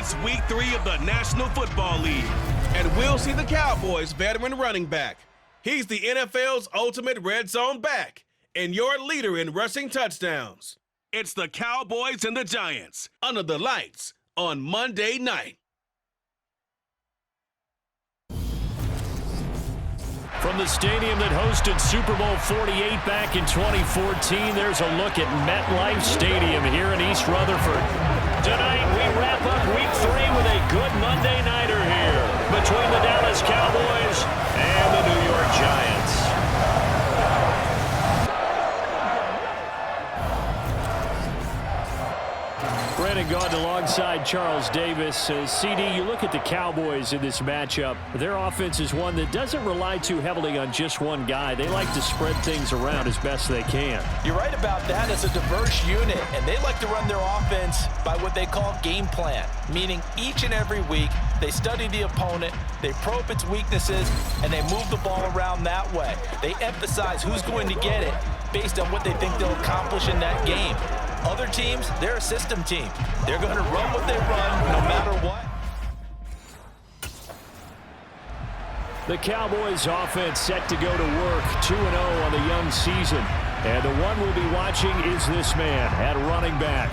It's week 3 of the National Football League, and we'll see the Cowboys' veteran running back. He's the NFL's ultimate red zone back and your leader in rushing touchdowns. It's the Cowboys and the Giants under the lights on Monday night. From the stadium that hosted Super Bowl 48 back in 2014, there's a look at MetLife Stadium here in East Rutherford. Tonight, we wrap up Week 3 with a good Monday nighter here between the Dallas Cowboys and the New York Giants. Brandon Gaud alongside Charles Davis. CD, you look at the Cowboys in this matchup. Their offense is one that doesn't rely too heavily on just one guy. They like to spread things around as best they can. You're right about that. It's a diverse unit, and they like to run their offense by what they call game plan, meaning each and every week they study the opponent, they probe its weaknesses, and they move the ball around that way. They emphasize who's going to get it based on what they think they'll accomplish in that game. Other teams, they're a system team. They're going to run what they run no matter what. The Cowboys offense set to go to work 2-0 on the young season. And the one we'll be watching is this man at running back.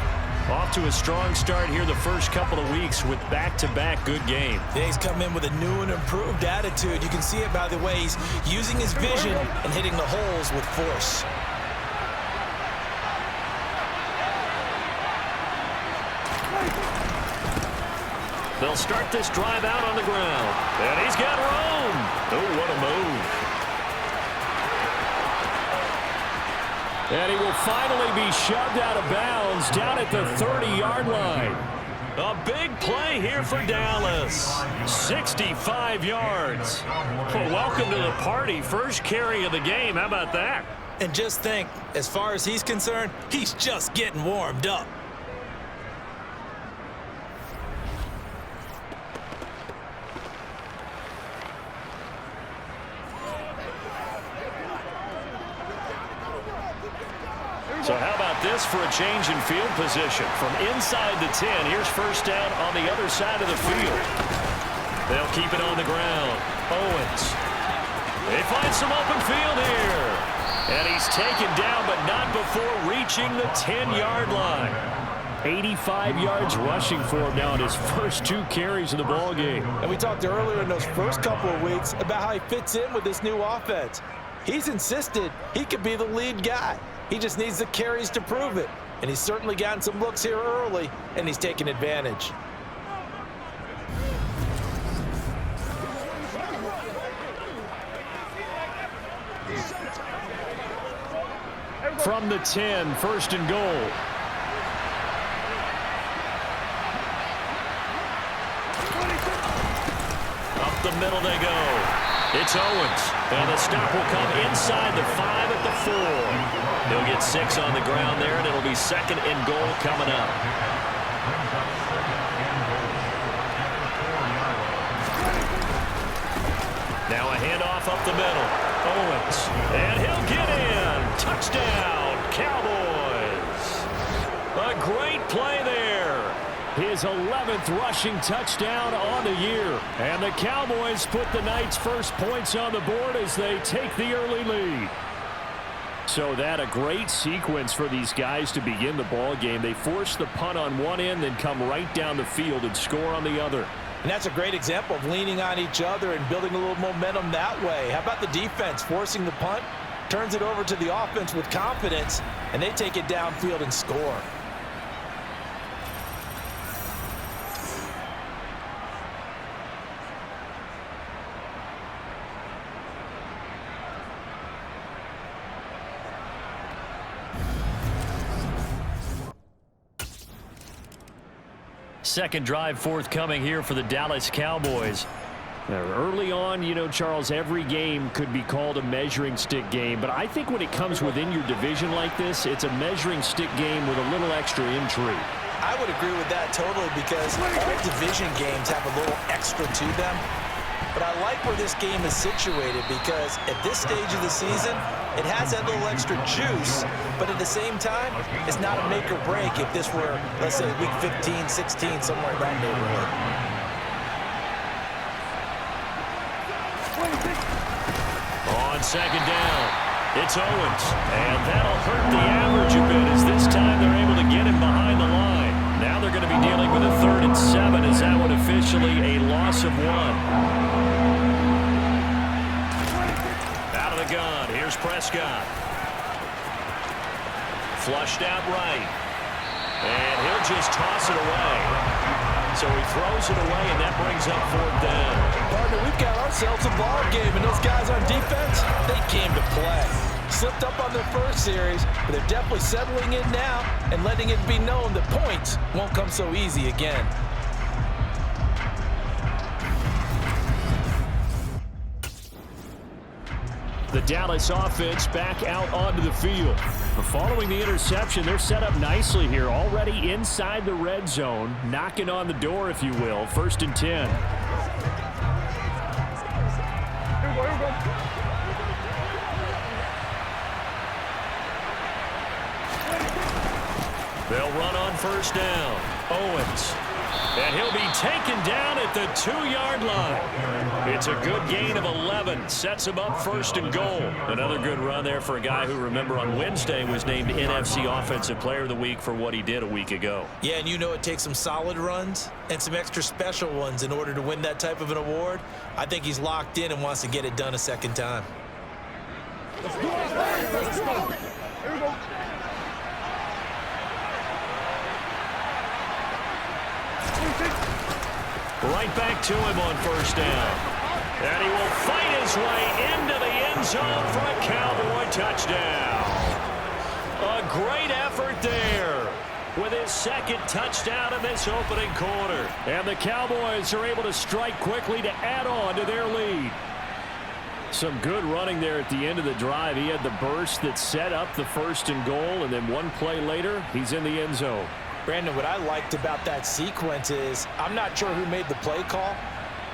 Off to a strong start here the first couple of weeks with back-to-back good games. Yeah, he's come in with a new and improved attitude. You can see it by the way he's using his vision and hitting the holes with force. They'll start this drive out on the ground. And he's got room. Oh, what a move. And he will finally be shoved out of bounds down at the 30-yard line. A big play here for Dallas. 65 yards. Well, welcome to the party. First carry of the game. How about that? And just think, as far as he's concerned, he's just getting warmed up. So how about this for a change in field position? From inside the 10, here's first down on the other side of the field. They'll keep it on the ground. Owens. They find some open field here. And he's taken down, but not before reaching the 10-yard line. 85 yards rushing for him now in his first 2 carries of the ball game. And we talked earlier in those first couple of weeks about how he fits in with this new offense. He's insisted he could be the lead guy. He just needs the carries to prove it. And he's certainly gotten some looks here early, and he's taken advantage. From the 10, first and goal. Up the middle they go. It's Owens. And the stop will come inside the 5 at the 4. He'll get 6 on the ground there, and it'll be second and goal coming up. Now a handoff up the middle. Owens. And he'll get in. Touchdown, Cowboys. A great play there. His 11th rushing touchdown on the year. And the Cowboys put the night's first points on the board as they take the early lead. So that a great sequence for these guys to begin the ball game. They force the punt on one end, then come right down the field and score on the other. And that's a great example of leaning on each other and building a little momentum that way. How about the defense forcing the punt? Turns it over to the offense with confidence, and they take it downfield and score. Second drive forthcoming here for the Dallas Cowboys. Now, early on, you know, Charles, every game could be called a measuring stick game. But I think when it comes within your division like this, it's a measuring stick game with a little extra intrigue. I would agree with that totally because all division games have a little extra to them. But I like where this game is situated because at this stage of the season, It has that little extra juice, but at the same time, it's not a make or break if this were, let's say, week 15, 16, somewhere in that neighborhood. On second down, it's Owens. And that'll hurt the average a bit as this time they're able to get him behind the line. Now they're going to be dealing with a 3rd and 7 as that one officially a loss of 1. Out of the gun, here's Prescott. Flushed out right. And he'll just toss it away. So he throws it away, and that brings up 4th down. Partner, we've got ourselves a ball game, and those guys on defense, they came to play. Slipped up on their first series, but they're definitely settling in now and letting it be known that points won't come so easy again. The Dallas offense back out onto the field. Following the interception, they're set up nicely here, already inside the red zone, knocking on the door, if you will. 1st and 10. They'll run on 1st down. Owens. And he'll be taken down at the 2-yard line. It's a good gain of 11. Sets him up 1st and goal. Another good run there for a guy who, remember, on Wednesday was named NFC Offensive Player of the Week for what he did a week ago. Yeah, and you know it takes some solid runs and some extra special ones in order to win that type of an award. I think he's locked in and wants to get it done a second time. Let's go. Let's go. Here we go. Right back to him on 1st down. And he will fight his way into the end zone for a Cowboy touchdown. A great effort there with his 2nd touchdown in this opening quarter. And the Cowboys are able to strike quickly to add on to their lead. Some good running there at the end of the drive. He had the burst that set up the 1st and goal, and then one play later, he's in the end zone. Brandon, what I liked about that sequence is I'm not sure who made the play call,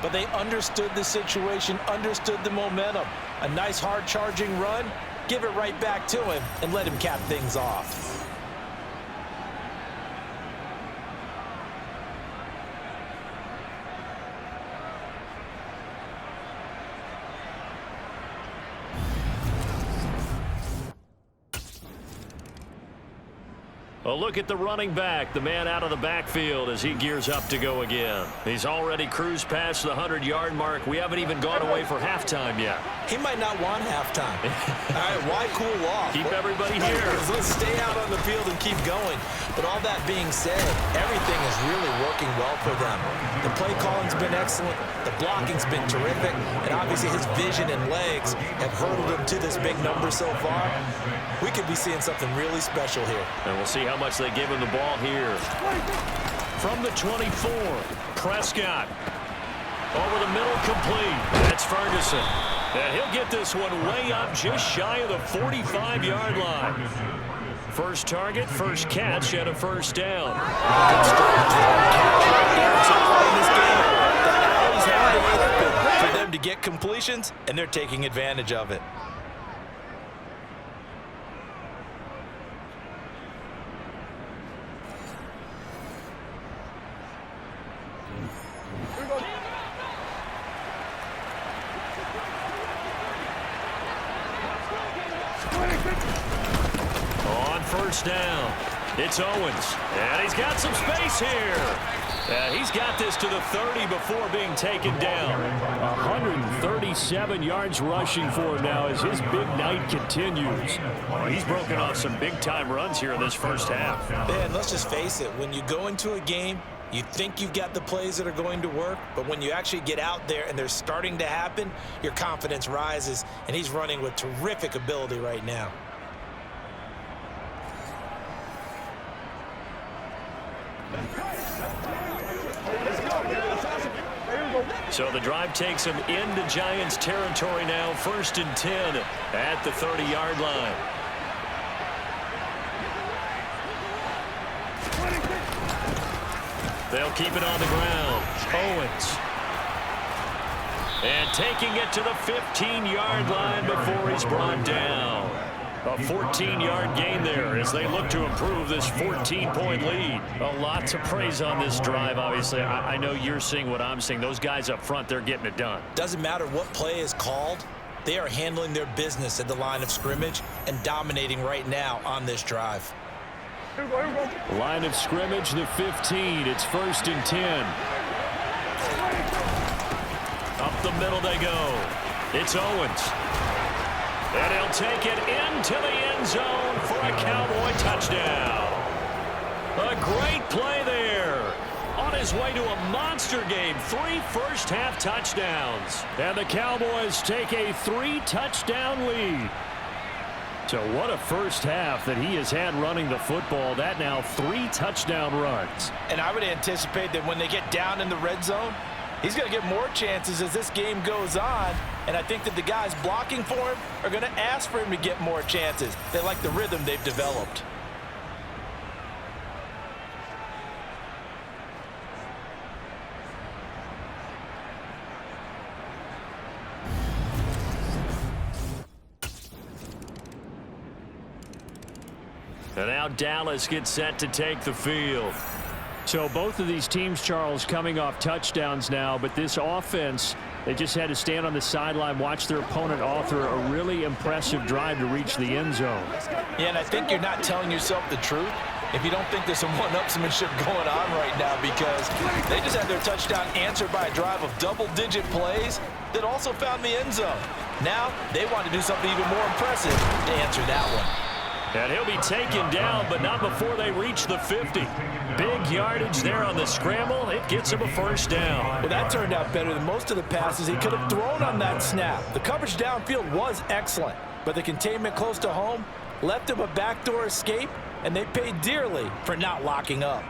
but they understood the situation, understood the momentum. A nice hard-charging run, give it right back to him, and let him cap things off. A look at the running back, the man out of the backfield as he gears up to go again. He's already cruised past the 100-yard mark. We haven't even gone away for halftime yet. He might not want halftime. All right, why cool off? Keep everybody here. Let's stay out on the field and keep going. But all that being said, everything is really working well for them. The play calling's been excellent. The blocking's been terrific. And obviously his vision and legs have hurdled him to this big number so far. We could be seeing something really special here. And we'll see how much they give him the ball here. From the 24, Prescott. Over the middle, complete. That's Ferguson. And he'll get this one way up just shy of the 45-yard line. First target, first catch, and a 1st down. Good start. So far in this game, the alleys have been open for them to get completions, and they're taking advantage of it. On 1st down, it's Owens, and he's got some space here. He's got this to the 30 before being taken down. 137 yards rushing for him now as his big night continues. He's broken off some big-time runs here in this first half. Man, let's just face it. When you go into a game, you think you've got the plays that are going to work, but when you actually get out there and they're starting to happen, your confidence rises, and he's running with terrific ability right now. So the drive takes him into Giants territory now. 1st and 10 at the 30-yard line. They'll keep it on the ground. Owens. And And taking it to the 15-yard line before he's brought down. A 14-yard gain there as they look to improve this 14-point lead. A lot to praise on this drive, obviously. I know you're seeing what I'm seeing. Those guys up front, they're getting it done. Doesn't matter what play is called. They are handling their business at the line of scrimmage and dominating right now on this drive. Line of scrimmage, the 15. It's 1st and 10. Up the middle they go. It's Owens. And he'll take it into the end zone for a Cowboy touchdown. A great play there. On his way to a monster game, 3 first-half touchdowns. And the Cowboys take a 3-touchdown lead. So what a first half that he has had running the football. That now 3 touchdown runs. And I would anticipate that when they get down in the red zone, he's going to get more chances as this game goes on. And I think that the guys blocking for him are going to ask for him to get more chances. They like the rhythm they've developed. And now Dallas gets set to take the field. So both of these teams, Charles, coming off touchdowns now, but this offense, they just had to stand on the sideline, watch their opponent author a really impressive drive to reach the end zone. Yeah, and I think you're not telling yourself the truth if you don't think there's some one-upsmanship going on right now, because they just had their touchdown answered by a drive of double-digit plays that also found the end zone. Now they want to do something even more impressive to answer that one. And he'll be taken down, but not before they reach the 50. Big yardage there on the scramble. It gets him a first down. Well, that turned out better than most of the passes he could have thrown on that snap. The coverage downfield was excellent, but the containment close to home left him a backdoor escape, and they paid dearly for not locking up.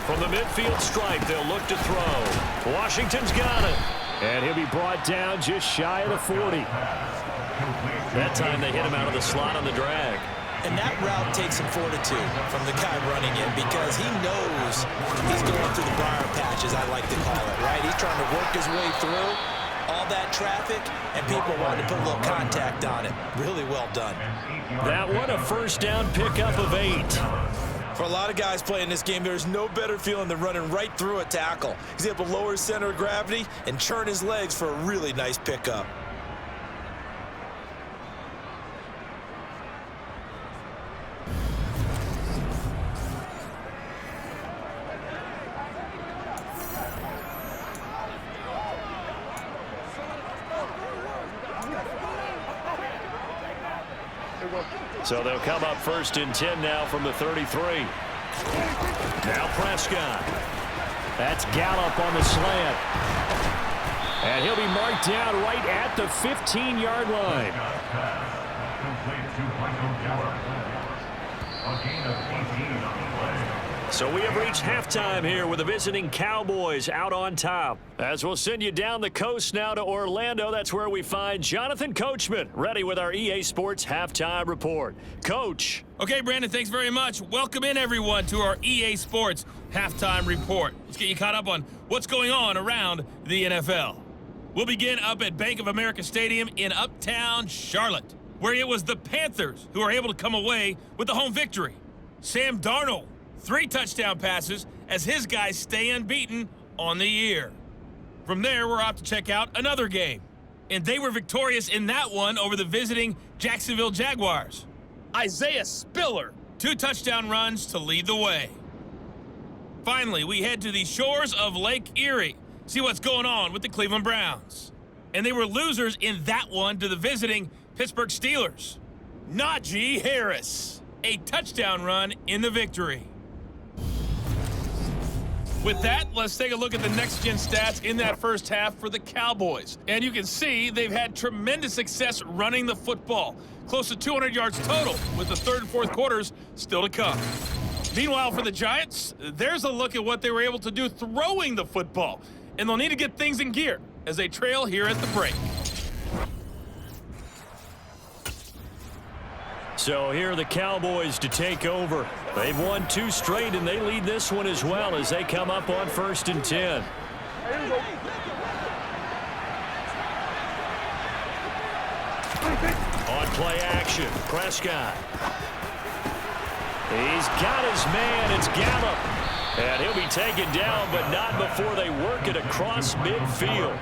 From the midfield stripe, they'll look to throw. Washington's got it. And he'll be brought down just shy of the 40. That time they hit him out of the slot on the drag. And that route takes some fortitude from the guy running in, because he knows he's going through the briar patch, as I like to call it, right? He's trying to work his way through all that traffic, and people wanting to put a little contact on it. Really well done. That one, a first down pickup of 8. For a lot of guys playing this game, there's no better feeling than running right through a tackle. He's able to lower his center of gravity and churn his legs for a really nice pickup. So they'll come up 1st and 10 now from the 33. Now Prescott. That's Gallup on the slant. And he'll be marked down right at the 15-yard line. So we have reached halftime here with the visiting Cowboys out on top. As we'll send you down the coast now to Orlando, that's where we find Jonathan Coachman, ready with our EA Sports Halftime Report. Coach. Okay, Brandon, thanks very much. Welcome in, everyone, to our EA Sports Halftime Report. Let's get you caught up on what's going on around the NFL. We'll begin up at Bank of America Stadium in Uptown Charlotte, where it was the Panthers who were able to come away with the home victory. Sam Darnold, 3 touchdown passes as his guys stay unbeaten on the year. From there, we're off to check out another game. And they were victorious in that one over the visiting Jacksonville Jaguars. Isaiah Spiller, 2 touchdown runs to lead the way. Finally, we head to the shores of Lake Erie, see what's going on with the Cleveland Browns. And they were losers in that one to the visiting Pittsburgh Steelers. Najee Harris, a touchdown run in the victory. With that, let's take a look at the next-gen stats in that first half for the Cowboys. And you can see they've had tremendous success running the football. Close to 200 yards total, with the third and fourth quarters still to come. Meanwhile, for the Giants, there's a look at what they were able to do throwing the football. And they'll need to get things in gear as they trail here at the break. So here are the Cowboys to take over. They've won 2 straight, and they lead this one as well as they come up on 1st and 10. On play action, Prescott. He's got his man. It's Gallup. And he'll be taken down, but not before they work it across midfield.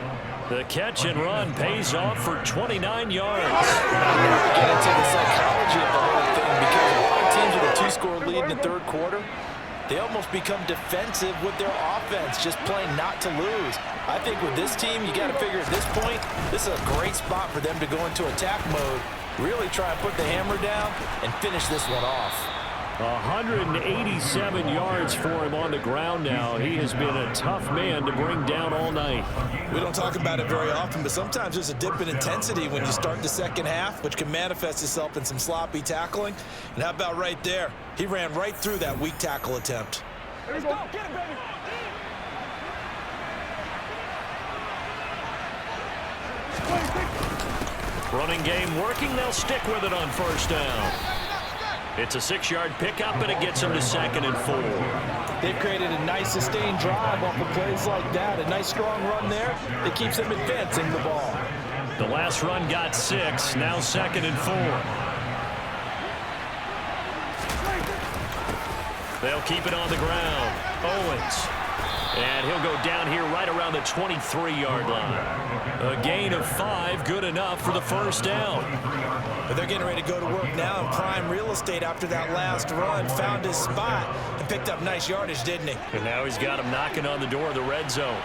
The catch and run pays off for 29 yards. Get into the psychology of the whole thing, because a lot of teams with a 2-score lead in the third quarter, they almost become defensive with their offense, just playing not to lose. I think with this team, you got to figure at this point, this is a great spot for them to go into attack mode, really try and put the hammer down and finish this one off. 187 yards for him on the ground now. He has been a tough man to bring down all night. We don't talk about it very often, but sometimes there's a dip in intensity when you start the second half, which can manifest itself in some sloppy tackling. And how about right there? He ran right through that weak tackle attempt. Let's go. Get it, baby. Running game working. They'll stick with it on 1st down. It's a 6-yard pickup, and it gets them to 2nd and 4. They've created a nice sustained drive off of plays like that. A nice strong run there that keeps them advancing the ball. The last run got 6. Now 2nd and 4. They'll keep it on the ground. Owens. And he'll go down here right around the 23-yard line. A gain of 5, good enough for the 1st down. But they're getting ready to go to work now in prime real estate after that last run. Found his spot and picked up nice yardage, didn't he? And now he's got him knocking on the door of the red zone.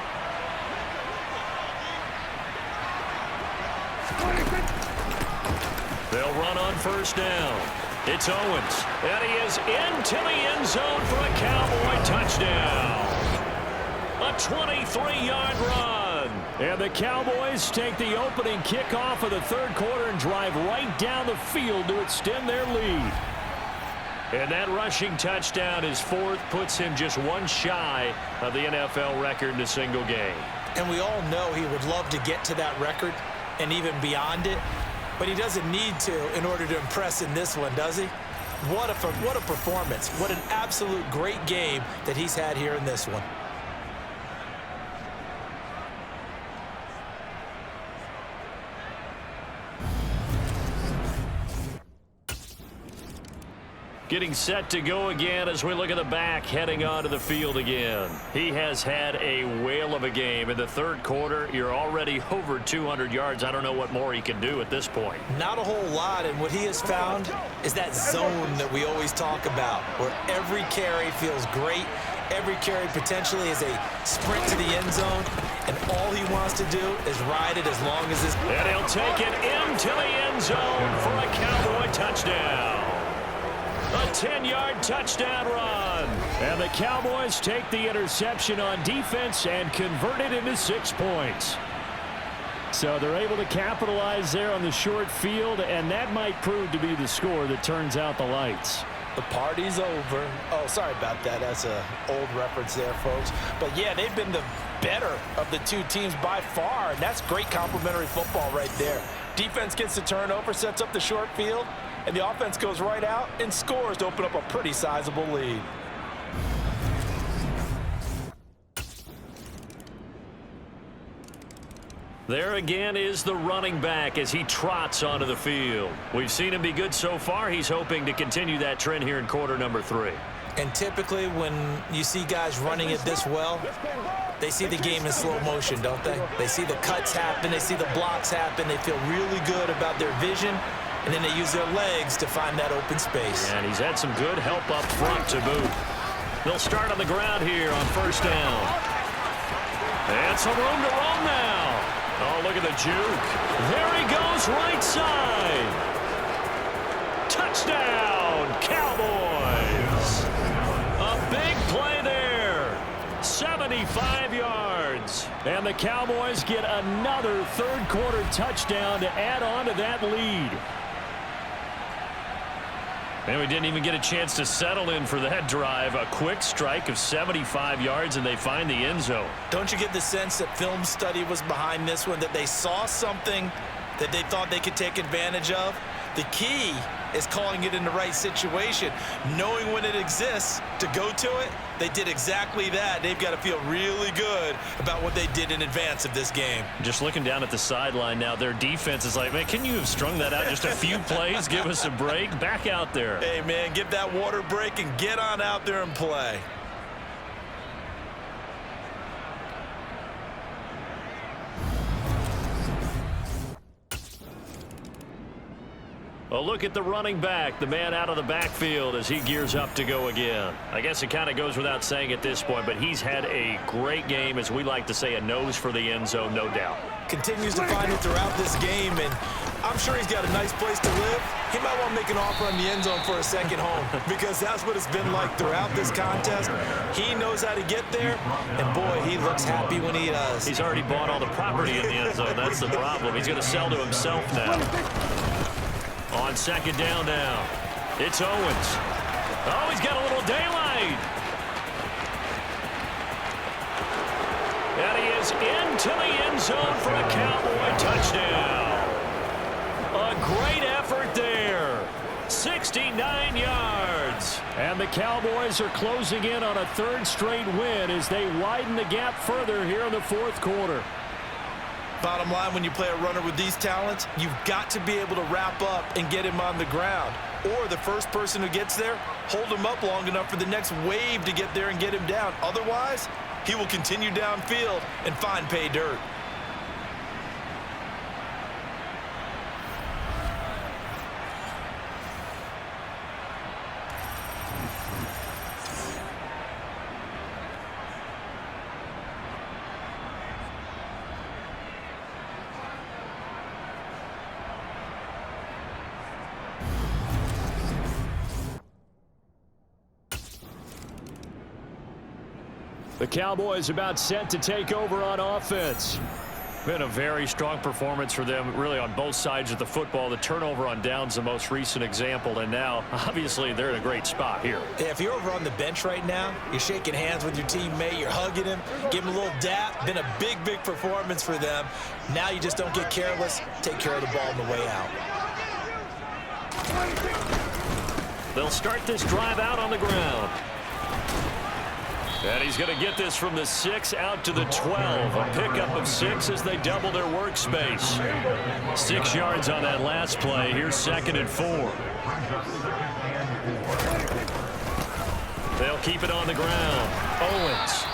They'll run on 1st down. It's Owens. And he is into the end zone for a Cowboy touchdown. A 23-yard run. And the Cowboys take the opening kickoff of the third quarter and drive right down the field to extend their lead. And that rushing touchdown, his 4th, puts him just 1 shy of the NFL record in a single game. And we all know he would love to get to that record and even beyond it, but he doesn't need to in order to impress in this one, does he? What a performance. What an absolute great game that he's had here in this one. Getting set to go again as we look at the back heading onto the field again. He has had a whale of a game. In the third quarter, you're already over 200 yards. I don't know what more he can do at this point. Not a whole lot, and what he has found is that zone that we always talk about, where every carry feels great. Every carry potentially is a sprint to the end zone, and all he wants to do is ride it as long as this. And he'll take it into the end zone for a Cowboy touchdown. A 10-yard touchdown run. And the Cowboys take the interception on defense and convert it into 6 points. So they're able to capitalize there on the short field, and that might prove to be the score that turns out the lights. The party's over. Oh, sorry about that. That's an old reference there, folks. But, yeah, they've been the better of the two teams by far, and that's great complimentary football right there. Defense gets the turnover, sets up the short field, and the offense goes right out and scores to open up a pretty sizable lead. There again is the running back as he trots onto the field. We've seen him be good so far. He's hoping to continue that trend here in quarter number 3. And typically when you see guys running it this well, they see the game in slow motion, don't they? They see the cuts happen. They see the blocks happen. They feel really good about their vision. And then they use their legs to find that open space. And he's had some good help up front to boot. They'll start on the ground here on 1st down. And some room to roam now. Oh, look at the juke. There he goes, right side. Touchdown, Cowboys. A big play there. 7 5 yards. And the Cowboys get another third-quarter touchdown to add on to that lead. And we didn't even get a chance to settle in for that drive. A quick strike of 75 yards, and they find the end zone. Don't you get the sense that film study was behind this one, that they saw something that they thought they could take advantage of? The key is calling it in the right situation, knowing when it exists to go to it. They did exactly that. They've got to feel really good about what they did in advance of this game. Just looking down at the sideline now, their defense is like, man, can you have strung that out just a few plays? Give us a break. Back out there. Hey, man, give that water break and get on out there and play. A look at the running back, the man out of the backfield as he gears up to go again. I guess it kind of goes without saying at this point, but he's had a great game, as we like to say, a nose for the end zone, no doubt. Continues to find it throughout this game, and I'm sure he's got a nice place to live. He might want to make an offer on the end zone for a second home, because that's what it's been like throughout this contest. He knows how to get there, and boy, he looks happy when he does. He's already bought all the property in the end zone. That's the problem. He's going to sell to himself now. On second down now, it's Owens. Oh, he's got a little daylight. And he is into the end zone for a Cowboy touchdown. A great effort there. 69 yards. And the Cowboys are closing in on a third straight win as they widen the gap further here in the fourth quarter. Bottom line, when you play a runner with these talents, you've got to be able to wrap up and get him on the ground. Or the first person who gets there, hold him up long enough for the next wave to get there and get him down. Otherwise, he will continue downfield and find pay dirt. The Cowboys about set to take over on offense. Been a very strong performance for them, really, on both sides of the football. The turnover on downs, the most recent example, and now, obviously, they're in a great spot here. Yeah, if you're over on the bench right now, you're shaking hands with your teammate, you're hugging him, give him a little dap. Been a big, big performance for them. Now you just don't get careless. Take care of the ball on the way out. They'll start this drive out on the ground. And he's going to get this from the 6 out to the 12. A pickup of 6 as they double their workspace. 6 yards on that last play. Here's 2nd and 4. They'll keep it on the ground. Owens.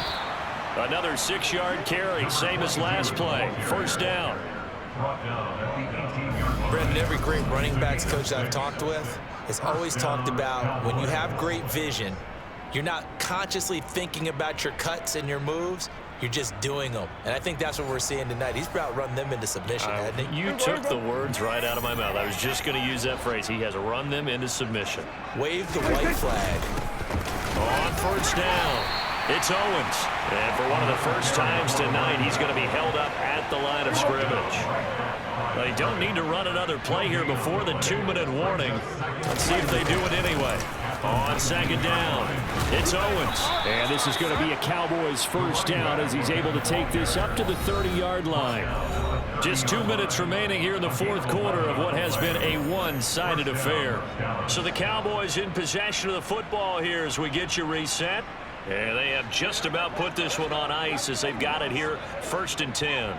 Another 6-yard carry, same as last play. First down. Brendan, every great running backs coach I've talked with has always talked about when you have great vision, you're not consciously thinking about your cuts and your moves. You're just doing them. And I think that's what we're seeing tonight. He's about run them into submission, hasn't he? You took the words right out of my mouth. I was just going to use that phrase. He has run them into submission. Wave the white flag. On first down, it's Owens. And for one of the first times tonight, he's going to be held up at the line of scrimmage. They don't need to run another play here before the 2-minute warning. Let's see if they do it anyway. On second down, it's Owens. And this is going to be a Cowboys first down as he's able to take this up to the 30-yard line. Just 2 minutes remaining here in the fourth quarter of what has been a one-sided affair. So the Cowboys in possession of the football here as we get you reset. And they have just about put this one on ice as they've got it here, 1st and 10.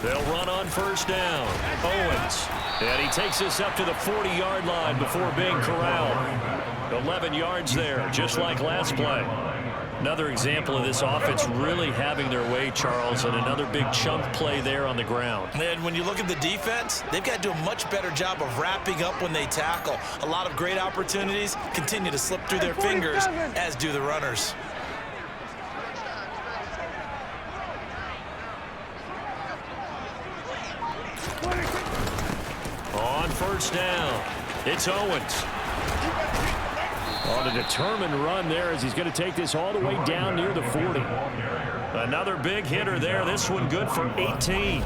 They'll run on first down. Owens. And he takes this up to the 40-yard line before being corralled. 11 yards there, just like last play. Another example of this offense really having their way, Charles, and another big chunk play there on the ground. And when you look at the defense, they've got to do a much better job of wrapping up when they tackle. A lot of great opportunities continue to slip through their fingers, as do the runners. On first down, it's Owens. On a determined run there as he's going to take this all the way down near the 40. Another big hitter there. This one good for 18.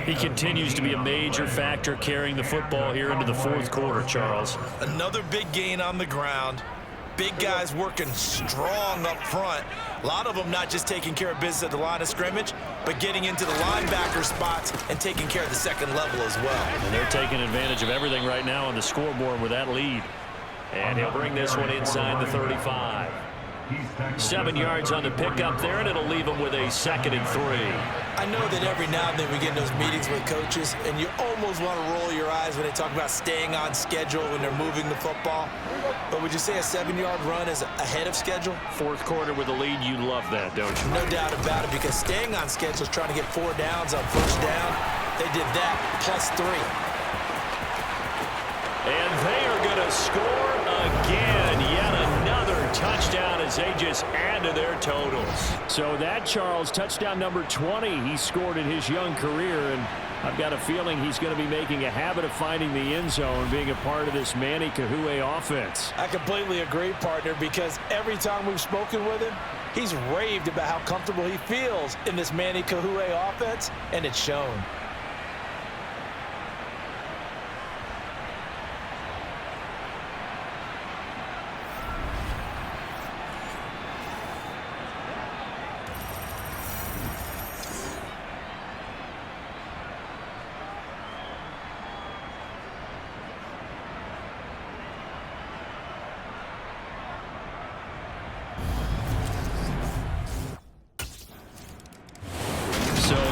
He continues to be a major factor carrying the football here into the fourth quarter, Charles. Another big gain on the ground. Big guys working strong up front. A lot of them not just taking care of business at the line of scrimmage, but getting into the linebacker spots and taking care of the second level as well. And they're taking advantage of everything right now on the scoreboard with that lead. And he'll bring this one inside the 35. 7 yards on the pickup there, and it'll leave him with a 2nd and 3. I know that every now and then we get in those meetings with coaches, and you almost want to roll your eyes when they talk about staying on schedule when they're moving the football. But would you say a 7-yard run is ahead of schedule? Fourth quarter with a lead, you love that, don't you? No doubt about it, because staying on schedule is trying to get 4 downs on first down. They did that plus 3. And they are going to score again. Yet another touchdown as they just add to their totals. So that, Charles, touchdown number 20 he scored in his young career. And I've got a feeling he's going to be making a habit of finding the end zone, being a part of this Manny Kahue offense. I completely agree, partner, because every time we've spoken with him, he's raved about how comfortable he feels in this Manny Kahue offense, and it's shown.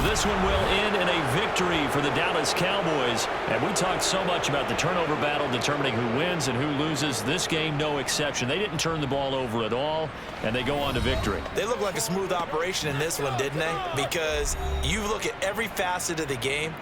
This one will end in a victory for the Dallas Cowboys. And we talked so much about the turnover battle determining who wins and who loses. This game, no exception. They didn't turn the ball over at all, and they go on to victory. They look like a smooth operation in this one, didn't they? Because you look at every facet of the game,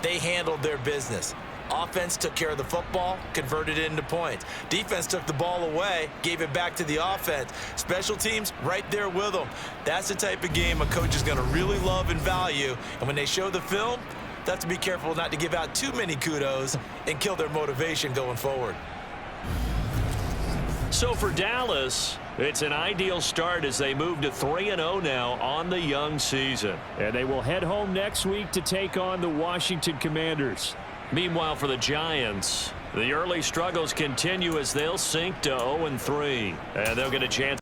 they handled their business. Offense took care of the football, converted it into points. Defense took the ball away, gave it back to the offense. Special teams right there with them. That's the type of game a coach is going to really love and value. And when they show the film, they have to be careful not to give out too many kudos and kill their motivation going forward. So for Dallas, it's an ideal start as they move to 3-0 now on the young season. And they will head home next week to take on the Washington Commanders. Meanwhile, for the Giants, the early struggles continue as they'll sink to 0-3. And they'll get a chance.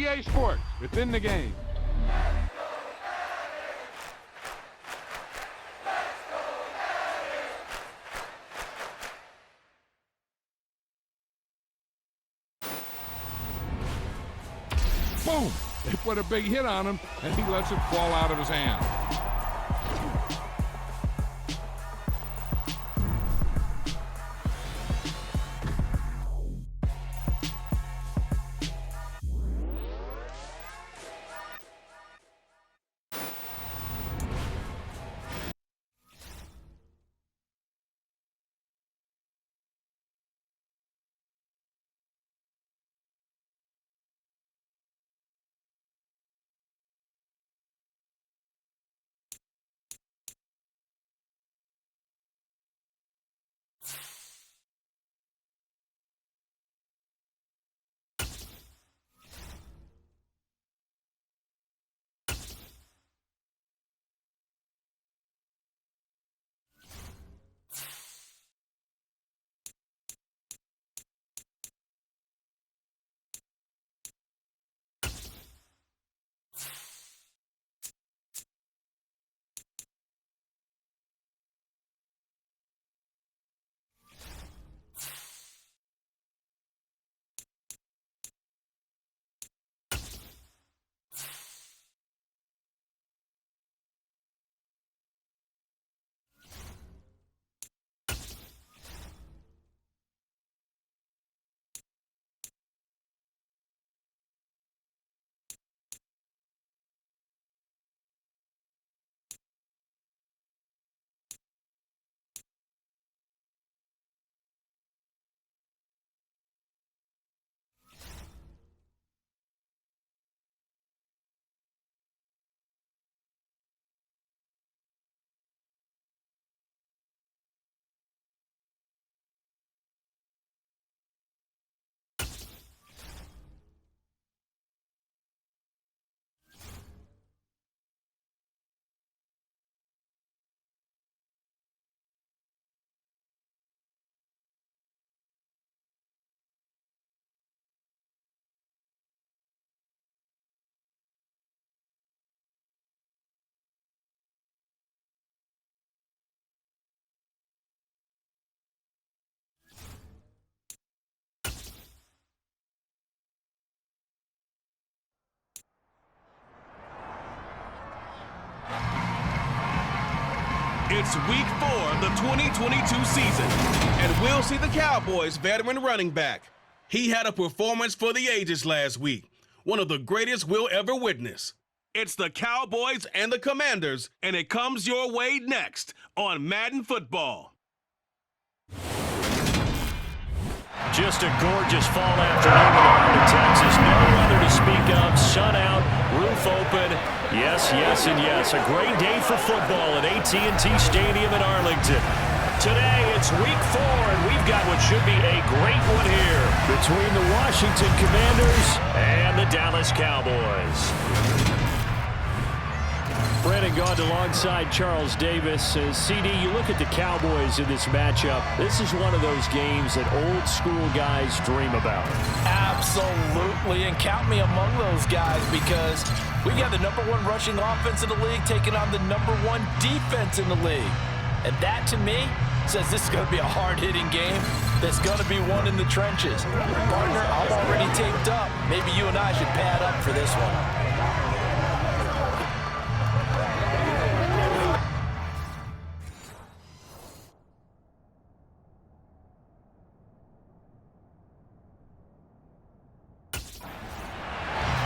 EA Sports. It's in the game. Boom! They put a big hit on him, and he lets it fall out of his hand. It's week 4 of the 2022 season, and we'll see the Cowboys' veteran running back. He had a performance for the ages last week, one of the greatest we'll ever witness. It's the Cowboys and the Commanders, and it comes your way next on Madden Football. Just a gorgeous fall afternoon in the heart of Texas. No weather to speak of. Sun out, roof open. Yes, yes, and yes. A great day for football at AT&T Stadium in Arlington. Today, it's week 4, and we've got what should be a great one here between the Washington Commanders and the Dallas Cowboys. Brandon Gaud alongside Charles Davis. CD, you look at the Cowboys in this matchup. This is one of those games that old school guys dream about. Absolutely, and count me among those guys because we got the #1 rushing offense in the league taking on the #1 defense in the league. And that, to me, says this is going to be a hard-hitting game that's going to be won in the trenches. Partner, I'm already taped up. Maybe you and I should pad up for this one.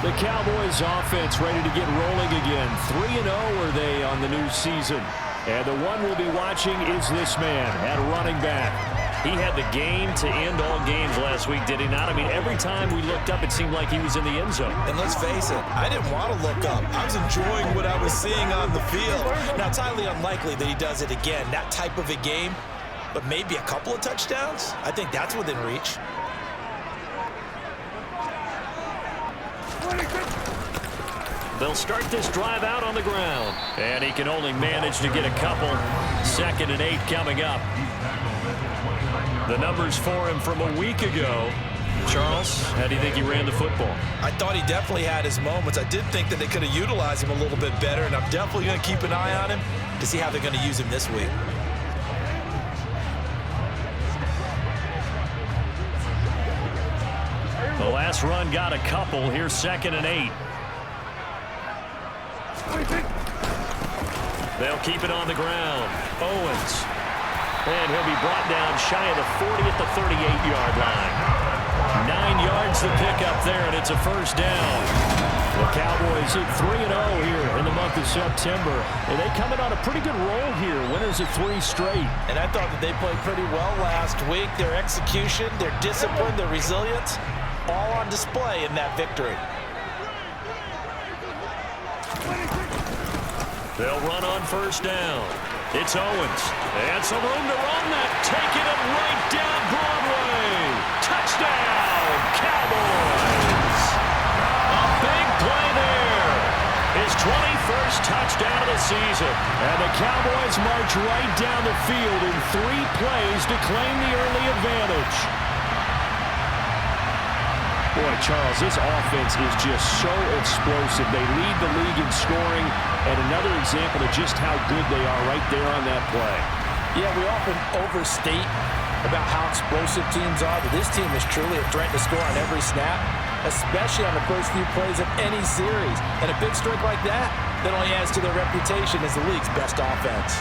The Cowboys offense ready to get rolling again. 3-0 are they on the new season. And the one we'll be watching is this man at running back. He had the game to end all games last week, did he not? I mean, every time we looked up, it seemed like he was in the end zone. And let's face it, I didn't want to look up. I was enjoying what I was seeing on the field. Now, it's highly unlikely that he does it again, that type of a game. But maybe a couple of touchdowns? I think that's within reach. They'll start this drive out on the ground. And he can only manage to get a couple. 2nd and 8 coming up. The numbers for him from a week ago. Charles, how do you think he ran the football? I thought he definitely had his moments. I did think that they could have utilized him a little bit better, and I'm definitely going to keep an eye on him to see how they're going to use him this week. The last run got a couple. Here's 2nd and 8. They'll keep it on the ground. Owens. And he'll be brought down shy of the 40 at the 38-yard line. 9 yards to pick up there, and it's a first down. The Cowboys at 3-0 here in the month of September. And they come in on a pretty good roll here. Winners of 3 straight. And I thought that they played pretty well last week. Their execution, their discipline, their resilience, all on display in that victory. They'll run on first down. It's Owens. And some room to run that. Taking it right down Broadway. Touchdown, Cowboys. A big play there. His 21st touchdown of the season. And the Cowboys march right down the field in 3 plays to claim the early advantage. Boy, Charles, this offense is just so explosive. They lead the league in scoring, and another example of just how good they are right there on that play. Yeah, we often overstate about how explosive teams are, but this team is truly a threat to score on every snap, especially on the first few plays of any series. And a big streak like that only adds to their reputation as the league's best offense.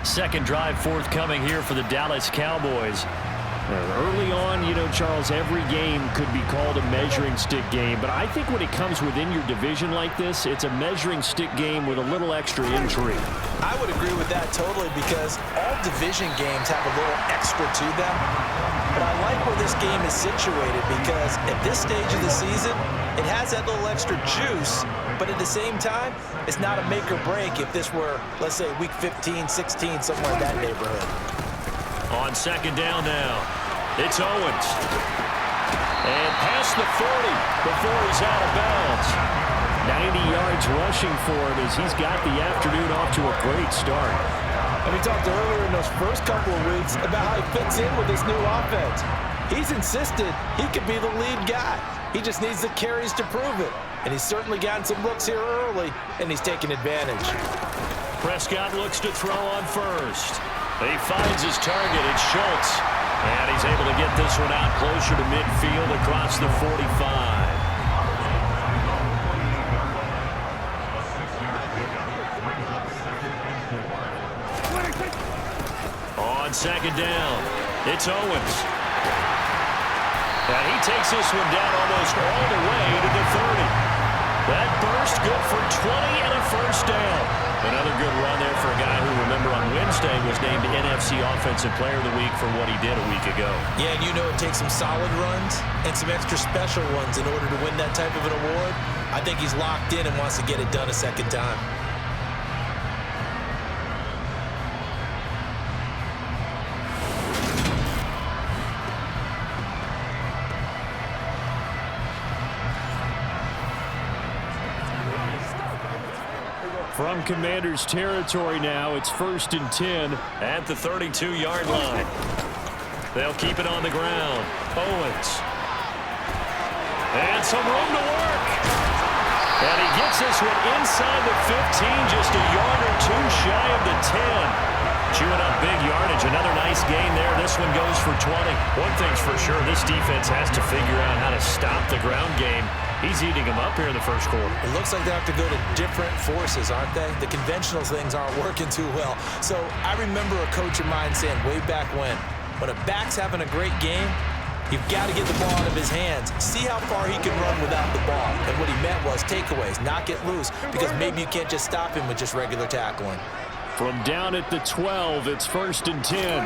Second drive forthcoming here for the Dallas Cowboys. Early on, you know, Charles, every game could be called a measuring stick game, but I think when it comes within your division like this, it's a measuring stick game with a little extra intrigue. I would agree with that totally, because all division games have a little extra to them. But I like where this game is situated, because at this stage of the season, it has that little extra juice, but at the same time, it's not a make or break if this were, let's say, week 15, 16, somewhere in that neighborhood. On second down now, it's Owens. And past the 40 before he's out of bounds. 90 yards rushing for him as he's got the afternoon off to a great start. And we talked earlier in those first couple of weeks about how he fits in with this new offense. He's insisted he could be the lead guy. He just needs the carries to prove it. And he's certainly gotten some looks here early, and he's taking advantage. Prescott looks to throw on first. He finds his target. It's Schultz. And he's able to get this one out closer to midfield across the 45. On second down, it's Owens. And he takes this one down almost all the way to the 30. That burst good for 20 and a first down. Another good run there for a guy who, remember, on Wednesday was named NFC Offensive Player of the Week for what he did a week ago. Yeah, and you know it takes some solid runs and some extra special ones in order to win that type of an award. I think he's locked in and wants to get it done a second time. From Commander's territory now, it's 1st and 10 at the 32-yard line. They'll keep it on the ground. Owens. And some room to work. And he gets this one inside the 15, just a yard or two shy of the 10. Chewing up big yardage. Another nice gain there. This one goes for 20. One thing's for sure, this defense has to figure out how to stop the ground game. He's eating them up here in the first quarter. It looks like they have to go to different forces, aren't they? The conventional things aren't working too well. So I remember a coach of mine saying way back when a back's having a great game, you've got to get the ball out of his hands. See how far he can run without the ball. And what he meant was takeaways, knock it loose, because maybe you can't just stop him with just regular tackling. From down at the 12, it's 1st and 10.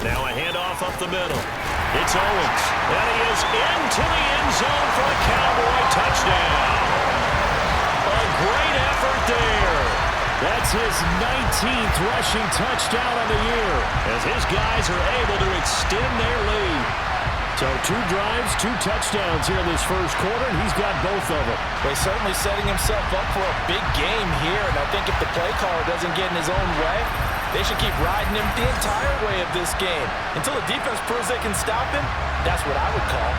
Now a handoff up the middle. It's Owens, and he is into the end zone for a Cowboy touchdown. A great effort there. That's his 19th rushing touchdown of the year, as his guys are able to extend their lead. So 2 drives, 2 touchdowns here in this first quarter, and he's got both of them. Well, he's certainly setting himself up for a big game here, and I think if the play caller doesn't get in his own way, they should keep riding him the entire way of this game. Until the defense proves they can stop him, that's what I would call.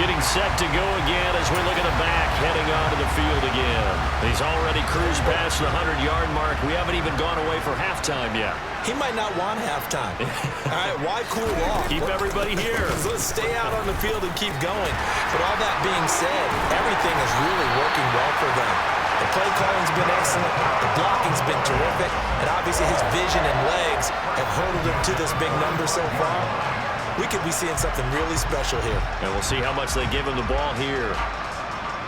Getting set to go again as we look at the back, heading onto the field again. He's already cruised past the 100-yard mark. We haven't even gone away for halftime yet. He might not want halftime. All right, why cool off? Keep everybody here. Let's stay out on the field and keep going. But all that being said, everything is really working well for them. The play calling's been excellent, the blocking's been terrific, and obviously his vision and legs have hurdled him to this big number so far. We could be seeing something really special here. And we'll see how much they give him the ball here.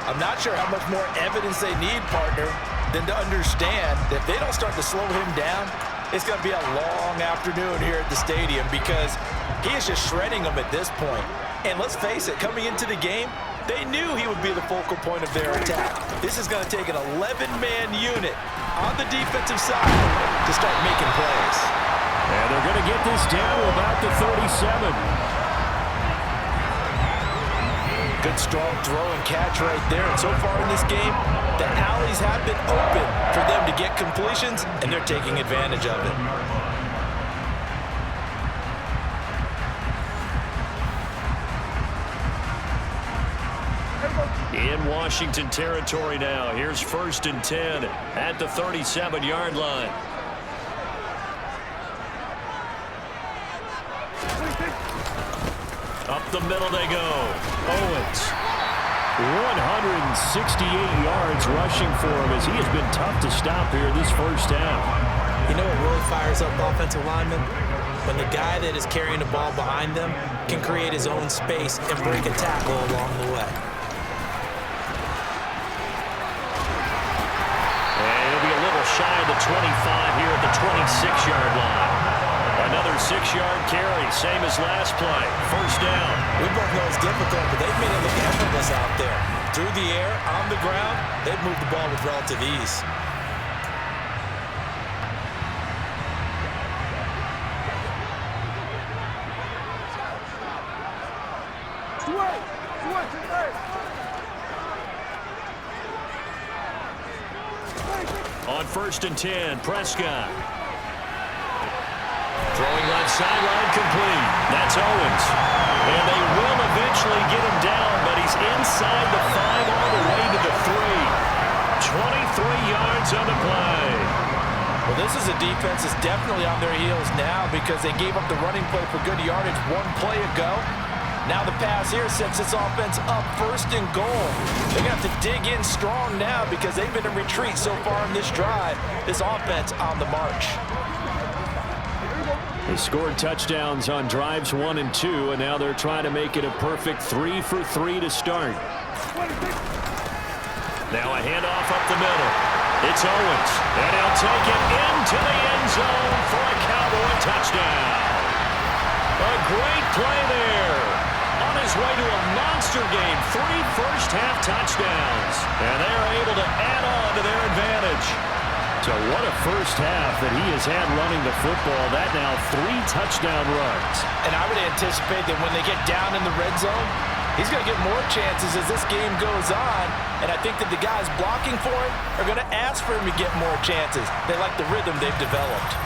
I'm not sure how much more evidence they need, partner, than to understand that if they don't start to slow him down, it's going to be a long afternoon here at the stadium because he is just shredding them at this point. And let's face it, coming into the game, they knew he would be the focal point of their attack. This is going to take an 11-man unit on the defensive side to start making plays. And they're going to get this down to about the 37. Good strong throw and catch right there. And so far in this game, the alleys have been open for them to get completions, and they're taking advantage of it. In Washington territory now. Here's 1st and 10 at the 37-yard line. Up the middle they go. Owens. 168 yards rushing for him as he has been tough to stop here this first half. You know what really fires up offensive linemen? When the guy that is carrying the ball behind them can create his own space and break a tackle along the way. And it'll be a little shy of the 25 here at the 26-yard line. Another 6-yard carry, same as last play. First down. We both know it's difficult, but they've made it look effortless out there. Through the air, on the ground, they've moved the ball with relative ease. On 1st and 10, Prescott. Throwing left sideline complete. That's Owens. And they will eventually get him down, but he's inside the 5 all the way to the 3. 23 yards on the play. Well, this is a defense that's definitely on their heels now because they gave up the running play for good yardage 1 play ago. Now the pass here sets this offense up 1st and goal. They're going to have to dig in strong now because they've been in retreat so far in this drive. This offense on the march. They scored touchdowns on drives 1 and 2, and now they're trying to make it a perfect 3 for 3 to start. Now a handoff up the middle. It's Owens, and he'll take it into the end zone for a Cowboy touchdown. A great play there. On his way to a monster game, 3 first-half touchdowns, and they're able to add on to their advantage. So what a first half that he has had running the football. That now 3 touchdown runs. And I would anticipate that when they get down in the red zone, he's going to get more chances as this game goes on. And I think that the guys blocking for him are going to ask for him to get more chances. They like the rhythm they've developed.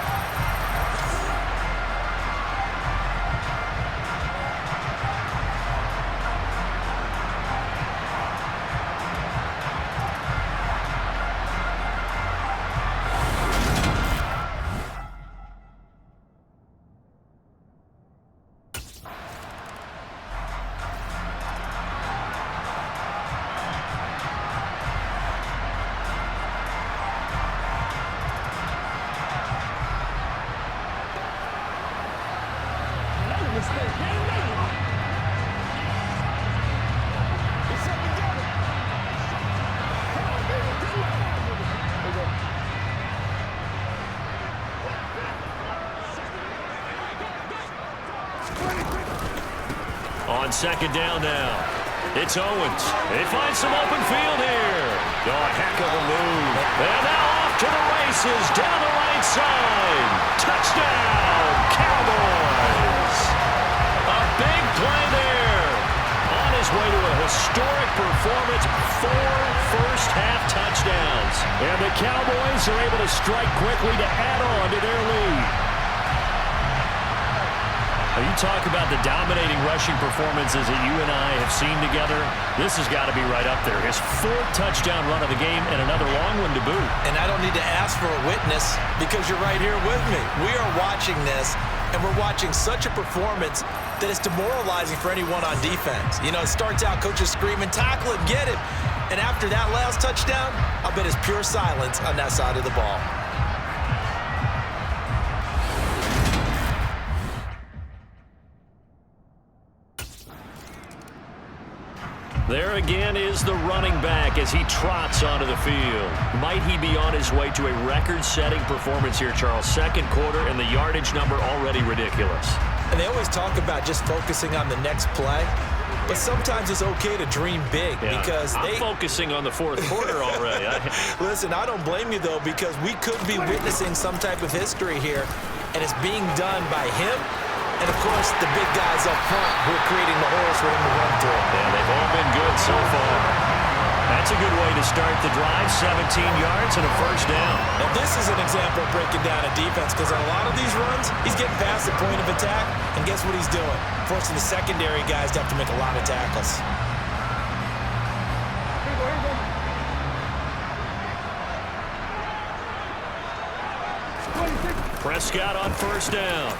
On 2nd down now, it's Owens. They find some open field of a move. And now off to the races, down the right side. Touchdown, Cowboys. A big play there. On his way to a historic performance, 4 first-half touchdowns. And the Cowboys are able to strike quickly to add on to their lead. You talk about the dominating rushing performances that you and I have seen together. This has got to be right up there. His 4th touchdown run of the game and another long one to boot. And I don't need to ask for a witness because you're right here with me. We are watching this, and we're watching such a performance that it's demoralizing for anyone on defense. You know, it starts out coaches screaming, tackle him, get him. And after that last touchdown, I bet it's pure silence on that side of the ball. There again is the running back as he trots onto the field. Might he be on his way to a record-setting performance here, Charles? 2nd quarter, and the yardage number already ridiculous. And they always talk about just focusing on the next play. But sometimes it's okay to dream big because I'm focusing on the 4th quarter already. Listen, I don't blame you, though, because we could be witnessing some type of history here, and it's being done by him and, of course, the big guys up front who are creating the holes for him to run through. Yeah, they've all been good so far. That's a good way to start the drive, 17 yards and a first down. Now, this is an example of breaking down a defense because on a lot of these runs, he's getting past the point of attack, and guess what he's doing? Forcing the secondary guys to have to make a lot of tackles. Prescott on first down.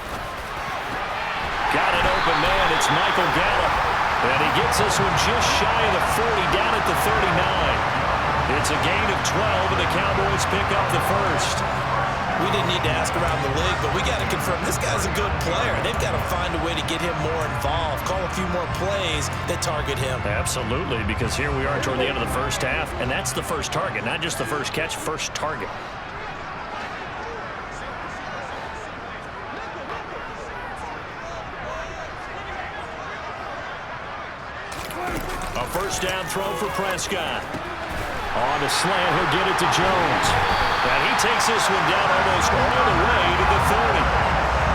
Got an open man. It's Michael Gallup. And he gets this one just shy of the 40, down at the 39. It's a gain of 12, and the Cowboys pick up the first. We didn't need to ask around the league, but we got to confirm this guy's a good player. They've got to find a way to get him more involved, call a few more plays that target him. Absolutely, because here we are toward the end of the first half, and that's the first target, not just the first catch, first target. A first down throw for Prescott. On the slant, he'll get it to Jones. And he takes this one down almost all the way to the 30.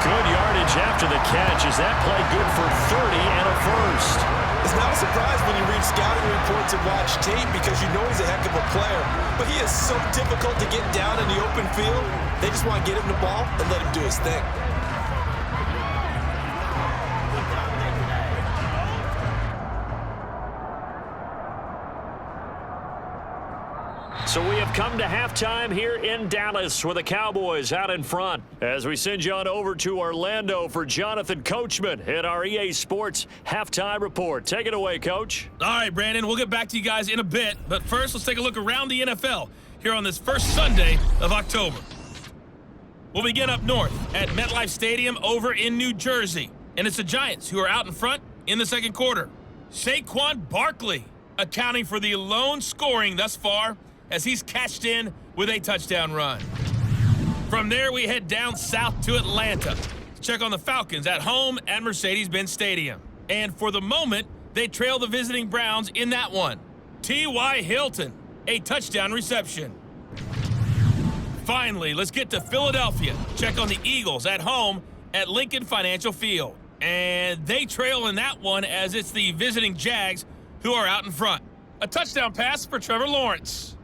Good yardage after the catch. Is that play good for 30 and a first? It's not a surprise when you read scouting reports and watch tape because you know he's a heck of a player. But he is so difficult to get down in the open field. They just want to get him the ball and let him do his thing. So we have come to halftime here in Dallas with the Cowboys out in front. As we send you on over to Orlando for Jonathan Coachman at our EA Sports Halftime Report. Take it away, Coach. All right, Brandon, we'll get back to you guys in a bit. But first, let's take a look around the NFL here on this first Sunday of October. We'll begin up north at MetLife Stadium over in New Jersey. And it's the Giants who are out in front in the second quarter. Saquon Barkley accounting for the lone scoring thus far, as he's cashed in with a touchdown run. From there, we head down south to Atlanta to check on the Falcons at home at Mercedes-Benz Stadium. And for the moment, they trail the visiting Browns in that one. T.Y. Hilton, a touchdown reception. Finally, let's get to Philadelphia. Check on the Eagles at home at Lincoln Financial Field. And they trail in that one as it's the visiting Jags who are out in front. A touchdown pass for Trevor Lawrence.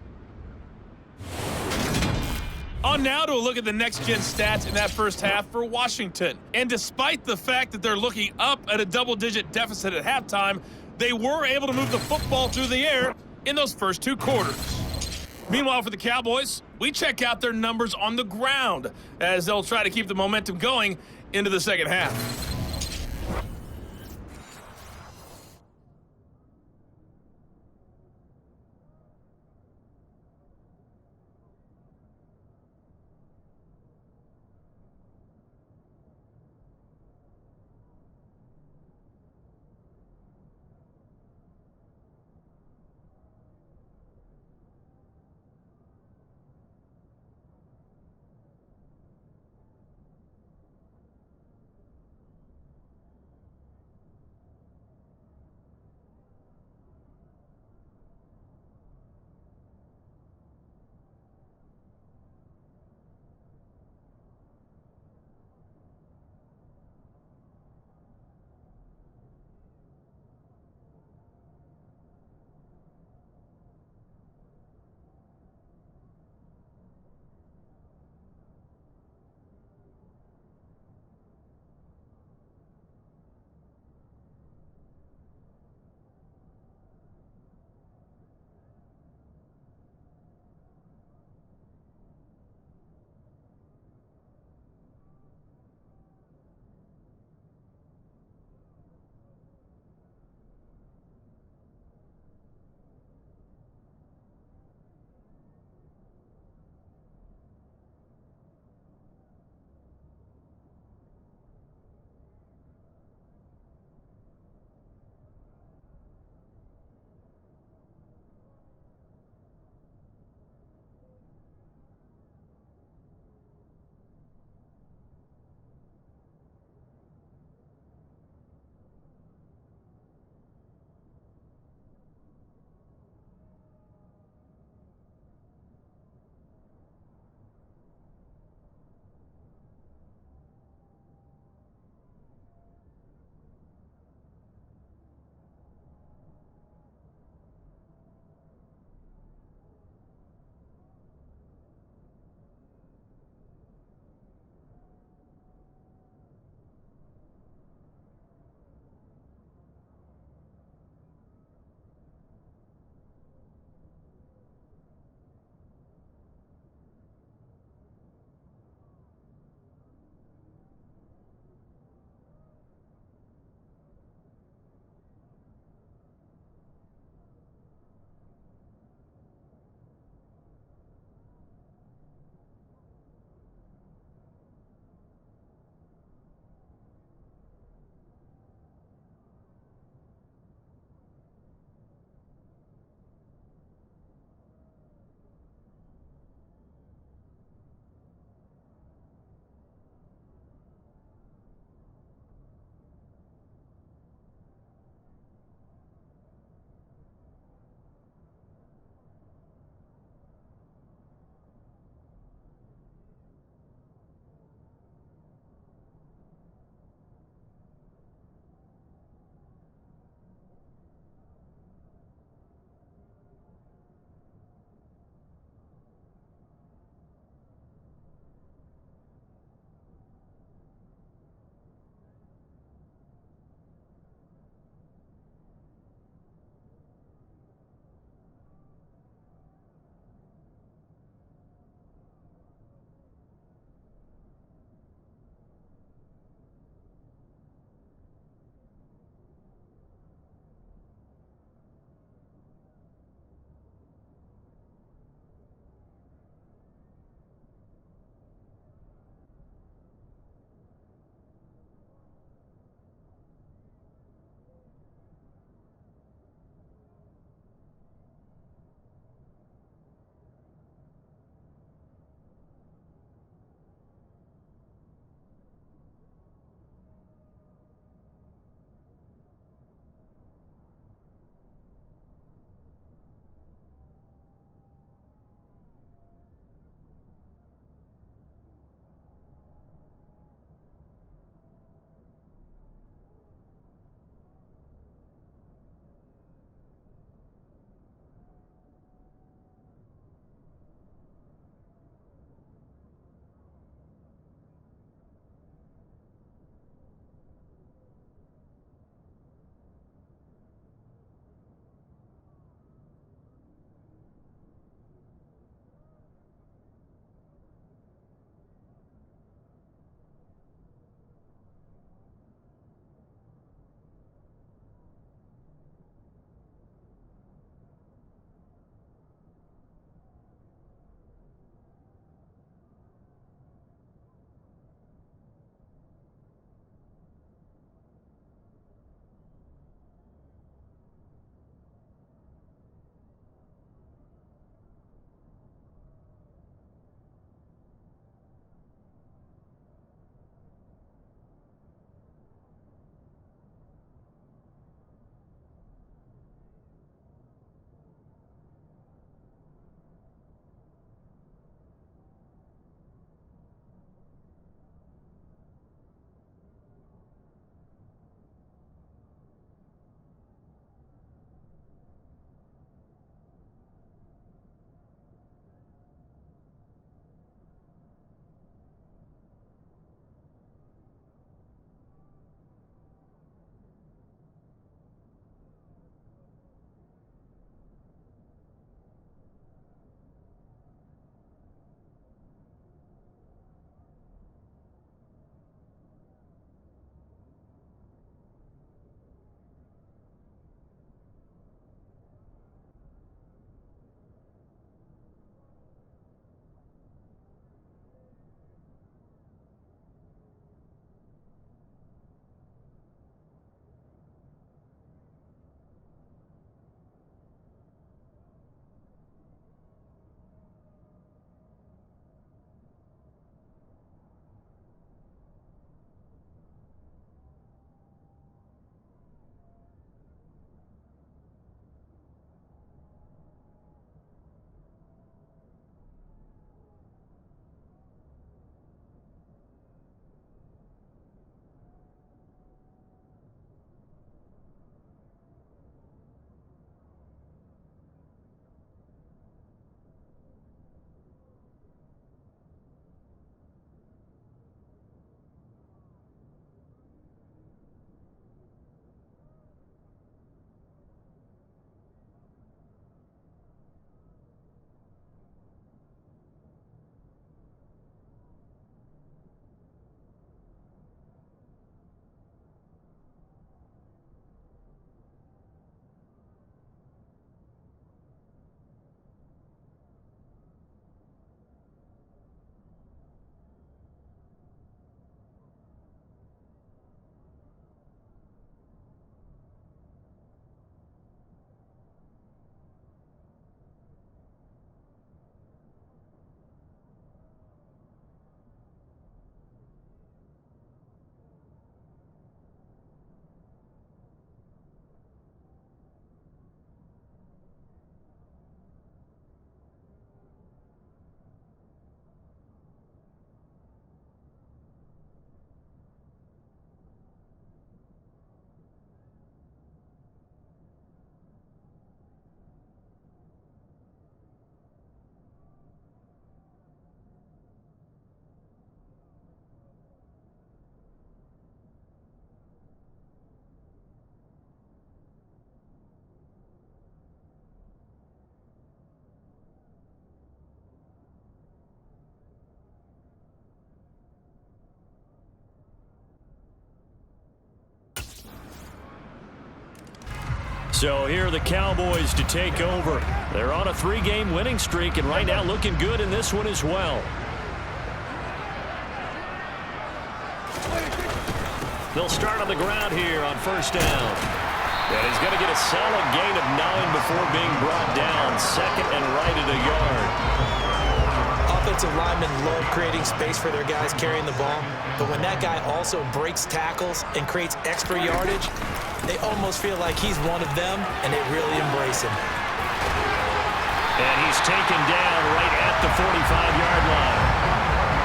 On now to a look at the next-gen stats in that first half for Washington. And despite the fact that they're looking up at a double-digit deficit at halftime, they were able to move the football through the air in those first 2 quarters. Meanwhile, for the Cowboys, we check out their numbers on the ground as they'll try to keep the momentum going into the second half. So here are the Cowboys to take over. They're on a 3-game winning streak, and right now looking good in this one as well. They'll start on the ground here on first down. And he's going to get a solid gain of 9 before being brought down. Second and right at a yard. Offensive linemen love creating space for their guys carrying the ball, but when that guy also breaks tackles and creates extra yardage, they almost feel like he's one of them, and they really embrace him. And he's taken down right at the 45-yard line.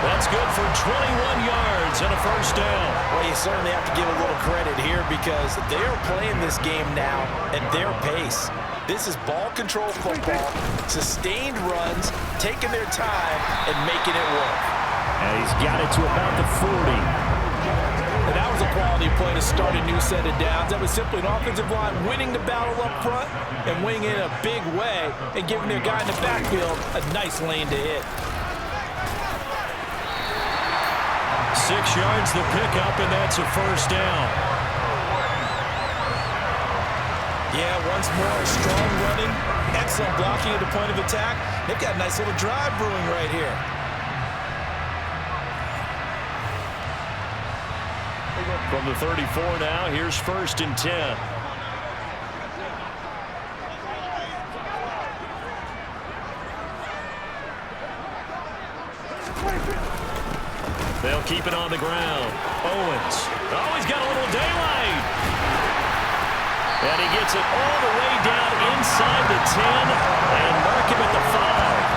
That's good for 21 yards and a first down. Well, you certainly have to give a little credit here because they are playing this game now at their pace. This is ball control football, sustained runs, taking their time, and making it work. And he's got it to about the 40. And that was a quality play to start a new set of downs. That was simply an offensive line winning the battle up front and winning it in a big way and giving their guy in the backfield a nice lane to hit. 6 yards the pickup, and that's a first down. Yeah, once more, strong running, excellent blocking at the point of attack. They've got a nice little drive brewing right here. From the 34 now, here's first and 10. They'll keep it on the ground. Owens. Oh, he's got a little daylight. And he gets it all the way down inside the 10 and mark him at the 5.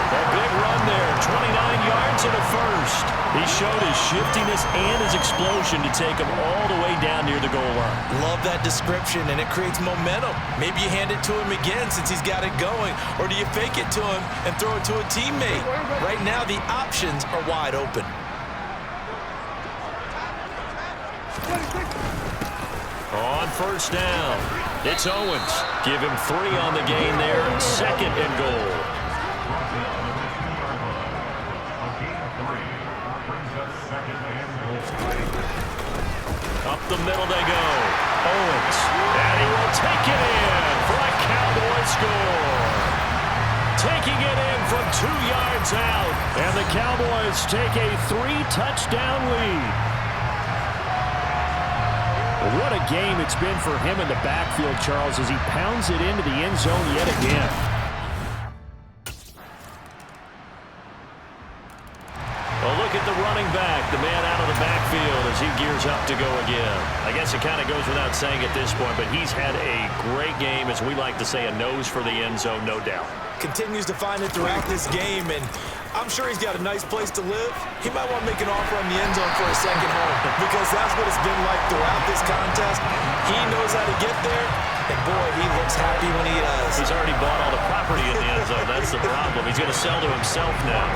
A big run there, 29 yards and a first. He showed his shiftiness and his explosion to take him all the way down near the goal line. Love that description, and it creates momentum. Maybe you hand it to him again since he's got it going, or do you fake it to him and throw it to a teammate? Right now, the options are wide open. On first down, it's Owens. Give him 3 on the gain there, second and goal. Up the middle they go. Owens, and he will take it in for a Cowboy score. Taking it in from 2 yards out, and the Cowboys take a 3-touchdown lead. What a game it's been for him in the backfield, Charles, as he pounds it into the end zone yet again. Well, look at the running back, the man out of the backfield as he gears up to go again. I guess it kind of goes without saying at this point, but he's had a great game, as we like to say, a nose for the end zone, no doubt. Continues to find it throughout this game, and I'm sure he's got a nice place to live. He might want to make an offer on the end zone for a second home because that's what it's been like throughout this contest. He knows how to get there, and boy, he looks happy when he does. He's already bought all the property in the end zone. That's the problem. He's going to sell to himself now.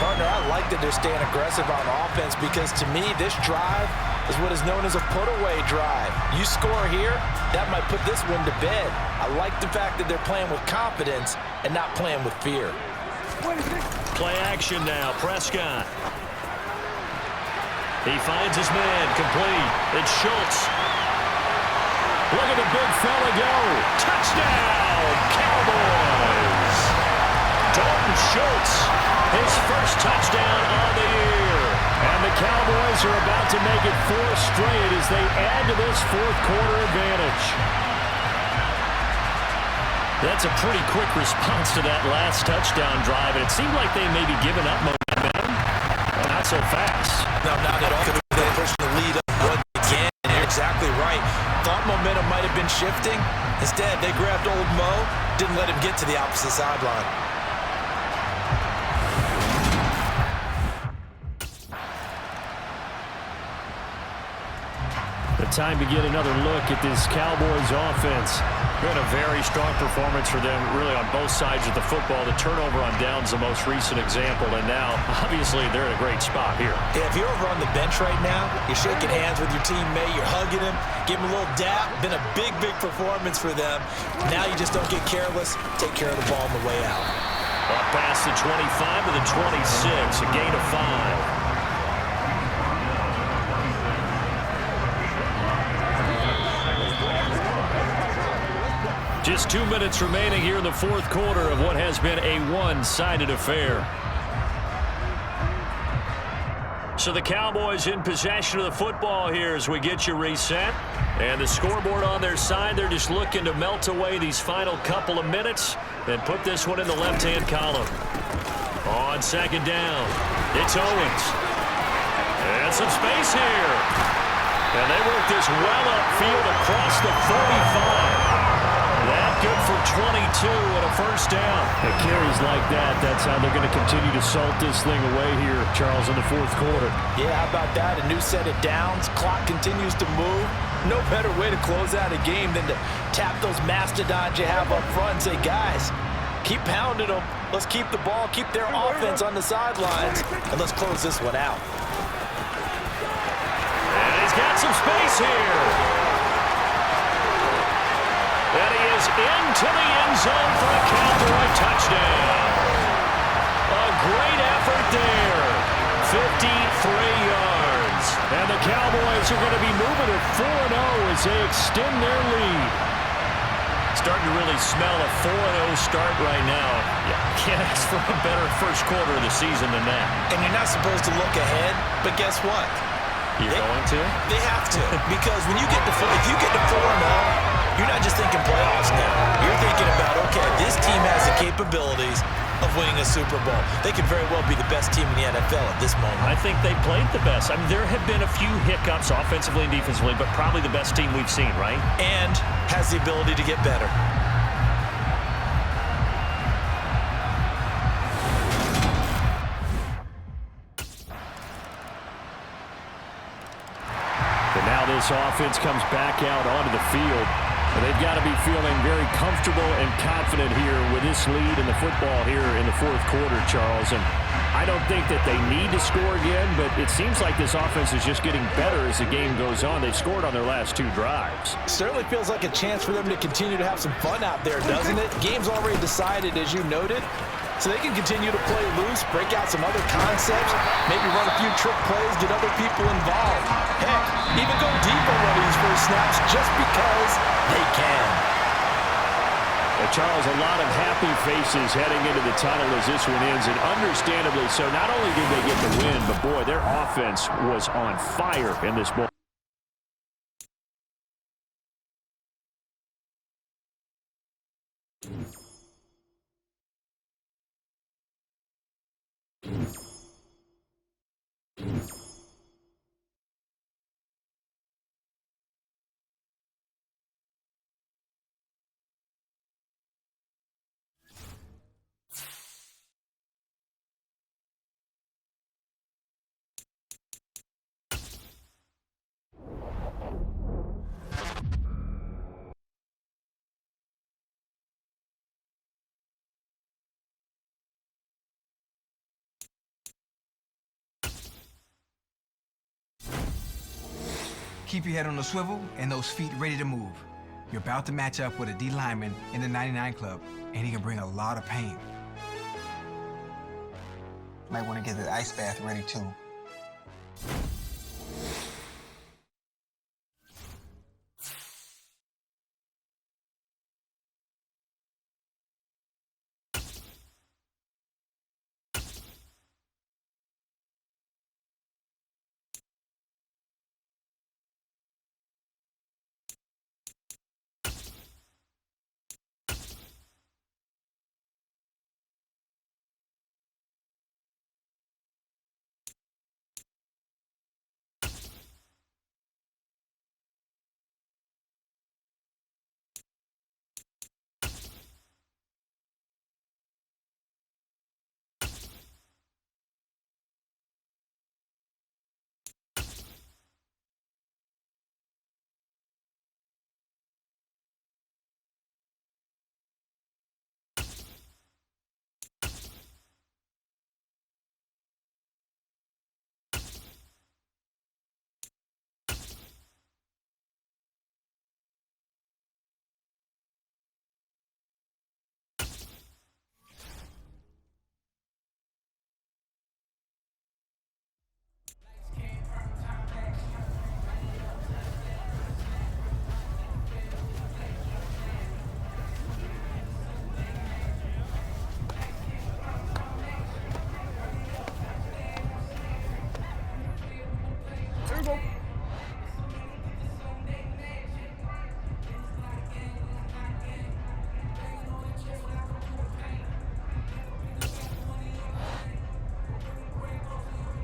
Partner, I like that they're staying aggressive on offense because to me, this drive is what is known as a put-away drive. You score here, that might put this one to bed. I like the fact that they're playing with confidence and not playing with fear. Play action now, Prescott. He finds his man, complete. It's Schultz. Look at the big fella go. Touchdown, Cowboys. Dalton Schultz, his first touchdown on the year. And the Cowboys are about to make it 4 straight as they add to this fourth-quarter advantage. That's a pretty quick response to that last touchdown drive, and it seemed like they may be giving up momentum. Not so fast. No, not at all. They're pushing the lead up what they can. You're exactly right. Thought momentum might have been shifting. Instead, they grabbed old Mo, didn't let him get to the opposite sideline. The time to get another look at this Cowboys offense. Been a very strong performance for them, really, on both sides of the football. The turnover on downs, the most recent example, and now, obviously, they're in a great spot here. Yeah, if you're over on the bench right now, you're shaking hands with your teammate, you're hugging him, give him a little dap. Been a big, big performance for them. Now you just don't get careless. Take care of the ball on the way out. Up past the 25 to the 26, a gain of 5. Just 2 minutes remaining here in the fourth quarter of what has been a one-sided affair. So the Cowboys in possession of the football here as we get you reset. And the scoreboard on their side, they're just looking to melt away these final couple of minutes and put this one in the left-hand column. On second down, it's Owens. And some space here. And they work this well upfield across the 45. That good for 22 and a first down. It carries like that. That's how they're going to continue to salt this thing away here, Charles, in the fourth quarter. Yeah, how about that? A new set of downs. Clock continues to move. No better way to close out a game than to tap those mastodons you have up front and say, guys, keep pounding them. Let's keep the ball, keep their offense on the sidelines, and let's close this one out. And he's got some space here. And he is into the end zone for a Cowboy touchdown. A great effort there. 53 yards. And the Cowboys are going to be moving to 4-0 as they extend their lead. Starting to really smell a 4-0 start right now. Yeah, can't ask for a better first quarter of the season than that. And you're not supposed to look ahead, but guess what? You're going to? They have to. Because when you get to if you get to 4-0, you're not just thinking playoffs now. You're thinking about, okay, this team has the capabilities of winning a Super Bowl. They could very well be the best team in the NFL at this moment. I think they played the best. I mean, there have been a few hiccups offensively and defensively, but probably the best team we've seen, right? And has the ability to get better. And now this offense comes back out onto the field. And they've got to be feeling very comfortable and confident here with this lead in the football here in the fourth quarter, Charles. And I don't think that they need to score again, but it seems like this offense is just getting better as the game goes on. They've scored on their last two drives. Certainly feels like a chance for them to continue to have some fun out there, doesn't it? Game's already decided, as you noted. So they can continue to play loose, break out some other concepts, maybe run a few trick plays, get other people involved. Heck, even go deep on one of these first snaps just because they can. And Charles, a lot of happy faces heading into the tunnel as this one ends, and understandably so. Not only did they get the win, but boy, their offense was on fire in this ball. Keep your head on the swivel and those feet ready to move. You're about to match up with a D lineman in the 99 club, and he can bring a lot of pain. Might want to get the ice bath ready too.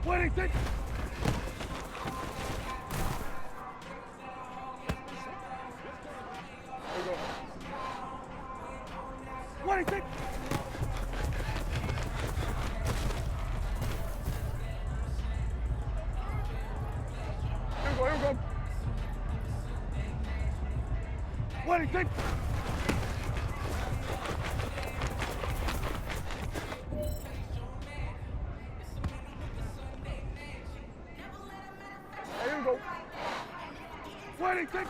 26. There we go. 26. Here we go, here we go. 26. Here we go. 26.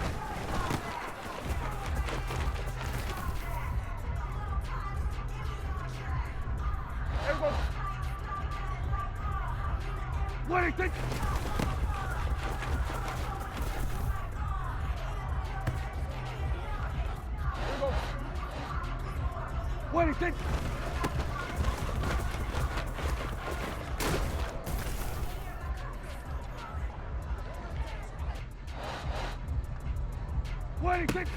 Here we go. 26. Here we go. 26.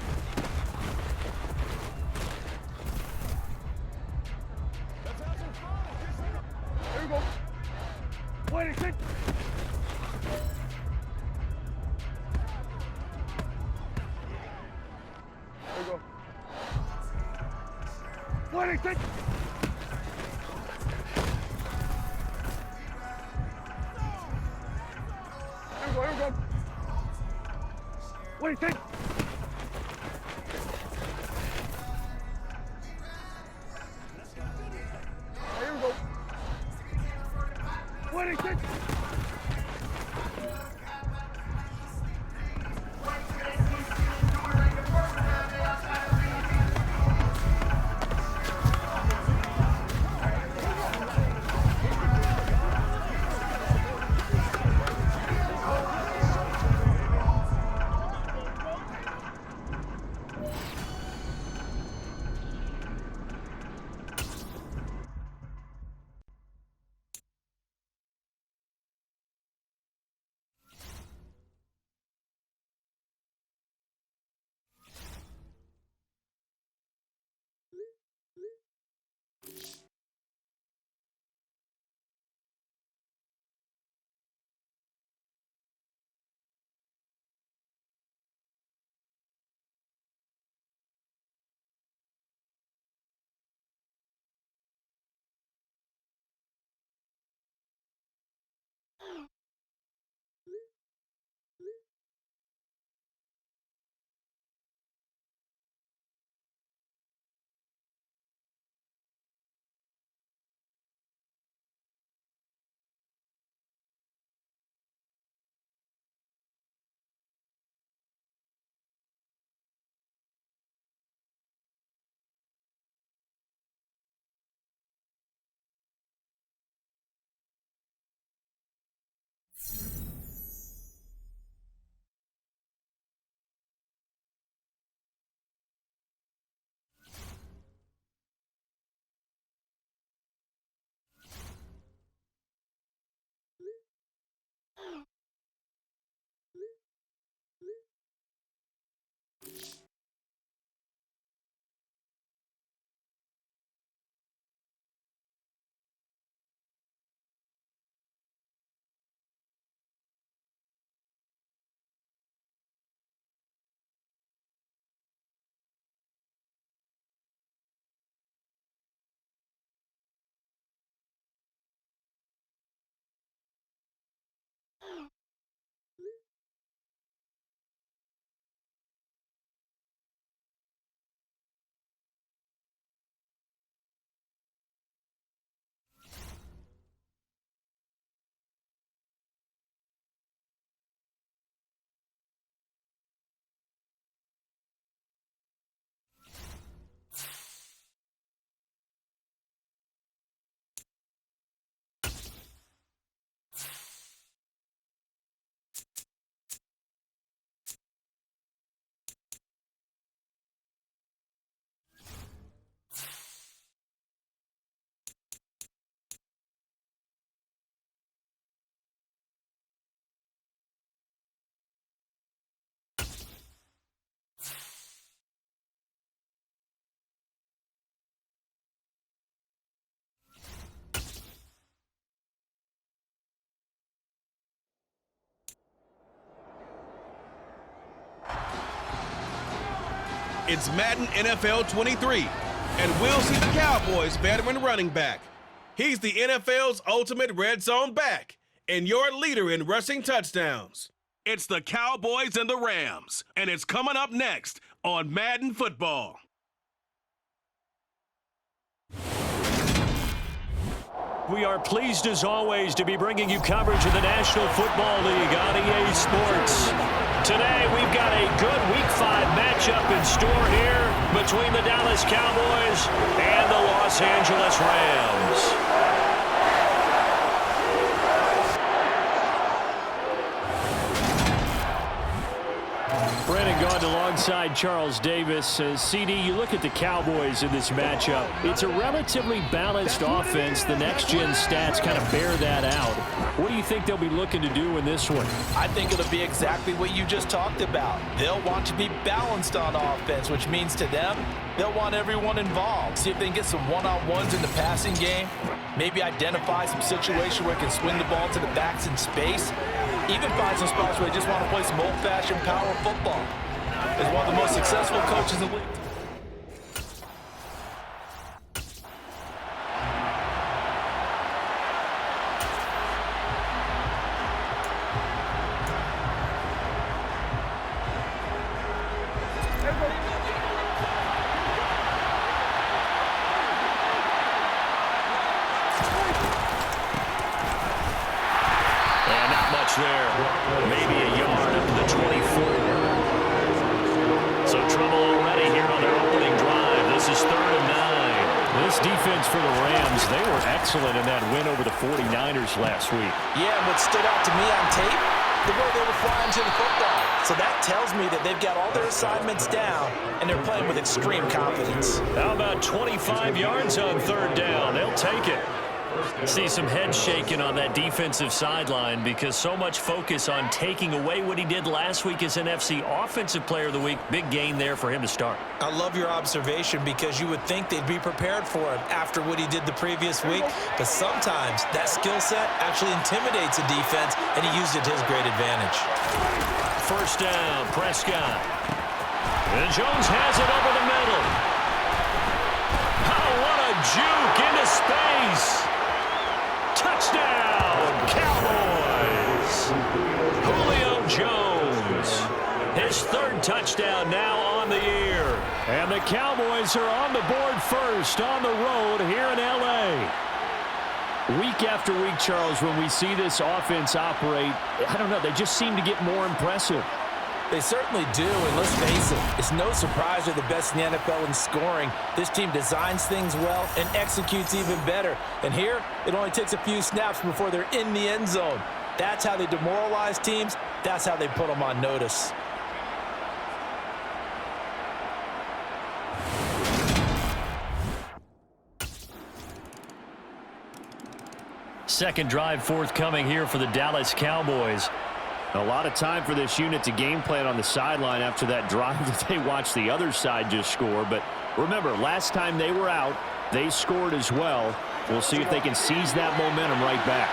Here we go. 26. There we go. 26. Here we go, here we go. 26. Here we go. 26. It's Madden NFL 23, and we'll see the Cowboys veteran running back. He's the NFL's ultimate red zone back and your leader in rushing touchdowns. It's the Cowboys and the Rams, and it's coming up next on Madden Football. We are pleased, as always, to be bringing you coverage of the National Football League on EA Sports. Today, we've got a good Week 5 matchup in store here between the Dallas Cowboys and the Los Angeles Rams. Brandon Gaudin alongside Charles Davis. CD, you look at the Cowboys in this matchup. It's a relatively balanced offense. The next-gen stats kind of bear that out. What do you think they'll be looking to do in this one? I think it'll be exactly what you just talked about. They'll want to be balanced on offense, which means to them, they'll want everyone involved. See if they can get some one-on-ones in the passing game. Maybe identify some situation where it can swing the ball to the backs in space. Even find some spots where they just want to play some old-fashioned power football. As one of the most successful coaches in the league. There, maybe a yard up to the 24. So trouble already here on their opening drive. This is 3rd and 9. This defense for the Rams, they were excellent in that win over the 49ers last week. Yeah, and what stood out to me on tape, the way they were flying to the football. So that tells me that they've got all their assignments down, and they're playing with extreme confidence. How about 25 yards on 3rd down? They'll take it. See some head shaking on that defensive sideline because so much focus on taking away what he did last week as NFC Offensive Player of the Week. Big gain there for him to start. I love your observation because you would think they'd be prepared for him after what he did the previous week. But sometimes that skill set actually intimidates a defense, and he used it to his great advantage. 1st down, Prescott. And Jones has it over the middle. Oh, what a juke into space. Touchdown, Cowboys! Julio Jones, his 3rd touchdown now on the year. And the Cowboys are on the board first on the road here in L.A. Week after week, Charles, when we see this offense operate, I don't know, they just seem to get more impressive. They certainly do, and let's face it, it's no surprise they're the best in the NFL in scoring. This team designs things well and executes even better. And here, it only takes a few snaps before they're in the end zone. That's how they demoralize teams. That's how they put them on notice. Second drive forthcoming here for the Dallas Cowboys. A lot of time for this unit to game plan on the sideline after that drive that they watched the other side just score. But remember, last time they were out, they scored as well. We'll see if they can seize that momentum right back.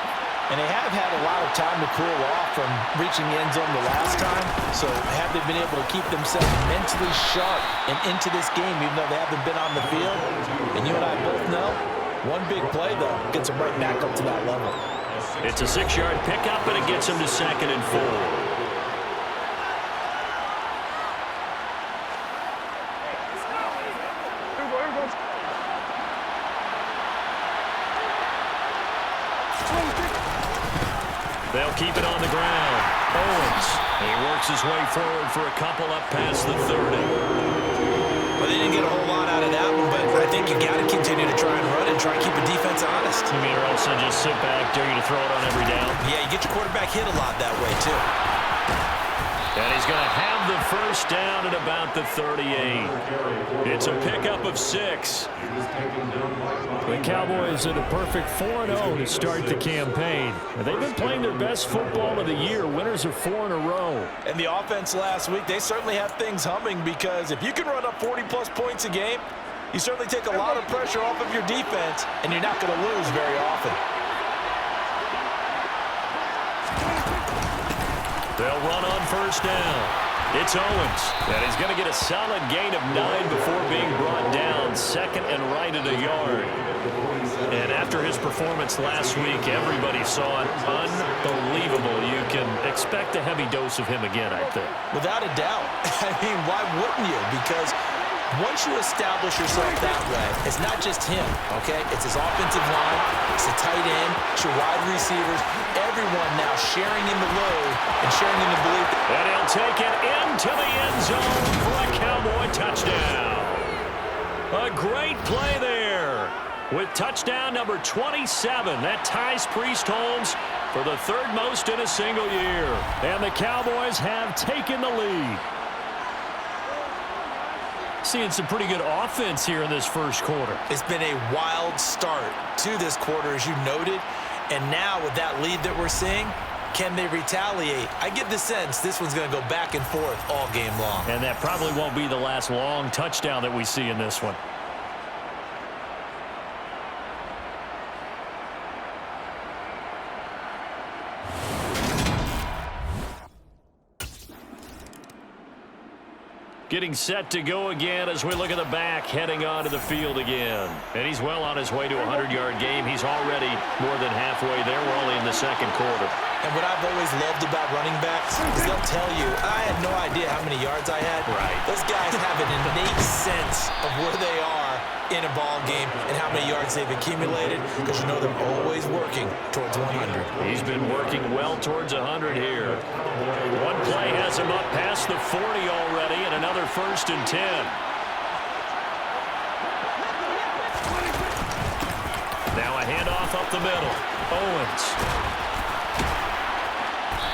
And they have had a lot of time to cool off from reaching the end zone the last time. So have they been able to keep themselves mentally sharp and into this game, even though they haven't been on the field? And you and I both know, one big play, though, gets them right back up to that level. It's a 6-yard pickup, and it gets them to 2nd and 4. They'll keep it on the ground. Owens, he works his way forward for a couple up past the 30. Well, they didn't get a whole lot out of that one, but I think you got to continue to try and run and try and keep the defense honest. You mean or else they'll just sit back, dare you to throw it on every down? Yeah, you get your quarterback hit a lot that way, too. And he's going to have the 1st down at about the 38. It's a pickup of 6. The Cowboys are the perfect 4-0 to start the campaign. They've been playing their best football of the year. Winners of 4 in a row. And the offense last week, they certainly have things humming because if you can run up 40-plus points a game, you certainly take a lot of pressure off of your defense, and you're not going to lose very often. They'll run on 1st down. It's Owens. And he's going to get a solid gain of 9 before being brought down. Second and right at a yard. And after his performance last week, everybody saw it. Unbelievable. You can expect a heavy dose of him again, I think. Without a doubt. I mean, why wouldn't you? Because once you establish yourself that way, it's not just him, okay? It's his offensive line, it's the tight end, it's your wide receivers, everyone now sharing in the load and sharing in the belief. And he'll take it into the end zone for a Cowboy touchdown. A great play there with touchdown number 27. That ties Priest Holmes for the third most in a single year. And the Cowboys have taken the lead. Seeing some pretty good offense here in this first quarter. It's been a wild start to this quarter, as you noted. And now with that lead that we're seeing, can they retaliate? I get the sense this one's going to go back and forth all game long. And that probably won't be the last long touchdown that we see in this one. Getting set to go again as we look at the back, heading onto the field again. And he's well on his way to a 100-yard game. He's already more than halfway there. We're only in the second quarter. And what I've always loved about running backs is they'll tell you, I had no idea how many yards I had. Right. Those guys have an innate sense of where they are in a ball game and how many yards they've accumulated, because you know they're always working towards 100. He's been working well towards 100 here. One play has him up past the 40 already, and another 1st and 10. Now a handoff up the middle. Owens.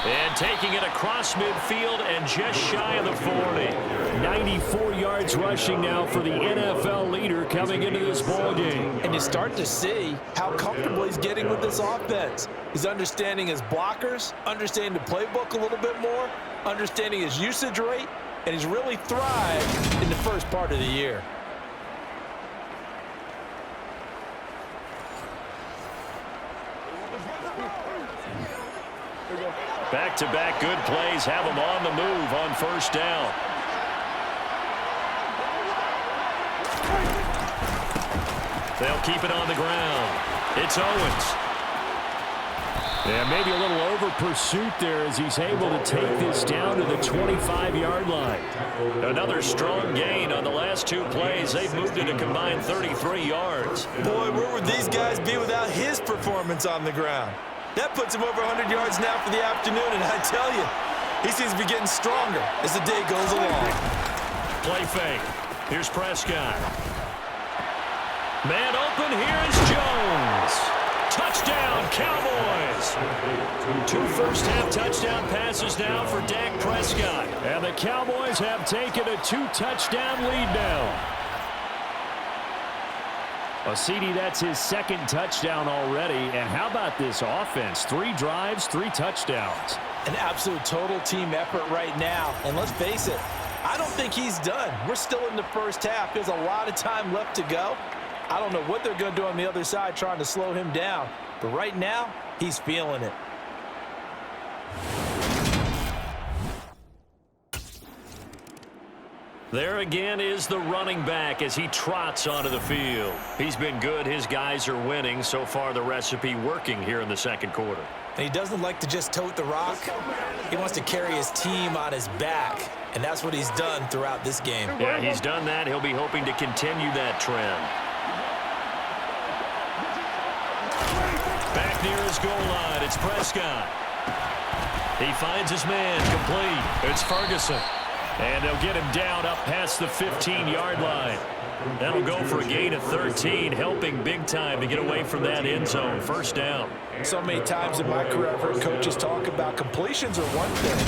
And taking it across midfield and just shy of the 40. 94 yards rushing now for the NFL leader coming into this ball game. And you start to see how comfortable he's getting with this offense. He's understanding his blockers, understanding the playbook a little bit more, understanding his usage rate, and he's really thrived in the first part of the year. Back-to-back good plays have him on the move on first down. They'll keep it on the ground. It's Owens. Yeah, maybe a little over pursuit there as he's able to take this down to the 25-yard line. Another strong gain on the last two plays. They've moved it a combined 33 yards. Boy, where would these guys be without his performance on the ground? That puts him over 100 yards now for the afternoon, and I tell you, he seems to be getting stronger as the day goes along. Play fake. Here's Prescott. Man open, here is Jones. Touchdown, Cowboys. 2 first-half touchdown passes now for Dak Prescott. And the Cowboys have taken a 2-touchdown lead now. Well, CD, that's his second touchdown already. And how about this offense? 3 drives, 3 touchdowns. An absolute total team effort right now. And let's face it, I don't think he's done. We're still in the first half. There's a lot of time left to go. I don't know what they're going to do on the other side trying to slow him down. But right now, he's feeling it. There again is the running back as he trots onto the field. He's been good. His guys are winning. So far, the recipe working here in the second quarter. And he doesn't like to just tote the rock. He wants to carry his team on his back. And that's what he's done throughout this game. Yeah, he's done that. He'll be hoping to continue that trend. Back near his goal line, it's Prescott. He finds his man, complete. It's Ferguson. And they'll get him down up past the 15-yard line. That'll go for a gain of 13, helping big time to get away from that end zone. First down. So many times in my career, I've heard coaches talk about completions are one thing.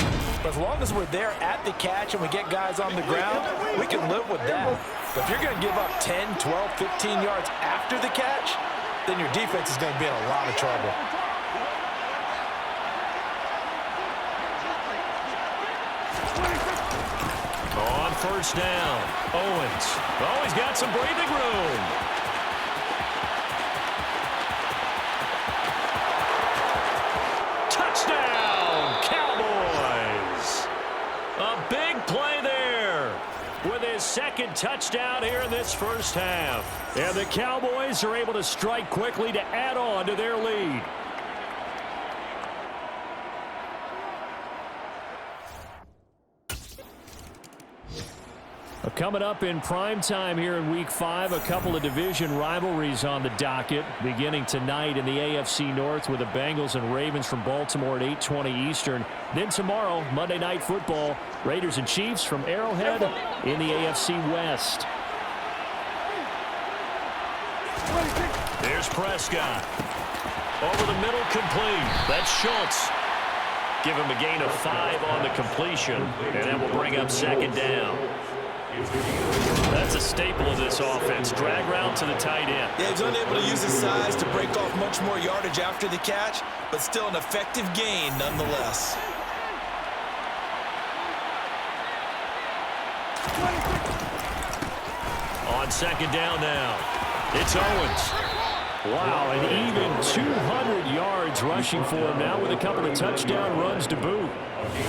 But as long as we're there at the catch and we get guys on the ground, we can live with that. But if you're going to give up 10, 12, 15 yards after the catch, then your defense is going to be in a lot of trouble. On first down, Owens. Oh, he's got some breathing room. Touchdown, Cowboys. A big second touchdown here in this first half. And the Cowboys are able to strike quickly to add on to their lead. Coming up in prime time here in Week 5, a couple of division rivalries on the docket, beginning tonight in the AFC North with the Bengals and Ravens from Baltimore at 8:20 Eastern. Then tomorrow, Monday Night Football, Raiders and Chiefs from Arrowhead in the AFC West. There's Prescott. Over the middle, complete. That's Schultz. Give him a gain of 5 on the completion, and that will bring up second down. That's a staple of this offense. Drag route to the tight end. Yeah, he's unable to use his size to break off much more yardage after the catch, but still an effective gain nonetheless. On second down now, it's Owens. Wow, and even 200 yards rushing for him now with a couple of touchdown runs to boot.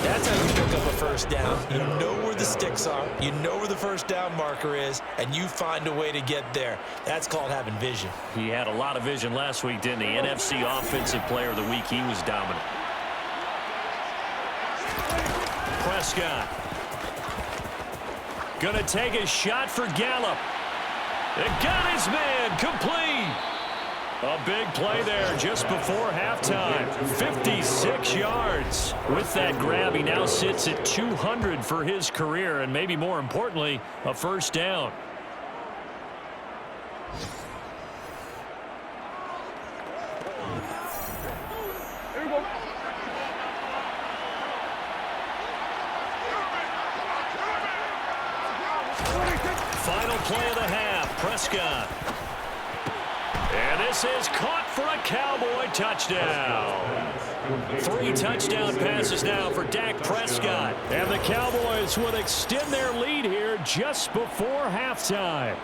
That's how you pick up a first down. You know where the sticks are, you know where the first down marker is, and you find a way to get there. That's called having vision. He had a lot of vision last week, didn't he? NFC Offensive Player of the Week. He was dominant. Prescott. Gonna take a shot for Gallup. It got his man complete. A big play there just before halftime. 56 yards. With that grab, he now sits at 200 for his career, and maybe more importantly, a first down. Here we go. Final play of the half, Prescott. And this is caught for a Cowboy touchdown. 3 touchdown passes now for Dak Prescott. And the Cowboys will extend their lead here just before halftime.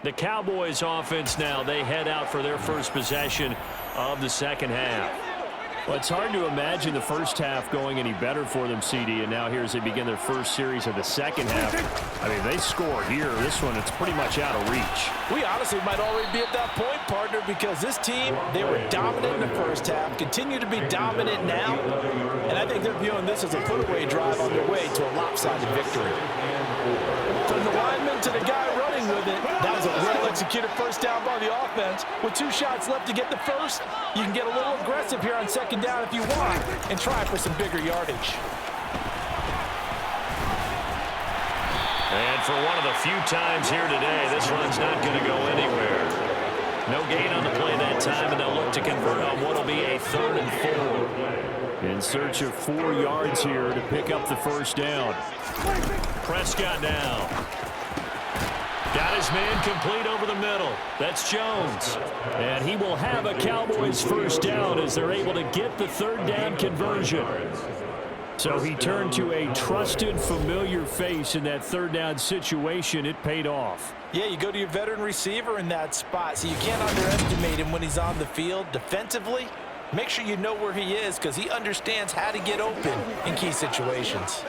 The Cowboys offense now, they head out for their first possession of the second half. Well, it's hard to imagine the first half going any better for them, CD, and now here as they begin their first series of the second half. I mean, they score here. This one, it's pretty much out of reach. We honestly might already be at that point, partner, because this team, they were dominant in the first half, continue to be dominant now, and I think they're viewing this as a put-away drive on their way to a lopsided victory. From the lineman to the guy running with it, that was a well-executed first down by the offense. With 2 shots left to get the first, you can get a little aggressive here on second down if you want and try for some bigger yardage. And for one of the few times here today, this run's not going to go anywhere. No gain on the play that time, and they'll look to convert on what will be a 3rd and 4. In search of 4 yards here to pick up the first down. Prescott now. Got his man complete over the middle. That's Jones. And he will have a Cowboys first down as they're able to get the 3rd down conversion. So he turned to a trusted, familiar face in that 3rd down situation. It paid off. Yeah, you go to your veteran receiver in that spot, so you can't underestimate him when he's on the field defensively. Make sure you know where he is because he understands how to get open in key situations.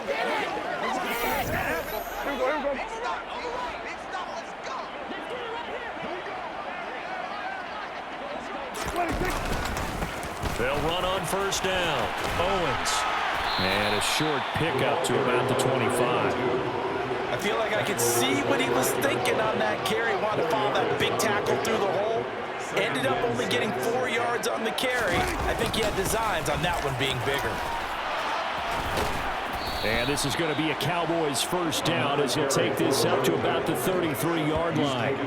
They'll run on first down. Owens. And a short pickup to about the 25. I feel like I could see what he was thinking on that carry. Wanted to follow that big tackle through the hole. Ended up only getting 4 yards on the carry. I think he had designs on that one being bigger. And this is going to be a Cowboys first down as he'll take this up to about the 33-yard line.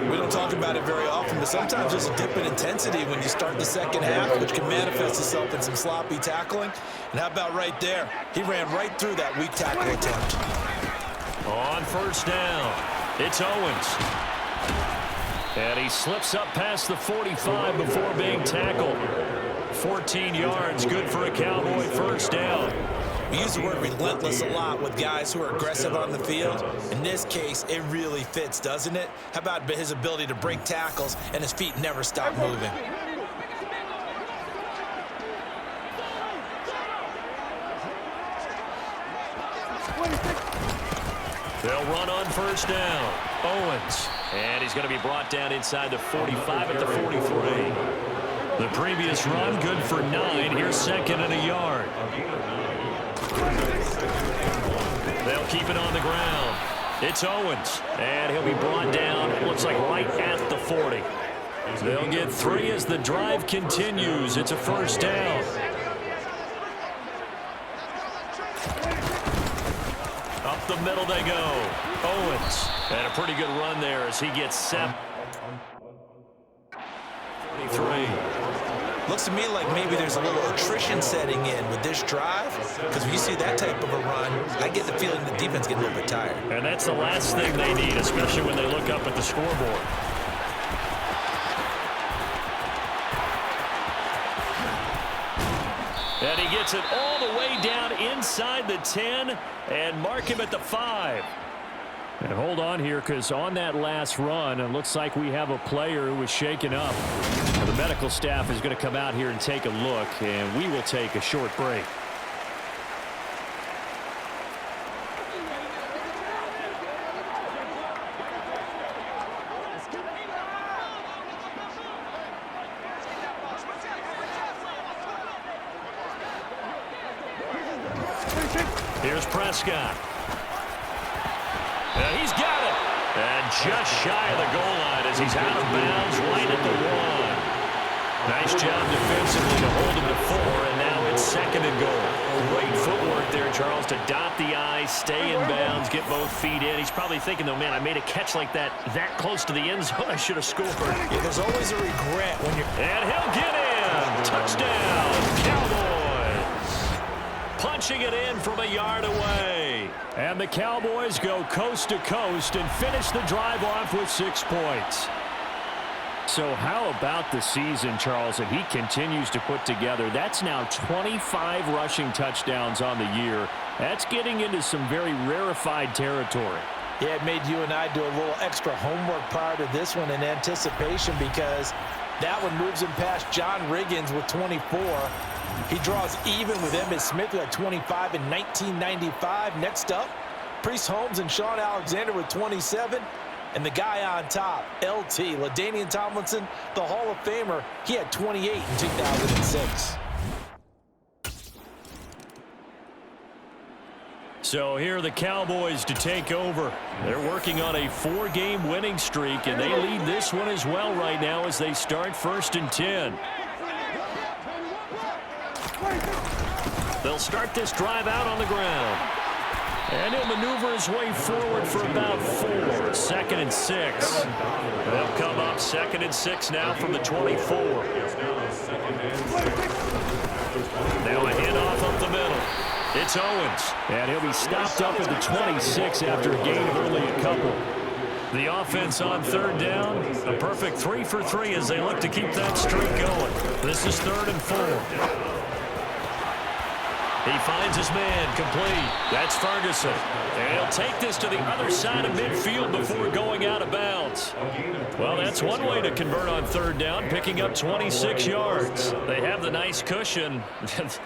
We don't talk about it very often, but sometimes there's a dip in intensity when you start the second half, which can manifest itself in some sloppy tackling. And how about right there? He ran right through that weak tackle attempt. On first down, it's Owens. And he slips up past the 45 before being tackled. 14 yards, good for a Cowboy first down. We use the word relentless a lot with guys who are aggressive on the field. In this case, it really fits, doesn't it? How about his ability to break tackles and his feet never stop moving? They'll run on first down. Owens. And he's going to be brought down inside the 45 at the 43. The previous run, good for 9. Here's second and a yard. They'll keep it on the ground. It's Owens. And he'll be brought down, it looks like right at the 40. They'll get 3 as the drive continues. It's a first down. Up the middle they go. Owens. And a pretty good run there as he gets 7. 23. Looks to me like maybe there's a little attrition setting in with this drive, because when you see that type of a run, I get the feeling the defense gets a little bit tired. And that's the last thing they need, especially when they look up at the scoreboard. And he gets it all the way down inside the 10 and mark him at the 5. And hold on here, because on that last run, it looks like we have a player who was shaken up. The medical staff is going to come out here and take a look, and we will take a short break. Here's Prescott. And he's got it. And just shy of the goal line as he's out of bounds right at the 1. Nice job defensively to hold him to 4, and now it's second and goal. Great footwork there, Charles, to dot the I, stay in bounds, get both feet in. He's probably thinking, though, man, I made a catch like that close to the end zone. I should have scored. Yeah, there's always a regret when you're... And he'll get in. Touchdown, Cowboys. Punching it in from a yard away. And the Cowboys go coast to coast and finish the drive off with 6 points. So how about the season, Charles, that he continues to put together? That's now 25 rushing touchdowns on the year. That's getting into some very rarefied territory. Yeah, it made you and I do a little extra homework prior to this one in anticipation, because that one moves him past John Riggins with 24. He draws even with Emmitt Smith at 25 in 1995. Next up, Priest Holmes and Sean Alexander with 27. And the guy on top, LT, LaDainian Tomlinson, the Hall of Famer, he had 28 in 2006. So here are the Cowboys to take over. They're working on a 4-game winning streak, and they lead this one as well right now as they start 1st and 10. They'll start this drive out on the ground. And he'll maneuver his way forward for about 4. 2nd and 6. They'll come up 2nd and 6 now from the 24. Now a handoff up the middle. It's Owens. And he'll be stopped up at the 26 after a gain of only a couple. The offense on 3rd down. A perfect 3 for 3 as they look to keep that streak going. This is 3rd and 4. He finds his man complete. That's Ferguson. And he'll take this to the other side of midfield before going out of bounds. Well, that's one way to convert on 3rd down, picking up 26 yards. They have the nice cushion.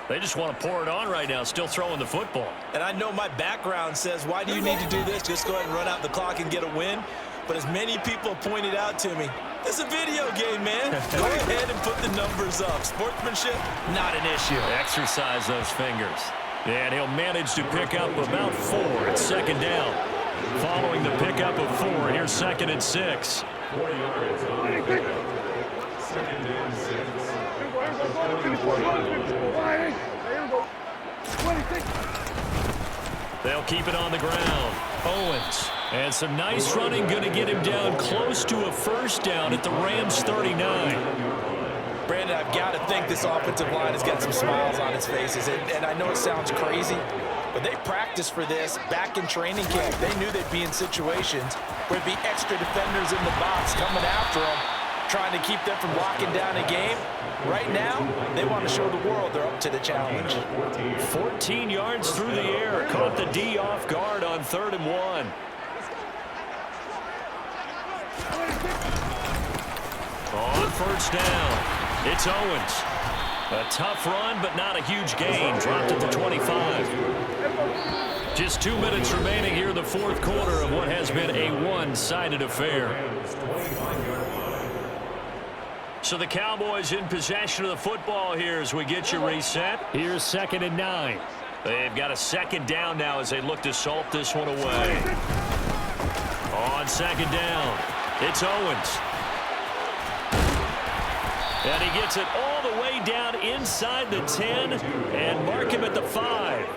They just want to pour it on right now, still throwing the football. And I know my background says, why do you need to do this? Just go ahead and run out the clock and get a win. But as many people pointed out to me, it's a video game, man. Go ahead and put the numbers up. Sportsmanship, not an issue. Exercise those fingers. And he'll manage to pick up about 4 at 2nd down. Following the pickup of 4, here's 2nd and 6. 4 yards. 2nd and 6. They'll keep it on the ground. Owens. And some nice running, going to get him down close to a 1st down at the Rams 39. Brandon, I've got to think this offensive line has got some smiles on its faces. And I know it sounds crazy, but they practiced for this back in training camp. They knew they'd be in situations where there'd be extra defenders in the box coming after them. trying to keep them from locking down a game. Right now, they want to show the world they're up to the challenge. 14 yards through the air. Caught the D off guard on 3rd and 1. On 1st down, it's Owens. A tough run, but not a huge gain. Dropped at the 25. Just 2 minutes remaining here in the 4th quarter of what has been a one-sided affair. So the Cowboys in possession of the football here as we get you reset. Here's 2nd and 9. They've got a 2nd down now as they look to salt this one away. On 2nd down, it's Owens. And he gets it all the way down inside the 10 and mark him at the 5.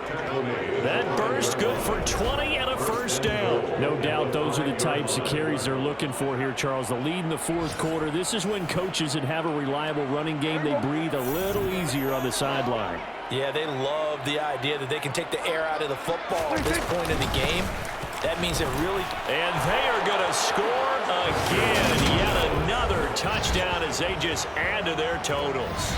That burst good for 20 and a 1st down. No doubt those are the types of carries they're looking for here, Charles. The lead in the 4th quarter. This is when coaches that have a reliable running game, they breathe a little easier on the sideline. Yeah, they love the idea that they can take the air out of the football at this point in the game. That means it really... And they are going to score again. Yet another touchdown as they just add to their totals.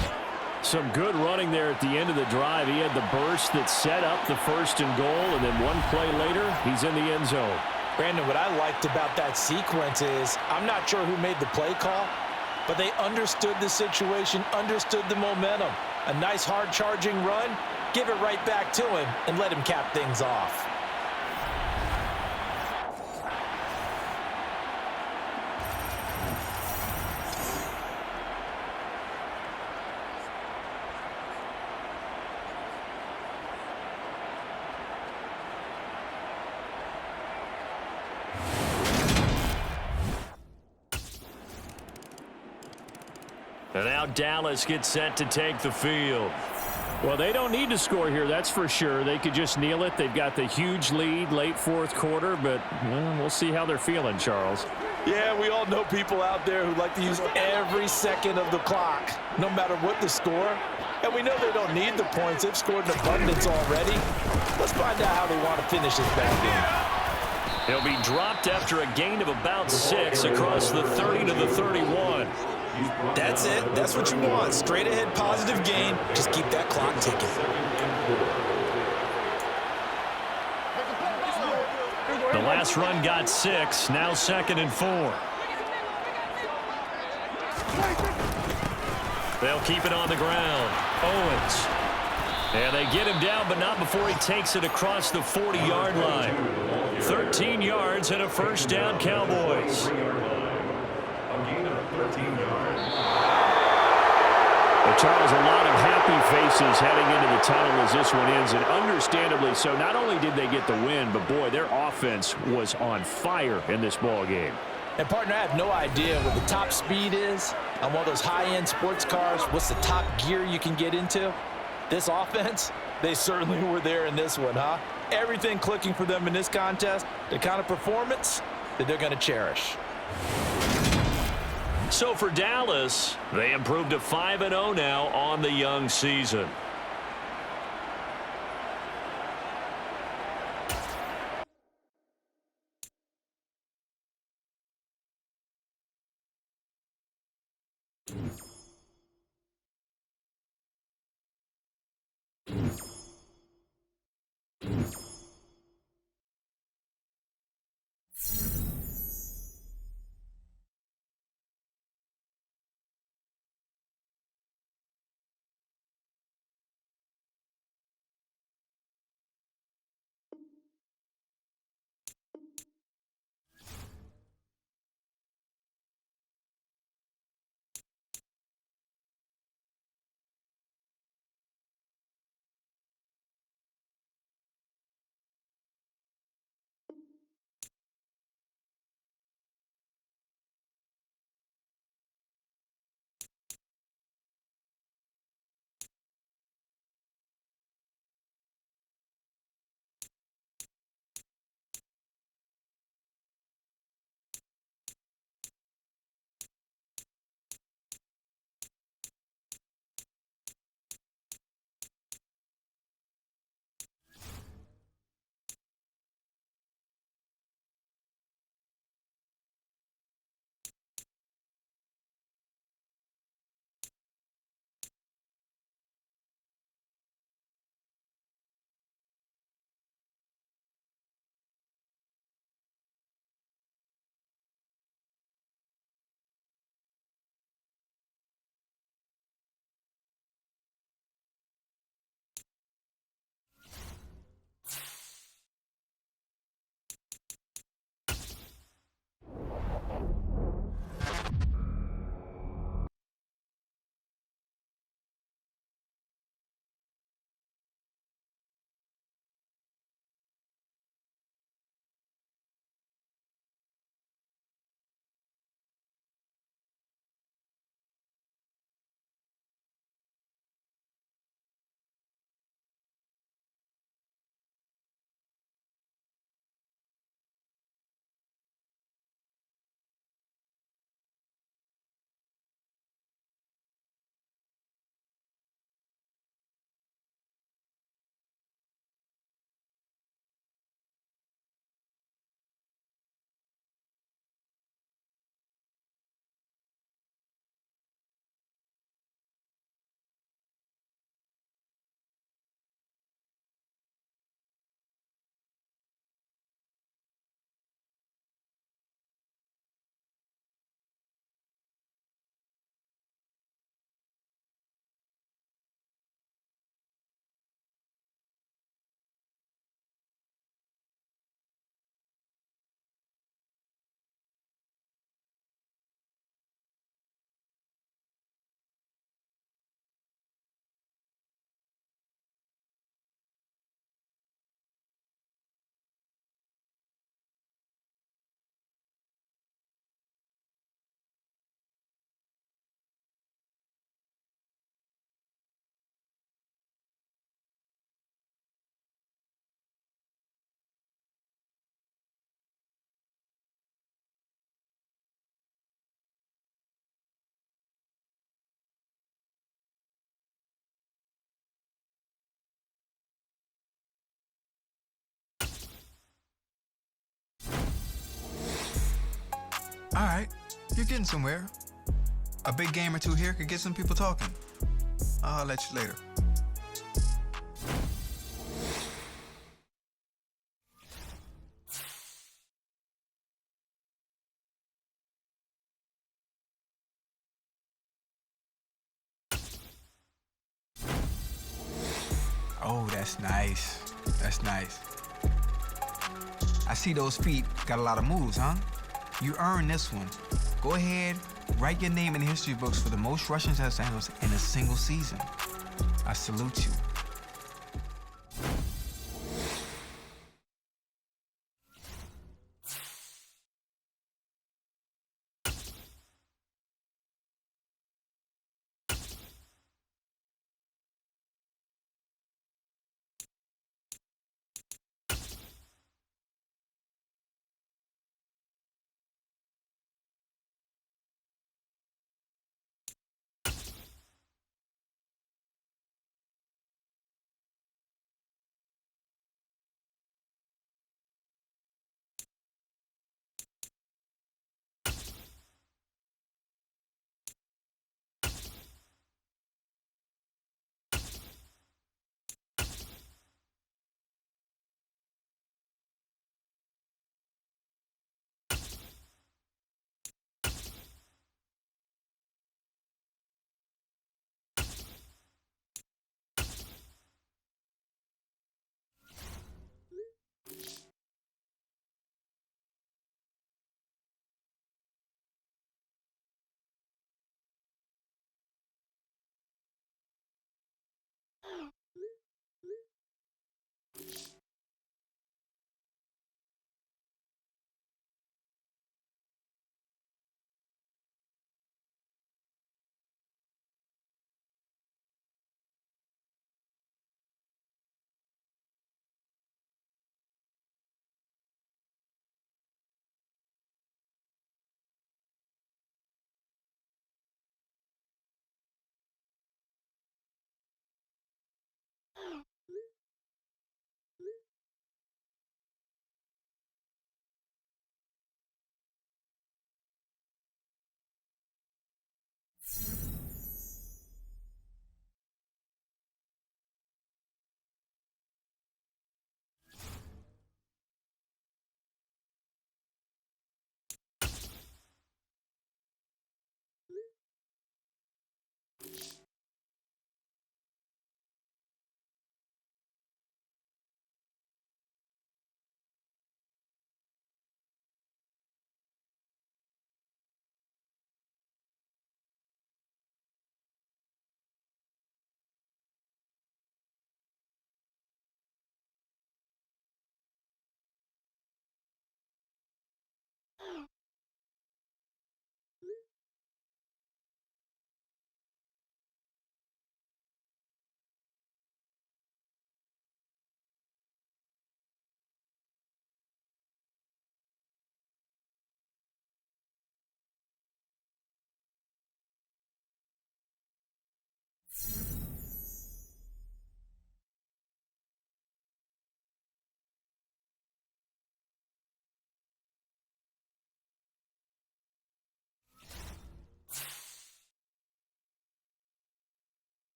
Some good running there at the end of the drive. He had the burst that set up the 1st and goal, and then one play later, he's in the end zone. Brandon, what I liked about that sequence is I'm not sure who made the play call, but they understood the situation, understood the momentum. A nice hard-charging run, give it right back to him, and let him cap things off. And now Dallas gets set to take the field. Well, they don't need to score here, that's for sure. They could just kneel it. They've got the huge lead late 4th quarter, but we'll see how they're feeling, Charles. Yeah, we all know people out there who like to use every second of the clock, no matter what the score. And we know they don't need the points. They've scored in abundance already. Let's find out how they want to finish this bad game. He'll be dropped after a gain of about 6 across the 30 to the 31. That's it. That's what you want. Straight ahead positive gain. Just keep that clock ticking. The last run got 6. Now 2nd and 4. They'll keep it on the ground. Owens. And they get him down, but not before he takes it across the 40-yard line. 13 yards and a 1st down, Cowboys. Well, Charles, a lot of happy faces heading into the tunnel as this one ends, and understandably so. Not only did they get the win, but, boy, their offense was on fire in this ball game. And, partner, I have no idea what the top speed is on one of those high-end sports cars. What's the top gear you can get into? This offense, they certainly were there in this one, huh? Everything clicking for them in this contest, the kind of performance that they're going to cherish. So for Dallas, they improved to 5-0 now on the young season. All right, you're getting somewhere. A big game or two here could get some people talking. I'll let you later. Oh, that's nice. That's nice. I see those feet got a lot of moves, huh? You earned this one. Go ahead, write your name in the history books for the most rushing touchdowns in a single season. I salute you.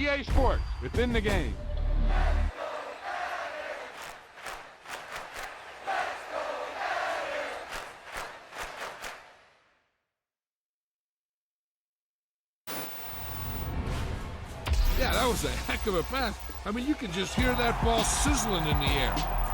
EA Sports, within the game. Yeah, that was a heck of a pass. I mean, you could just hear that ball sizzling in the air.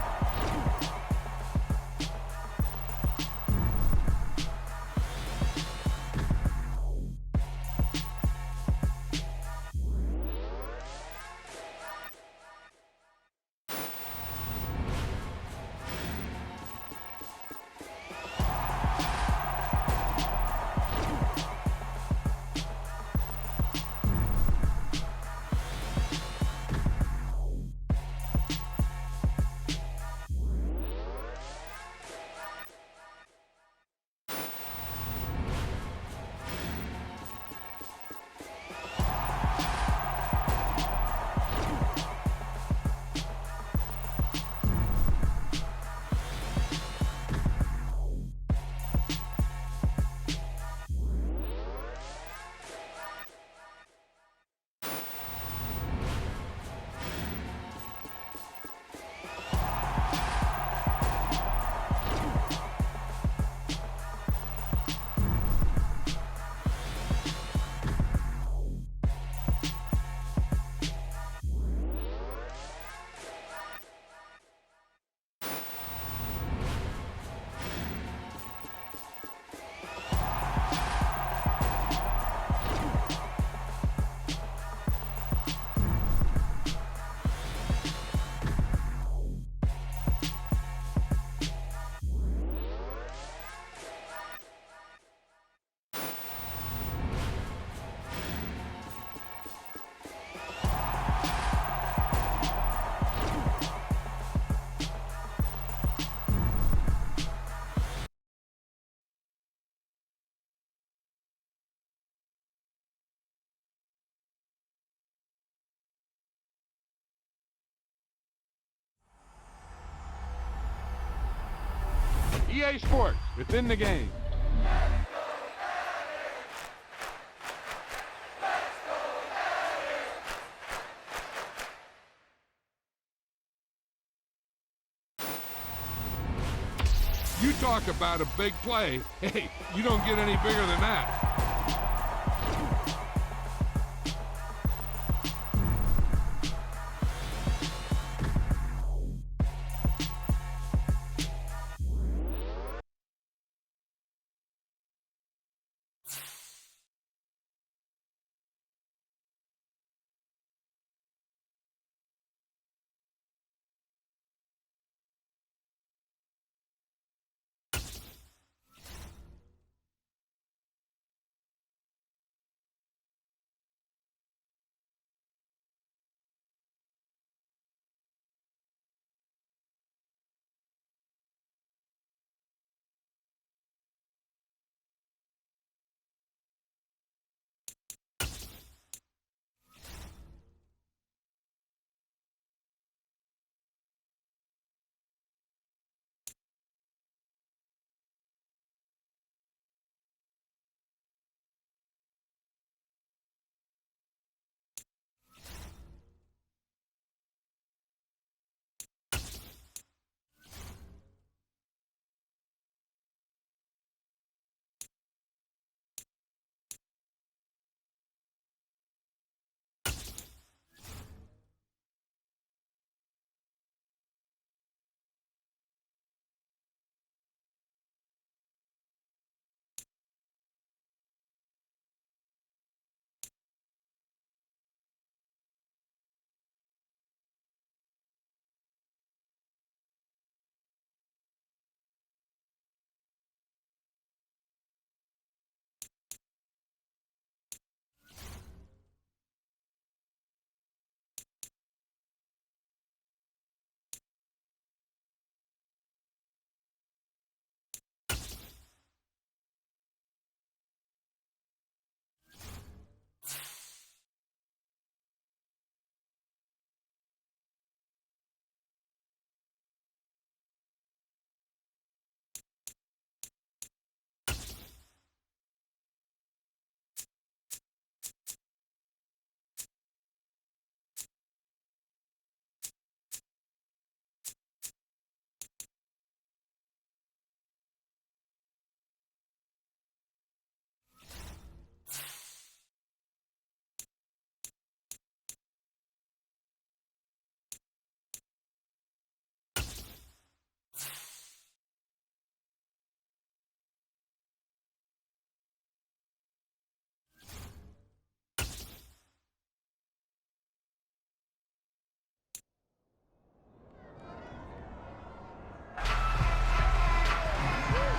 EA Sports, within the game. You talk about a big play. Hey, you don't get any bigger than that.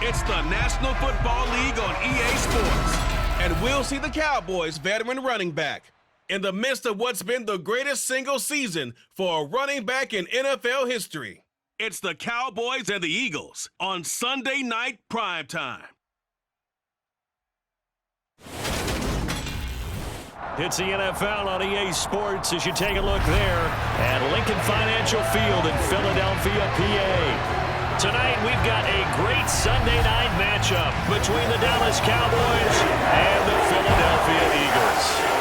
It's the National Football League on EA Sports. And we'll see the Cowboys veteran running back in the midst of what's been the greatest single season for a running back in NFL history. It's the Cowboys and the Eagles on Sunday night primetime. It's the NFL on EA Sports as you take a look there at Lincoln Financial Field in Philadelphia, PA. Tonight we've got a great Sunday night matchup between the Dallas Cowboys and the Philadelphia Eagles.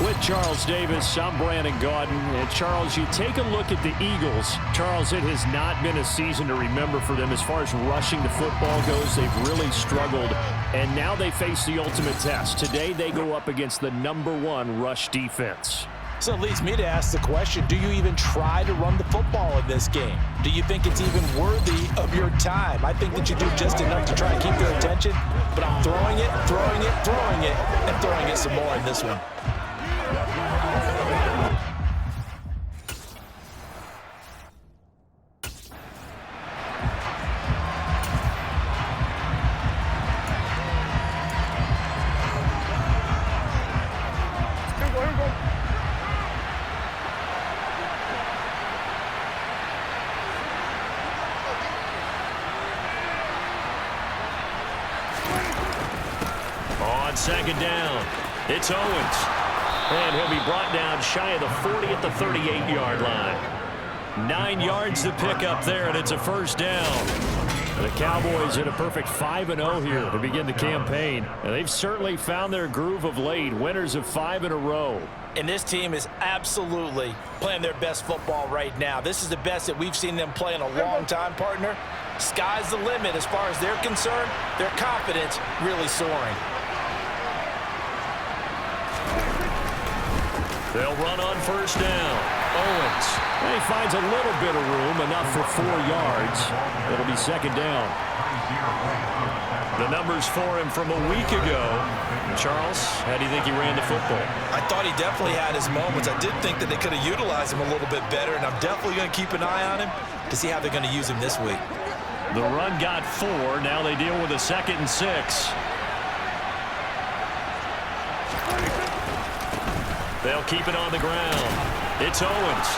With Charles Davis, I'm Brandon Gaudin. And Charles, you take a look at the Eagles. Charles, it has not been a season to remember for them as far as rushing the football goes. They've really struggled, and now they face the ultimate test. Today they go up against the #1 rush defense. So it leads me to ask the question, do you even try to run the football in this game? Do you think it's even worthy of your time? I think that you do just enough to try to keep their attention, but I'm throwing it, and throwing it some more in this one. On second down, it's Owens. And he'll be brought down shy of the 40 at the 38-yard line. 9 yards to pick up there, and it's a first down. The Cowboys in a perfect 5-0 here to begin the campaign. And they've certainly found their groove of late, winners of 5 in a row. And this team is absolutely playing their best football right now. This is the best that we've seen them play in a long time, partner. Sky's the limit as far as they're concerned. Their confidence really soaring. They'll run on first down. Owens. And he finds a little bit of room, enough for 4 yards. It'll be second down. The numbers for him from a week ago. Charles, how do you think he ran the football? I thought he definitely had his moments. I did think that they could have utilized him a little bit better, and I'm definitely going to keep an eye on him to see how they're going to use him this week. The run got 4. Now they deal with a 2nd and 6. They'll keep it on the ground. It's Owens.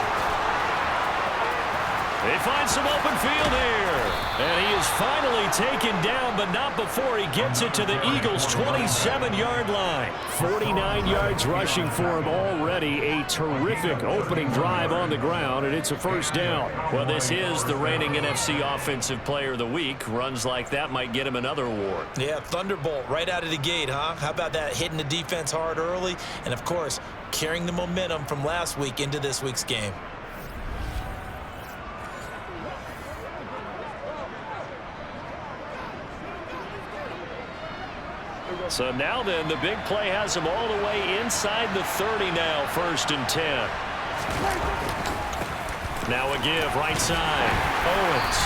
They find some open field here. And he is finally taken down, but not before he gets it to the Eagles' 27-yard line. 49 yards rushing for him already. A terrific opening drive on the ground, and it's a first down. Well, this is the reigning NFC Offensive Player of the Week. Runs like that might get him another award. Yeah, Thunderbolt right out of the gate, huh? How about that, hitting the defense hard early? And, of course, carrying the momentum from last week into this week's game. So now then, the big play has him all the way inside the 30 now, 1st and 10. Now a give, right side. Owens.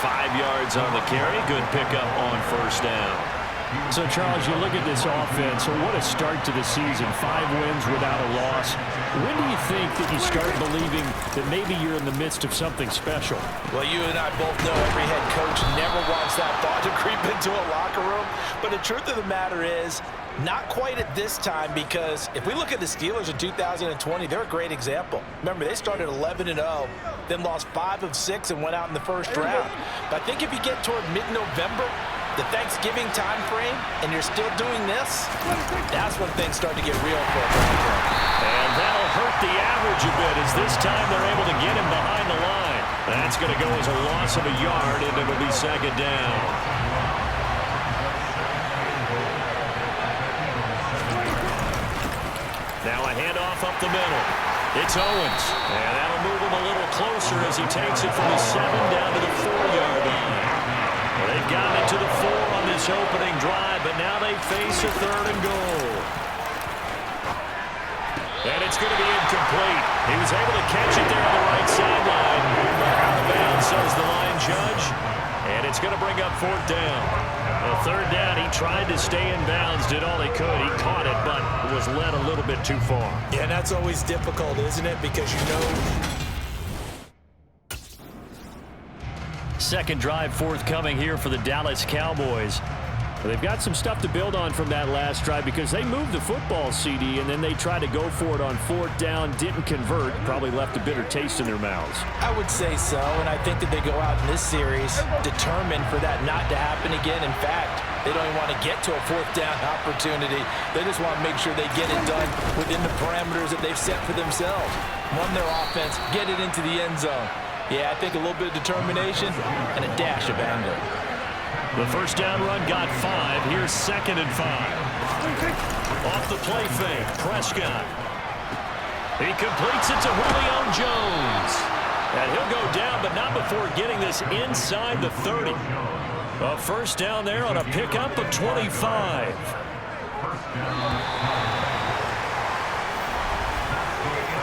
5 yards on the carry. Good pickup on first down. So, Charles, you look at this offense, so what a start to the season. 5 wins without a loss. When do you think that you start believing that maybe you're in the midst of something special? Well, you and I both know every head coach never wants that thought to creep into a locker room. But the truth of the matter is, not quite at this time, because if we look at the Steelers in 2020, they're a great example. Remember, they started 11-0, then lost 5 of 6 and went out in the first round. But I think if you get toward mid-November, the Thanksgiving time frame, and you're still doing this, that's when things start to get real for a Broncos. And that'll hurt the average a bit as this time they're able to get him behind the line. That's going to go as a loss of a yard, and it'll be second down. Now a handoff up the middle. It's Owens, and that'll move him a little closer as he takes it from the 7 down to the 4-yard line. They've gotten it to the 4 on this opening drive, but now they face a 3rd and goal. And it's going to be incomplete. He was able to catch it there on the right sideline. Out of bounds, says the line judge. And it's going to bring up 4th down. Well, 3rd down, he tried to stay in bounds, did all he could. He caught it, but was led a little bit too far. Yeah, and that's always difficult, isn't it? Because you know. Second drive forthcoming here for the Dallas Cowboys. They've got some stuff to build on from that last drive because they moved the football, CD, and then they tried to go for it on 4th down, didn't convert, probably left a bitter taste in their mouths. I would say so, and I think that they go out in this series determined for that not to happen again. In fact, they don't even want to get to a 4th down opportunity. They just want to make sure they get it done within the parameters that they've set for themselves. Run their offense, get it into the end zone. Yeah, I think a little bit of determination and a dash of anger. The first down run got 5. Here's 2nd and 5. Off the play fake, Prescott. He completes it to Julio Jones. And he'll go down, but not before getting this inside the 30. A first down there on a pickup of 25.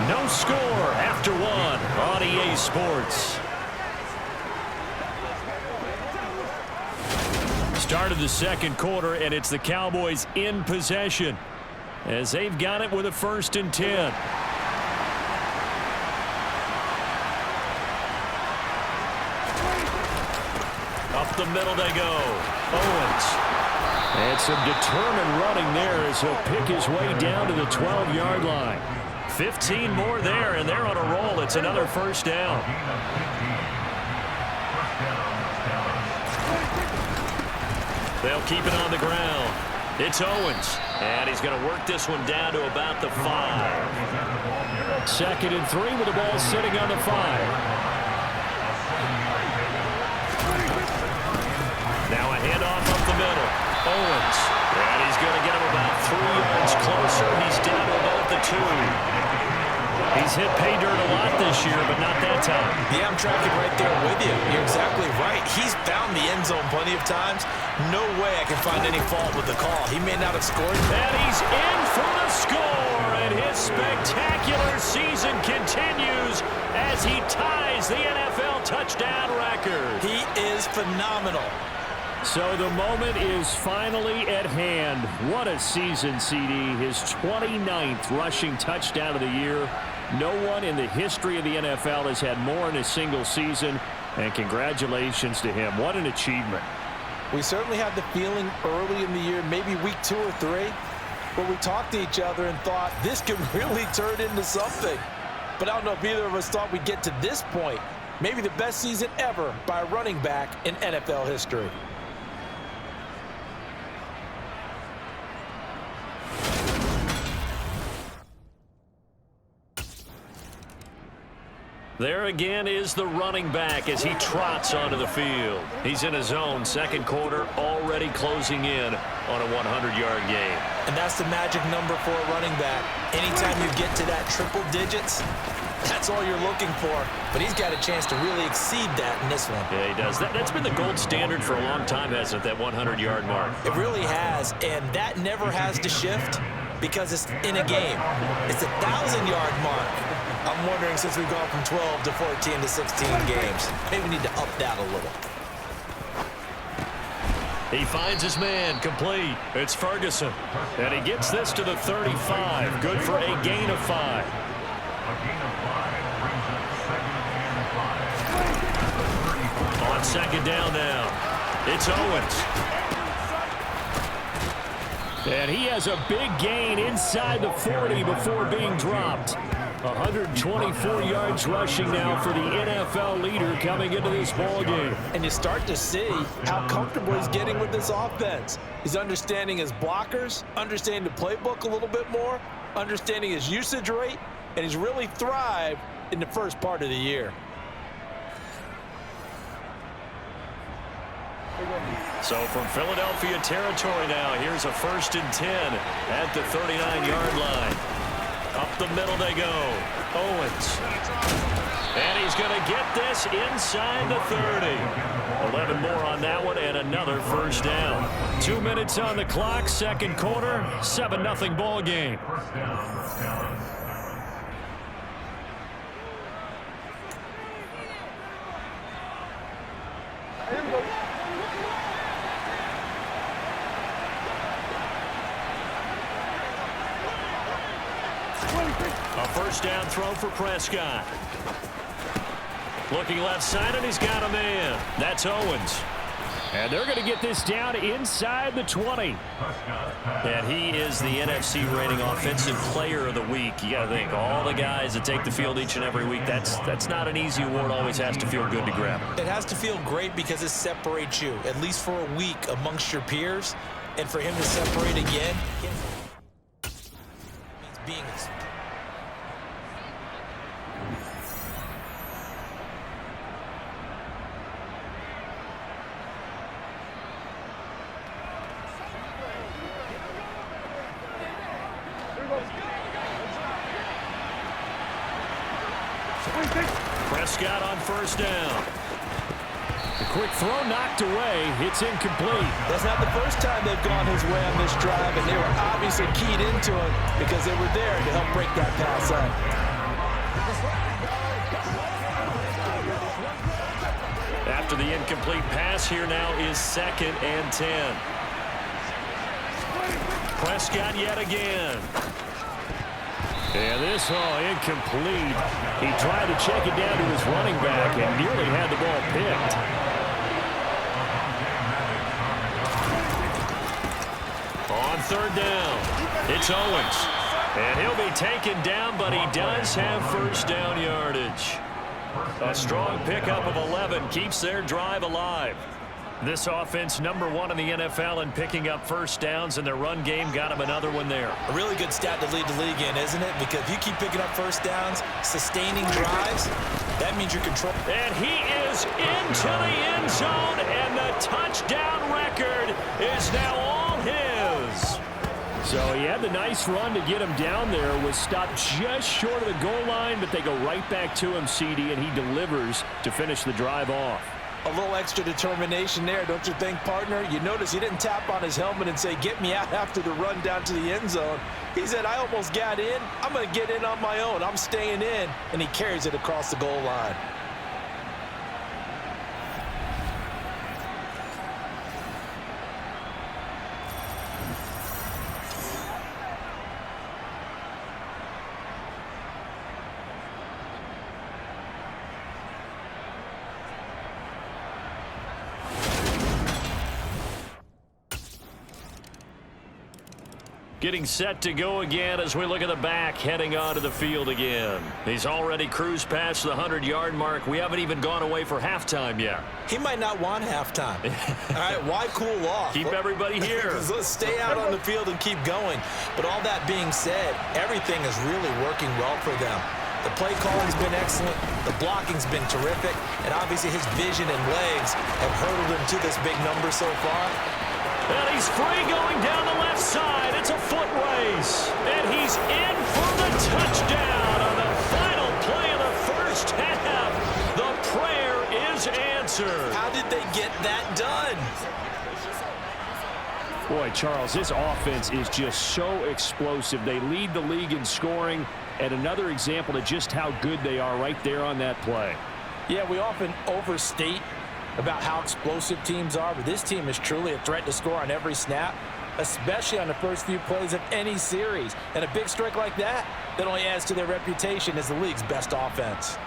No score after 1 on EA Sports. Start of the second quarter, and it's the Cowboys in possession as they've got it with a 1st and 10. Up the middle they go. Owens. And some determined running there as he'll pick his way down to the 12-yard line. 15 more there, and they're on a roll. It's another first down. They'll keep it on the ground. It's Owens, and he's going to work this one down to about the 5. 2nd and 3 with the ball sitting on the 5. Now a handoff up the middle. Owens, and he's going to get him about 3 yards closer. He's down to about the 2. He's hit pay dirt a lot this year, but not that time. Yeah, I'm tracking right there with you. You're exactly right. He's found the end zone plenty of times. No way I can find any fault with the call. He may not have scored. And he's in for the score, and his spectacular season continues as he ties the NFL touchdown record. He is phenomenal. So the moment is finally at hand. What a season, CD. His 29th rushing touchdown of the year. No one in the history of the NFL has had more in a single season, and congratulations to him. What an achievement. We certainly had the feeling early in the year, maybe week 2 or 3, where we talked to each other and thought this could really turn into something. But I don't know if either of us thought we'd get to this point. Maybe the best season ever by a running back in NFL history. There again is the running back as he trots onto the field. He's in his own second quarter, already closing in on a 100-yard game. And that's the magic number for a running back. Anytime you get to that triple digits, that's all you're looking for. But he's got a chance to really exceed that in this one. Yeah, he does. That's been the gold standard for a long time, hasn't it, that 100-yard mark? It really has, and that never has to shift because it's in a game. It's a 1,000-yard mark. I'm wondering, since we've gone from 12 to 14 to 16 games, maybe we need to up that a little. He finds his man, complete. It's Ferguson, and he gets this to the 35. Good for a gain of 5. On second down now, it's Owens. And he has a big gain inside the 40 before being dropped. 124 yards rushing now for the NFL leader coming into this ballgame. And you start to see how comfortable he's getting with this offense. He's understanding his blockers, understanding the playbook a little bit more, understanding his usage rate, and he's really thrived in the first part of the year. So from Philadelphia territory now, here's a 1st and 10 at the 39-yard line. Up the middle they go. Owens. And he's going to get this inside the 30. 11 more on that one and another first down. 2 minutes on the clock, second quarter, 7-0 ball game. first down throw for Prescott. Looking left side, and he's got a man. That's Owens. And they're going to get this down inside the 20. And he is the NFC rating offensive player of the week. You got to think, all the guys that take the field each and every week, that's not an easy award. Always has to feel good to grab. It has to feel great because it separates you, at least for a week, amongst your peers. And for him to separate again, means being Prescott on first down. The quick throw knocked away. It's incomplete. That's not the first time they've gone his way on this drive, and they were obviously keyed into it because they were there to help break that pass up. After the incomplete pass, here now is 2nd and 10. Prescott yet again. And this, incomplete. He tried to check it down to his running back and nearly had the ball picked. On third down, it's Owens. And he'll be taken down, but he does have first down yardage. A strong pickup of 11 keeps their drive alive. This offense #1 in the NFL in picking up first downs, and their run game got him another one there. A really good stat to lead the league in, isn't it? Because if you keep picking up first downs, sustaining drives, that means you're controlling. And he is into the end zone, and the touchdown record is now all his. So he had the nice run to get him down there, was stopped just short of the goal line, but they go right back to him, CD, and he delivers to finish the drive off. A little extra determination there, don't you think, partner? You notice he didn't tap on his helmet and say, get me out after the run down to the end zone. He said, I almost got in. I'm going to get in on my own. I'm staying in. And he carries it across the goal line. Getting set to go again as we look at the back, heading onto the field again. He's already cruised past the 100-yard mark. We haven't even gone away for halftime yet. He might not want halftime. All right, why cool off? Keep everybody here. Let's stay out on the field and keep going. But all that being said, everything is really working well for them. The play calling's been excellent. The blocking's been terrific. And obviously his vision and legs have hurdled him to this big number so far. And he's free going down the left side. It's a foot race. And he's in for the touchdown on the final play of the first half. The prayer is answered. How did they get that done? Boy, Charles, this offense is just so explosive. They lead the league in scoring, and another example of just how good they are right there on that play. Yeah, we often overstate about how explosive teams are, but this team is truly a threat to score on every snap, especially on the first few plays of any series. And a big strike like that only adds to their reputation as the league's best offense.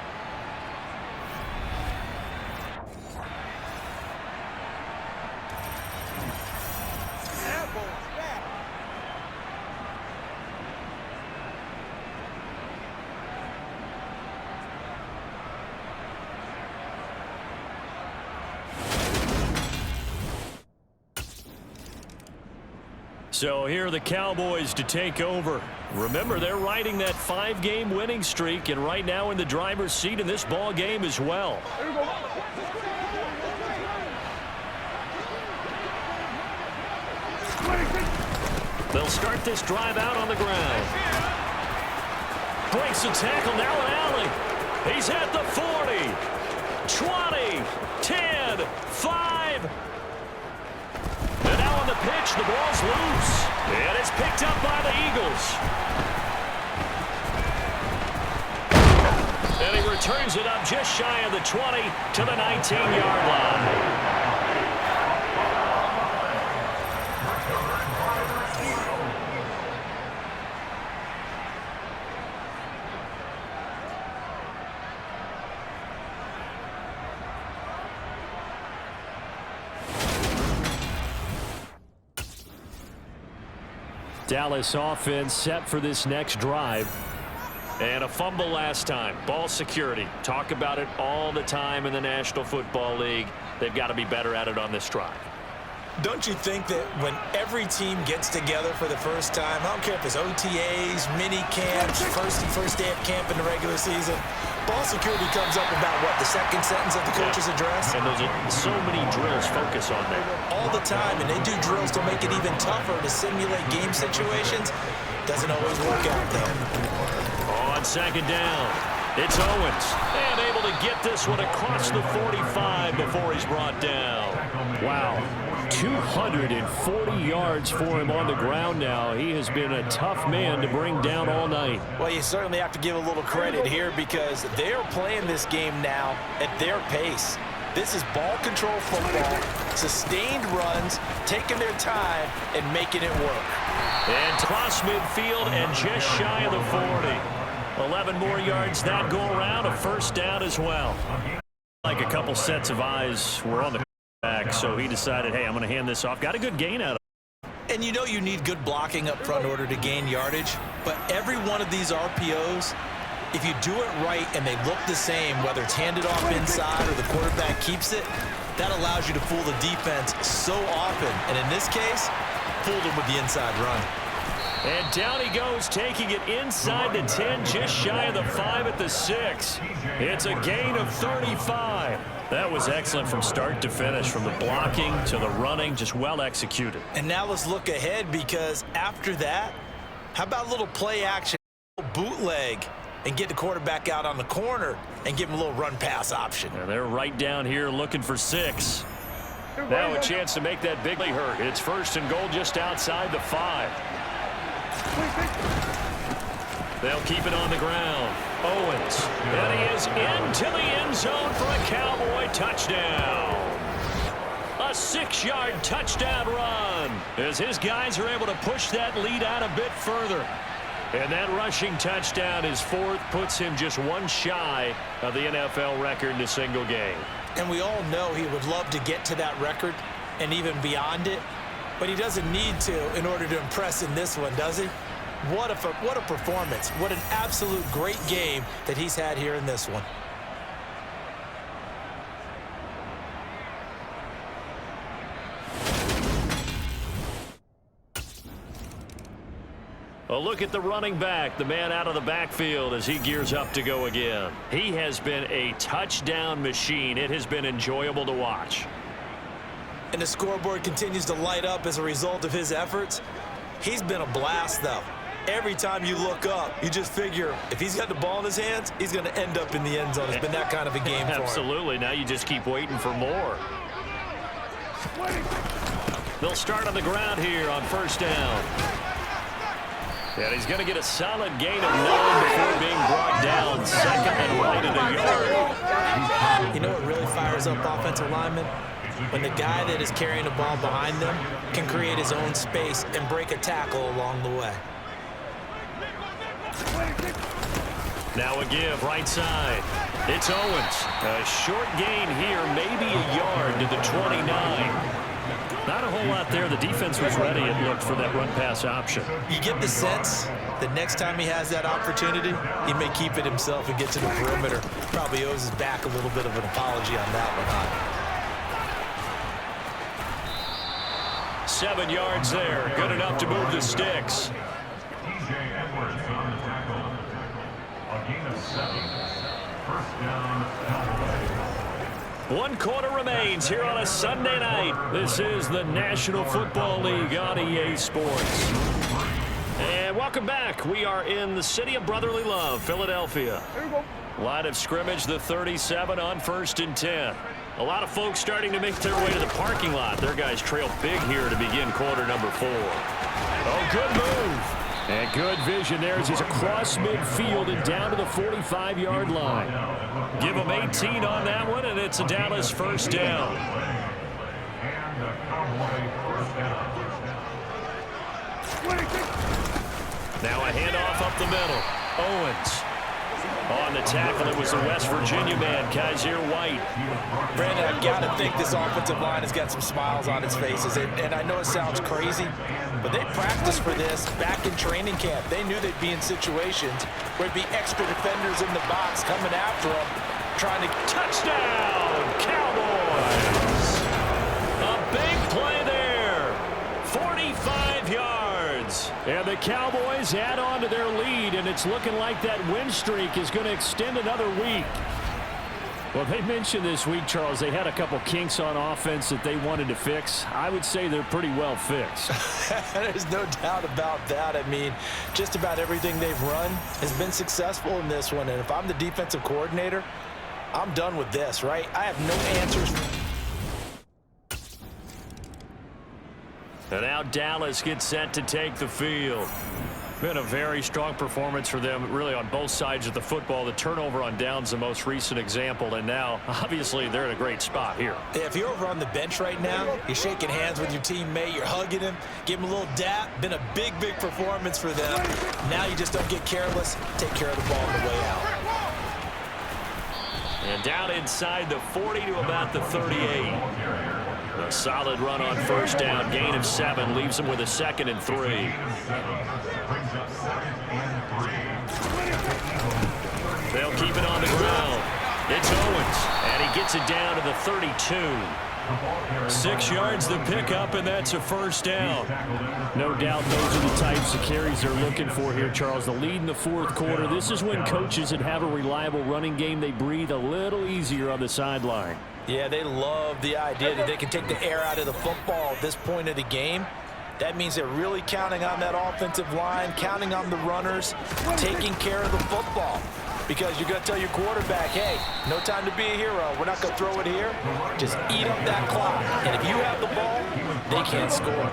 So here are the Cowboys to take over. Remember, they're riding that 5-game winning streak, and right now in the driver's seat in this ball game as well. They'll start this drive out on the ground. Breaks the tackle, now an alley. He's at the 40, 20, 10, 5. And now on the pitch, the ball's loose. And it's picked up by the Eagles. And he returns it up just shy of the 20 to the 19-yard line. Dallas offense set for this next drive. And a fumble last time. Ball security. Talk about it all the time in the National Football League. They've got to be better at it on this drive. Don't you think that when every team gets together for the first time, I don't care if it's OTAs, mini camps, first day of camp in the regular season, ball security comes up about, what, the second sentence of the coach's address? And those are so many drills focus on that. All the time, and they do drills to make it even tougher to simulate game situations. Doesn't always work out, though. On second down, it's Owens. And able to get this one across the 45 before he's brought down. Wow. 240 yards for him on the ground now. He has been a tough man to bring down all night. Well, you certainly have to give a little credit here because they're playing this game now at their pace. This is ball control football, sustained runs, taking their time and making it work. And cross midfield and just shy of the 40. 11 more yards that go around, a first down as well. Like a couple sets of eyes were on the back, so he decided, hey, I'm going to hand this off. Got a good gain out of it. And you know you need good blocking up front in order to gain yardage, but every one of these RPOs, if you do it right and they look the same, whether it's handed off inside or the quarterback keeps it, that allows you to fool the defense so often. And in this case, fooled them with the inside run. And down he goes, taking it inside the 10, just shy of the 5 at the 6. It's a gain of 35. That was excellent from start to finish, from the blocking to the running, just well executed. And now let's look ahead, because after that, how about a little play action, a little bootleg, and get the quarterback out on the corner and give him a little run pass option. And they're right down here looking for 6. Now a chance to make that bigly hurt. It's first and goal just outside the 5. They'll keep it on the ground. Owens. And he is into the end zone for a Cowboy touchdown. A 6-yard touchdown run as his guys are able to push that lead out a bit further. And that rushing touchdown is 4th, puts him just one shy of the NFL record in a single game. And we all know he would love to get to that record and even beyond it, but he doesn't need to in order to impress in this one, does he? What a performance. What an absolute great game that he's had here in this one. A look at the running back, the man out of the backfield as he gears up to go again. He has been a touchdown machine. It has been enjoyable to watch. And the scoreboard continues to light up as a result of his efforts. He's been a blast, though. Every time you look up, you just figure if he's got the ball in his hands, he's going to end up in the end zone. It's been that kind of a game for him. Absolutely. Now you just keep waiting for more. They'll start on the ground here on first down. And he's going to get a solid gain of 9 before being brought down. Second and right at a yard. You know what really fires up offensive linemen? When the guy that is carrying the ball behind them can create his own space and break a tackle along the way. Now a give, right side. It's Owens. A short gain here, maybe a yard to the 29. Not a whole lot there. The defense was ready, it looked, for that run-pass option. You get the sense that next time he has that opportunity, he may keep it himself and get to the perimeter. Probably owes his back a little bit of an apology on that one, huh? 7 yards there. Good enough to move the sticks. One quarter remains here on a Sunday night. This is the National Football League on EA Sports. And welcome back. We are in the city of brotherly love, Philadelphia. Line of scrimmage, the 37 on first and 10. A lot of folks starting to make their way to the parking lot. Their guys trail big here to begin quarter number 4. Oh, good move. And good vision there as he's across midfield and down to the 45-yard line. Give him 18 on that one, and it's a Dallas first down. Now a handoff up the middle. Owens. On the tackle, it was the West Virginia man, Kaiser White. Brandon, I've got to think this offensive line has got some smiles on its faces. And I know it sounds crazy, but they practiced for this back in training camp. They knew they'd be in situations where there'd be extra defenders in the box coming after them, trying to... Touchdown, Cowboys! A big play there. 45 yards. And the Cowboys add on to their lead, and it's looking like that win streak is going to extend another week. Well, they mentioned this week, Charles, they had a couple kinks on offense that they wanted to fix. I would say they're pretty well fixed. There's no doubt about that. I mean, just about everything they've run has been successful in this one. And if I'm the defensive coordinator, I'm done with this, right? I have no answers. And now Dallas gets set to take the field. Been a very strong performance for them, really, on both sides of the football. The turnover on downs, the most recent example, and now, obviously, they're in a great spot here. Yeah, if you're over on the bench right now, you're shaking hands with your teammate, you're hugging him, give him a little dap. Been a big, big performance for them. Now you just don't get careless. Take care of the ball on the way out. And down inside the 40 to about the 38. A solid run on first down, gain of 7, leaves them with a 2nd and 3. They'll keep it on the ground. It's Owens, and he gets it down to the 32. 6 yards the pickup, and that's a first down. No doubt those are the types of carries they're looking for here, Charles. The lead in the fourth quarter. This is when coaches that have a reliable running game, they breathe a little easier on the sideline. Yeah, they love the idea that they can take the air out of the football at this point of the game. That means they're really counting on that offensive line, counting on the runners, taking care of the football. Because you're going to tell your quarterback, hey, no time to be a hero. We're not going to throw it here. Just eat up that clock. And if you have the ball, they can't score.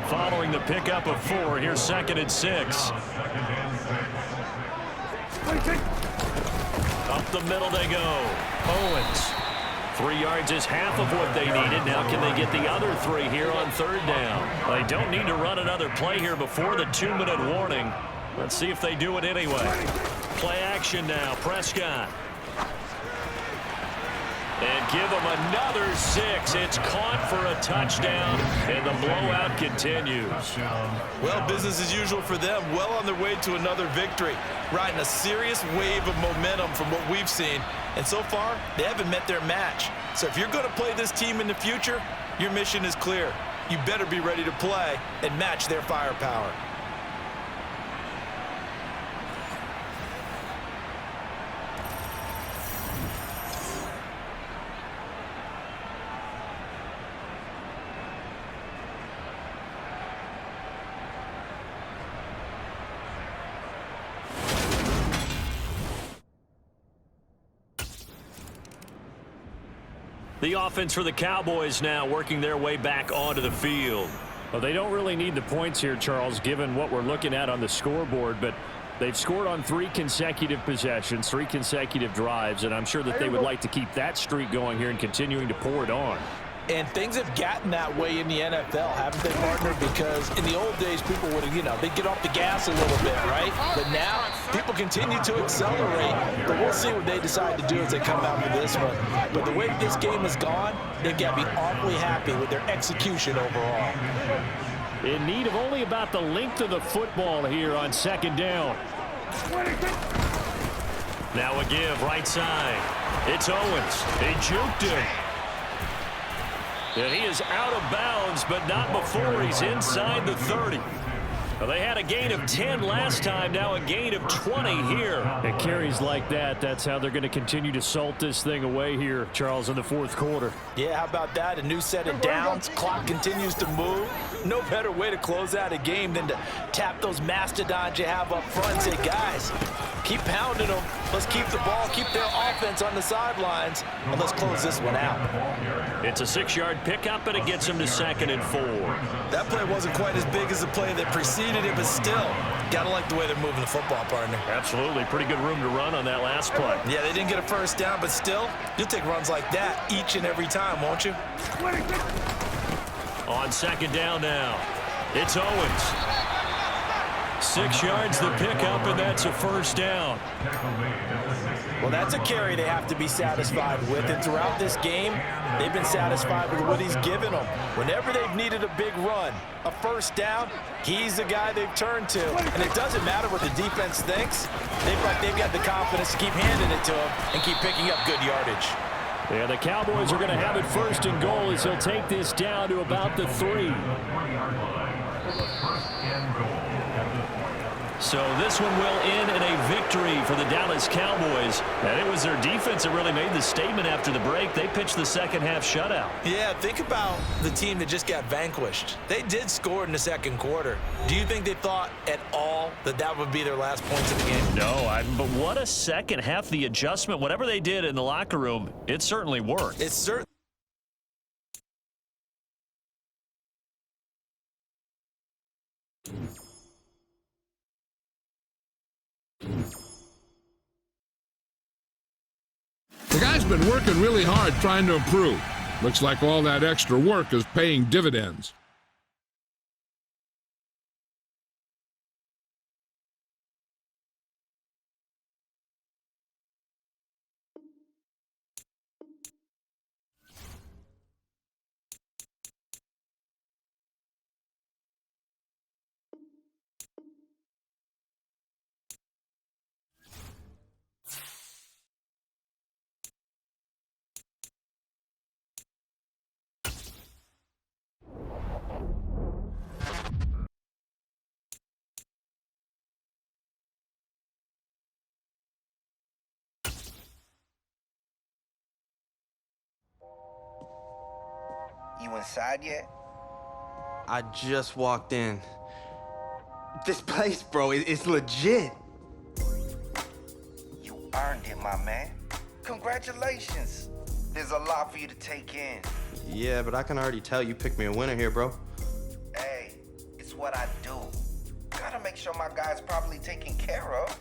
Following the pickup of 4, here's 2nd and 6. Up the middle they go. Owens. 3 yards is half of what they needed. Now can they get the other 3 here on 3rd down? They don't need to run another play here before the 2-minute warning. Let's see if they do it anyway. Play action now, Prescott. And give them another 6. It's caught for a touchdown, and the blowout continues. Well, business as usual for them. Well on their way to another victory. Riding a serious wave of momentum from what we've seen. And so far, they haven't met their match. So if you're going to play this team in the future, your mission is clear. You better be ready to play and match their firepower. The offense for the Cowboys now working their way back onto the field. Well, they don't really need the points here, Charles, given what we're looking at on the scoreboard, but they've scored on 3 consecutive possessions, 3 consecutive drives, and I'm sure that they would like to keep that streak going here and continuing to pour it on. And things have gotten that way in the NFL, haven't they, partner? Because in the old days, people would have, they'd get off the gas a little bit, right? But now, people continue to accelerate. But we'll see what they decide to do as they come out for this one. But the way this game has gone, they've got to be awfully happy with their execution overall. In need of only about the length of the football here on 2nd down. Now a give, right side. It's Owens. He juked him. And he is out of bounds, but not before he's inside the 30. Well, they had a gain of 10 last time, now a gain of 20 here. It carries like that. That's how they're going to continue to salt this thing away here, Charles, in the fourth quarter. Yeah, how about that? A new set of downs. Clock continues to move. No better way to close out a game than to tap those mastodons you have up front and say, guys, keep pounding them. Let's keep the ball, keep their offense on the sidelines, and let's close this one out. It's a 6-yard pickup, and it gets them to 2nd and 4. That play wasn't quite as big as the play that preceded it, but still, gotta like the way they're moving the football, partner. Absolutely. Pretty good room to run on that last play. Yeah, they didn't get a first down, but still, you'll take runs like that each and every time, won't you? On 2nd down now, it's Owens. 6 yards the pickup, and that's a first down. Well, that's a carry they have to be satisfied with, and throughout this game, they've been satisfied with what he's given them. Whenever they've needed a big run, a first down, he's the guy they've turned to. And it doesn't matter what the defense thinks. They've got the confidence to keep handing it to him and keep picking up good yardage. Yeah, the Cowboys are going to have it first and goal as he'll take this down to about the 3. So this one will end in a victory for the Dallas Cowboys. And it was their defense that really made the statement after the break. They pitched the second half shutout. Yeah, think about the team that just got vanquished. They did score in the second quarter. Do you think they thought at all that that would be their last points of the game? No, but what a second half. The adjustment, whatever they did in the locker room, it certainly worked. It's certainly. The guy's been working really hard trying to improve. Looks like all that extra work is paying dividends. You inside yet? I just walked in. This place, bro, it's legit. You earned it, my man. Congratulations. There's a lot for you to take in. Yeah, but I can already tell you picked me a winner here, bro. Hey, it's what I do. Gotta make sure my guy's properly taken care of.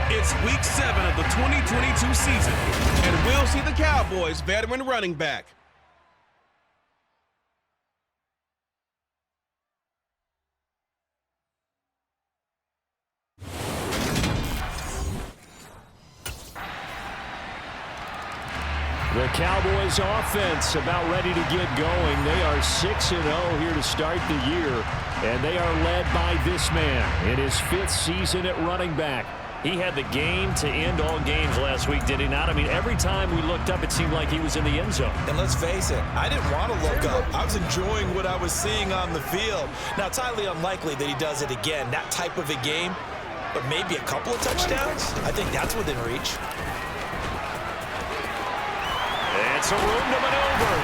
It's week 7 of the 2022 season, and we'll see the Cowboys veteran running back. The Cowboys offense about ready to get going. They are 6-0 here to start the year. And they are led by this man in his 5th season at running back. He had the game to end all games last week, did he not? I mean, every time we looked up, it seemed like he was in the end zone. And let's face it, I didn't want to look up. I was enjoying what I was seeing on the field. Now, it's highly unlikely that he does it again, that type of a game, but maybe a couple of touchdowns? I think that's within reach. It's a room to maneuver.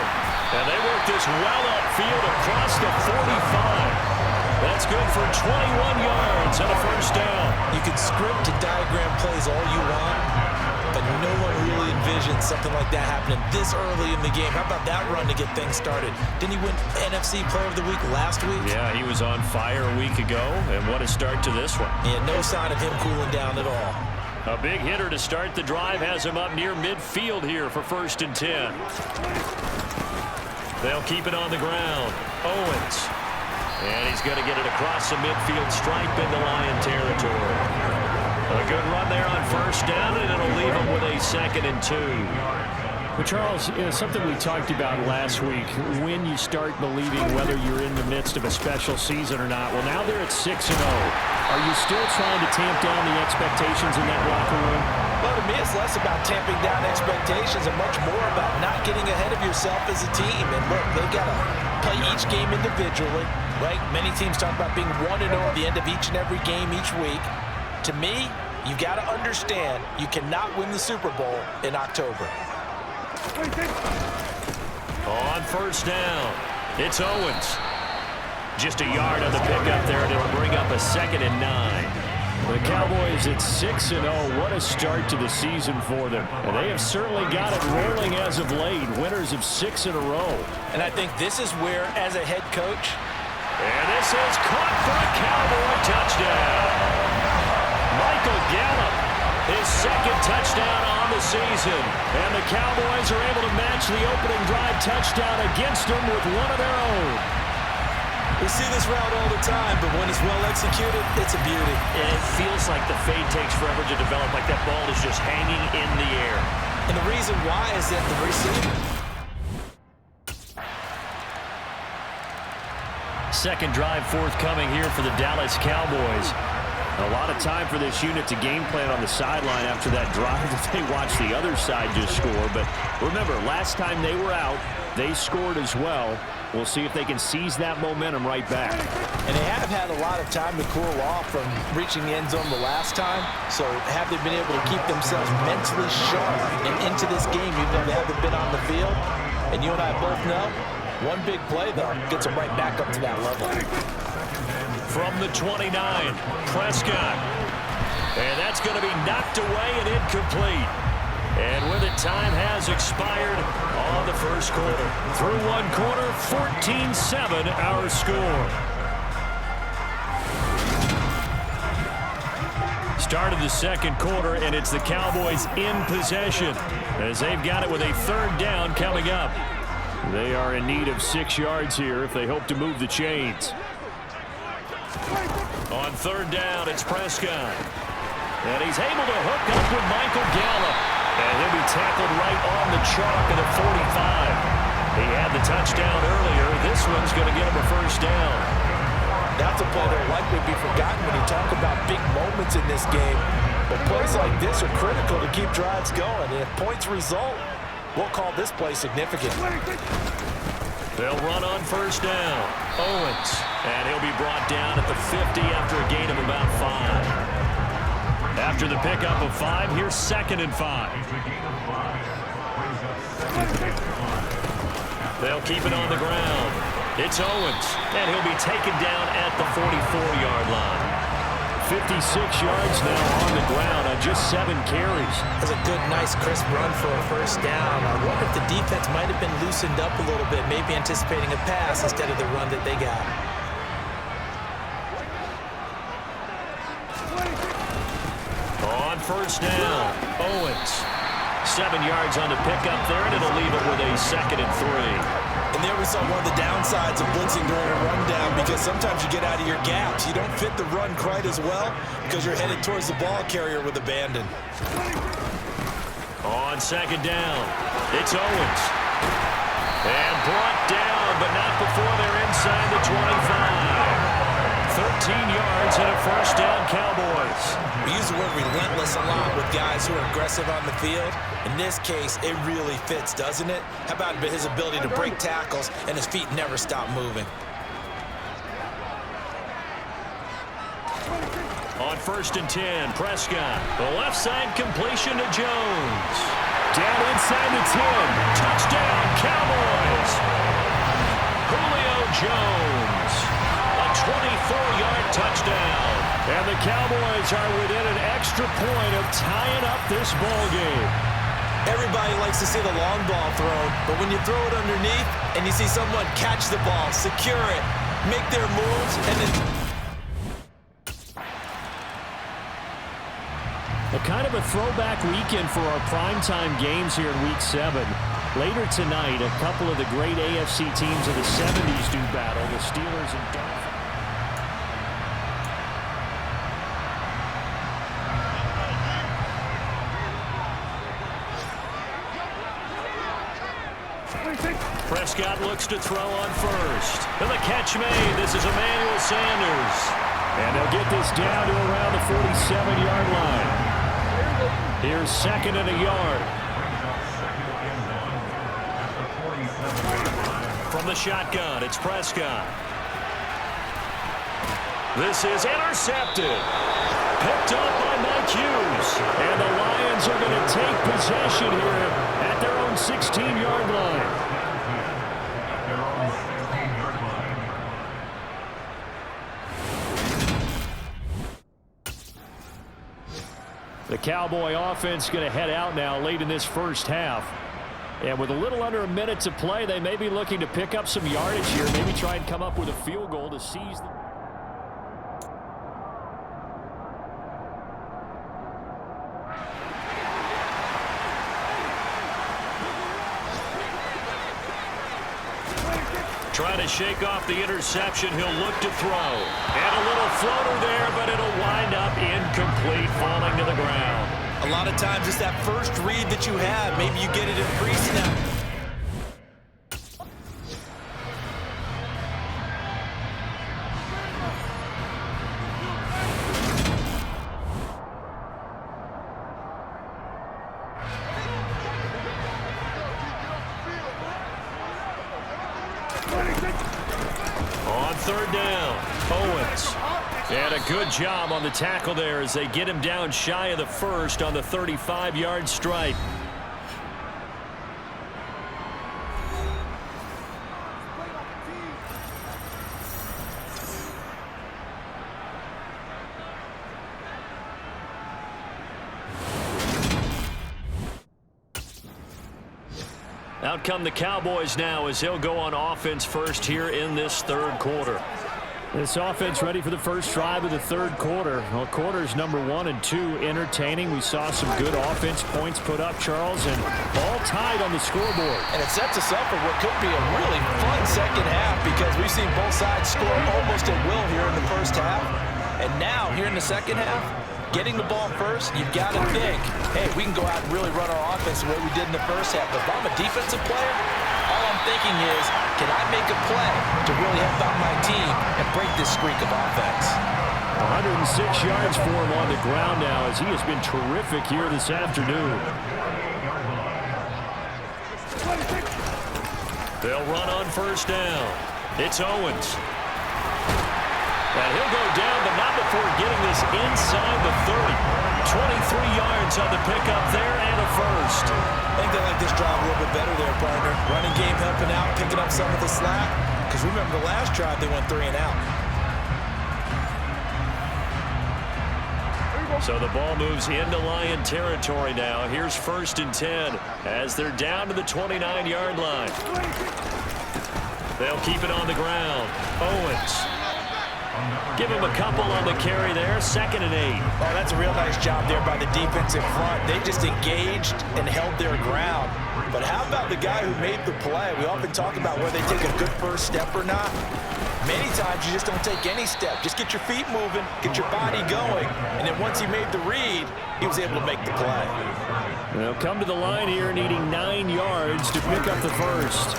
And they work this well upfield across the 45. That's good for 21 yards and a first down. You can script and diagram plays all you want, but no one really envisions something like that happening this early in the game. How about that run to get things started? Didn't he win NFC Player of the Week last week? Yeah, he was on fire a week ago, and what a start to this one. Yeah, no sign of him cooling down at all. A big hitter to start the drive has him up near midfield here for 1st and 10. They'll keep it on the ground. Owens. And he's going to get it across the midfield stripe into Lion territory. A good run there on 1st down, and it'll leave him with a 2nd and 2. Well, Charles, something we talked about last week, when you start believing whether you're in the midst of a special season or not. Well, now they're at 6-0. Are you still trying to tamp down the expectations in that locker room? Well, to me, it's less about tamping down expectations and much more about not getting ahead of yourself as a team. And look, they've got to play each game individually, right? Many teams talk about being 1-0 at the end of each and every game each week. To me, you got to understand you cannot win the Super Bowl in October. On 1st down, it's Owens. Just a yard on the pickup there, and it'll bring up a 2nd and 9. The Cowboys at 6-0. What a start to the season for them. And they have certainly got it rolling as of late. Winners of 6 in a row. And I think this is where, as a head coach, and this is caught for a Cowboy touchdown. Michael Gallup, his 2nd touchdown on the season. And the Cowboys are able to match the opening drive touchdown against them with one of their own. we see this route all the time, but when it's well executed, it's a beauty. And it feels like the fade takes forever to develop, like that ball is just hanging in the air. And the reason why is that the receiver. Second drive forthcoming here for the Dallas Cowboys. A lot of time for this unit to game plan on the sideline after that drive that they watched the other side just score. But remember, last time they were out, they scored as well. We'll see if they can seize that momentum right back. And they have had a lot of time to cool off from reaching the end zone the last time. So have they been able to keep themselves mentally sharp and into this game, even though they haven't been on the field? And you and I both know, one big play, though, gets them right back up to that level. From the 29, Prescott. And that's going to be knocked away and incomplete. And with it, time has expired on the first quarter. Through one quarter, 14-7 our score. Start of the second quarter, and it's the Cowboys in possession as they've got it with a third down coming up. They are in need of 6 yards here if they hope to move the chains. On third down, it's Prescott. And he's able to hook up with Michael Gallup. And he'll be tackled right on the chalk at the 45. He had the touchdown earlier. This one's going to get him a first down. That's a play that will likely be forgotten when you talk about big moments in this game. But plays like this are critical to keep drives going. And if points result, we'll call this play significant. They'll run on first down. Owens. And he'll be brought down at the 50 after a gain of about 5. After the pickup of 5, here's 2nd and 5. They'll keep it on the ground. It's Owens, and he'll be taken down at the 44-yard line. 56 yards now on the ground on just 7 carries. That's a good, nice, crisp run for a first down. I wonder if the defense might have been loosened up a little bit, maybe anticipating a pass instead of the run that they got. On first down, Owens. 7 yards on the pickup there, and it'll leave it with a 2nd and 3. And there we saw one of the downsides of blitzing during a rundown, because sometimes you get out of your gaps. You don't fit the run quite as well because you're headed towards the ball carrier with abandon. On second down, it's Owens. And brought down, but not before they're inside the 25. yards and a first down, Cowboys. We use the word relentless a lot with guys who are aggressive on the field. In this case, it really fits, doesn't it? How about his ability to break tackles and his feet never stop moving? On 1st and 10, Prescott. The left side completion to Jones. Down inside the 10. Touchdown, Cowboys. Julio Jones. A 24-yard touchdown. And the Cowboys are within an extra point of tying up this ball game. Everybody likes to see the long ball thrown, but when you throw it underneath and you see someone catch the ball, secure it, make their moves, and then... A kind of a throwback weekend for our primetime games here in Week 7. Later tonight, a couple of the great AFC teams of the 70s do battle, the Steelers and Dolphins. Prescott looks to throw on first. And the catch made. This is Emmanuel Sanders. And they'll get this down to around the 47-yard line. Here's 2nd and a yard. From the shotgun, it's Prescott. This is intercepted. Picked up by Mike Hughes. And the Lions are going to take possession here at their own 16-yard line. The Cowboy offense going to head out now late in this first half. And with a little under a minute to play, they may be looking to pick up some yardage here, maybe try and come up with a field goal to seize the... Trying to shake off the interception. He'll look to throw. And a little floater there, but it'll wind up incomplete, falling to the ground. A lot of times it's that first read that you have. Maybe you get it in pre-snap. On 3rd down, Owens. And a good job on the tackle there as they get him down shy of the first on the 35-yard stripe. Out come the Cowboys now as they'll go on offense first here in this 3rd quarter. This offense ready for the first drive of the 3rd quarter. Well, quarters number 1 and 2 entertaining. We saw some good offense points put up, Charles, and all tied on the scoreboard. And it sets us up for what could be a really fun second half because we've seen both sides score almost at will here in the first half. And now, here in the second half, getting the ball first, you've got to think, hey, we can go out and really run our offense the way we did in the first half. But if I'm a defensive player, all I'm thinking is, can I make a play to really help out my team and break this streak of offense? 106 yards for him on the ground now as he has been terrific here this afternoon. They'll run on 1st down. It's Owens. And he'll go down, but not before getting this inside the 30. 23 yards on the pickup there and a first. I think they like this drive a little bit better there, partner. Running game helping out, picking up some of the slack. Because remember the last drive, they went 3 and out. So the ball moves into Lion territory now. Here's 1st and 10 as they're down to the 29-yard line. They'll keep it on the ground. Owens. Give him a couple on the carry there. 2nd and 8. Oh, that's a real nice job there by the defensive front. They just engaged and held their ground. But how about the guy who made the play? We often talk about whether they take a good first step or not. Many times you just don't take any step. Just get your feet moving, get your body going, and then once he made the read, he was able to make the play. They'll come to the line here needing 9 yards to pick up the first.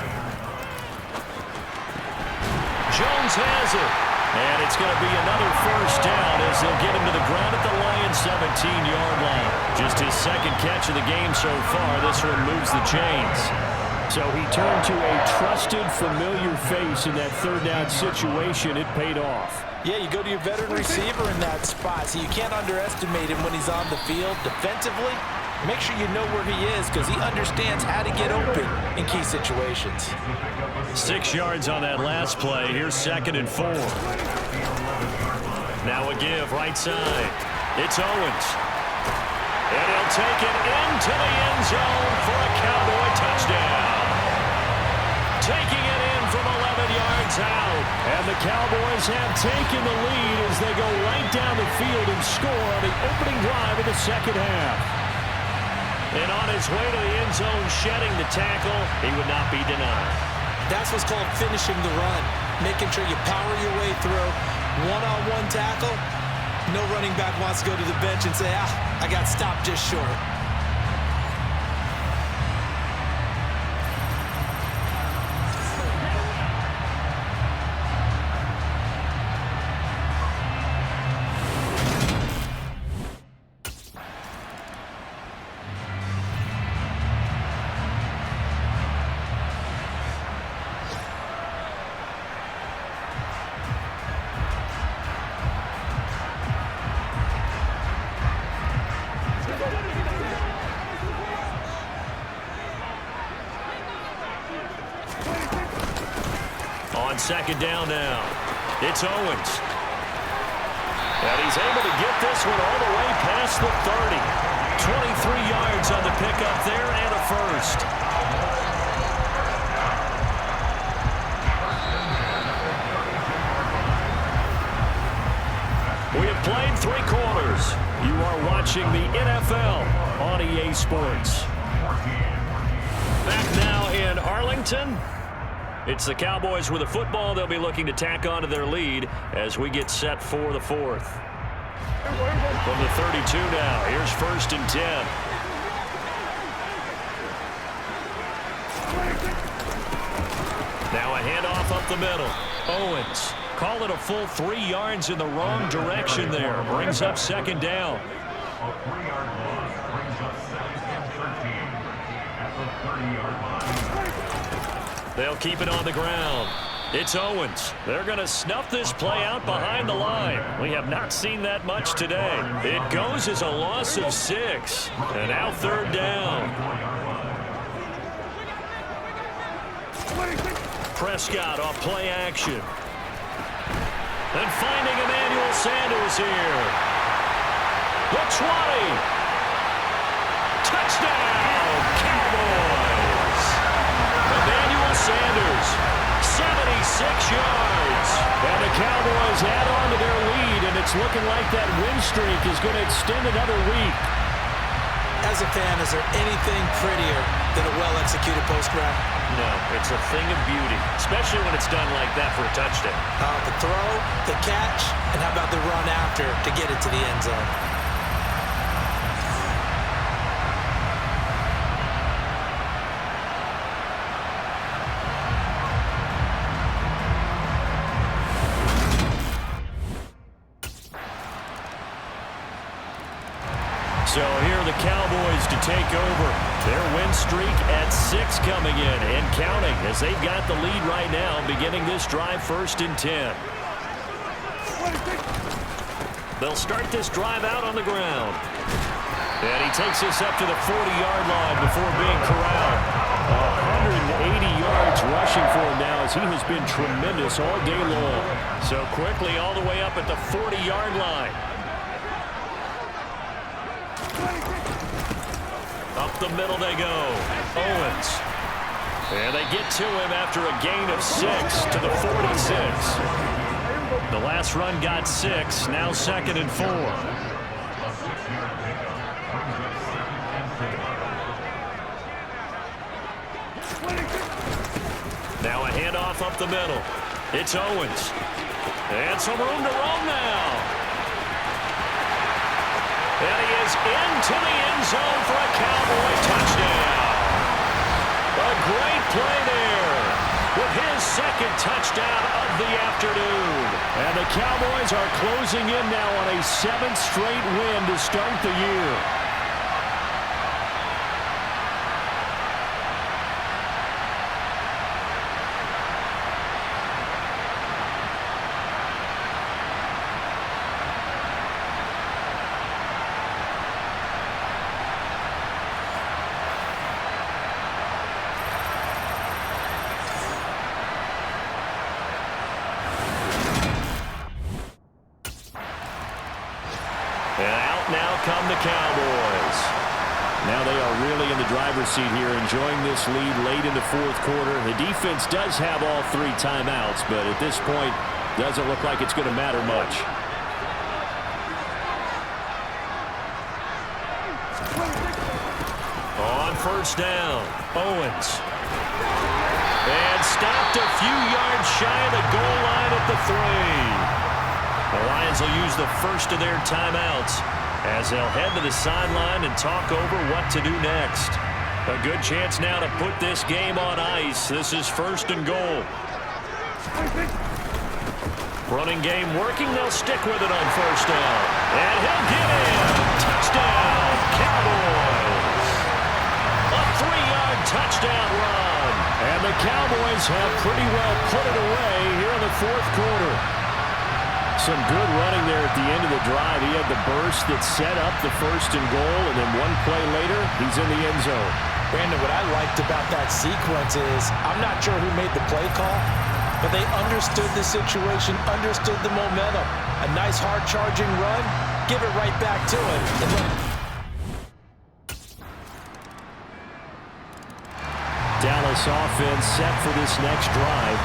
Jones has it. And it's going to be another first down as they'll get him to the ground at the Lions' 17-yard line. Just his second catch of the game so far. This one moves the chains. So he turned to a trusted, familiar face in that third down situation. It paid off. Yeah, you go to your veteran receiver in that spot, so you can't underestimate him when he's on the field defensively. Make sure you know where he is because he understands how to get open in key situations. 6 yards on that last play. Here's 2nd and 4. Now a give right side. It's Owens. And he'll take it into the end zone for a Cowboy touchdown. Taking it in from 11 yards out. And the Cowboys have taken the lead as they go right down the field and score on the opening drive of the second half. And on his way to the end zone, shedding the tackle, he would not be denied. That's what's called finishing the run, making sure you power your way through. One-on-one tackle, no running back wants to go to the bench and say, I got stopped just short. On 2nd down now, it's Owens. And he's able to get this one all the way past the 30. 23 yards on the pickup there and a first. We have played 3 quarters. You are watching the NFL on EA Sports. Back now in Arlington. It's the Cowboys with the football. They'll be looking to tack on to their lead as we get set for the 4th. From the 32 now, here's 1st and 10. Now a handoff up the middle. Owens, call it a full 3 yards in the wrong direction there. Brings up 2nd down. They'll keep it on the ground. It's Owens. They're going to snuff this play out behind the line. We have not seen that much today. It goes as a loss of 6. And now 3rd down. Prescott off play action. And finding Emmanuel Sanders here. The 20. Touchdown, Cowboys. Emmanuel Sanders, 76 yards. And the Cowboys add on to their lead, and it's looking like that win streak is going to extend another week. As a fan, is there anything prettier than a well-executed post route? No, it's a thing of beauty, especially when it's done like that for a touchdown. The throw, the catch, and how about the run after to get it to the end zone? So here are the Cowboys to take over. Their win streak at 6 coming in and counting as they've got the lead right now beginning this drive 1st and 10. They'll start this drive out on the ground. And he takes this up to the 40-yard line before being corralled. 180 yards rushing for him now as he has been tremendous all day long. So quickly all the way up at the 40-yard line. Up the middle they go. Owens. And they get to him after a gain of 6 to the 46. The last run got 6. Now 2nd and 4. Now a handoff up the middle. It's Owens. And some room to roam now. And he is into the end zone for a Cowboy touchdown. A great play there with his 2nd second touchdown of the afternoon. And the Cowboys are closing in now on a 7th straight win to start the year. And out now come the Cowboys. Now they are really in the driver's seat here, enjoying this lead late in the fourth quarter. The defense does have all 3 timeouts, but at this point, doesn't look like it's going to matter much. On first down, Owens. And stopped a few yards shy of the goal line at the 3. The Lions will use the first of their timeouts as they'll head to the sideline and talk over what to do next. A good chance now to put this game on ice. This is first and goal. Running game working. They'll stick with it on first down. And he'll get in. Touchdown, Cowboys. A 3-yard touchdown run. And the Cowboys have pretty well put it away here in the fourth quarter. Some good running there at the end of the drive. He had the burst that set up the first and goal, and then one play later, he's in the end zone. Brandon, what I liked about that sequence is I'm not sure who made the play call, but they understood the situation, understood the momentum. A nice hard-charging run, give it right back to him. Dallas offense set for this next drive.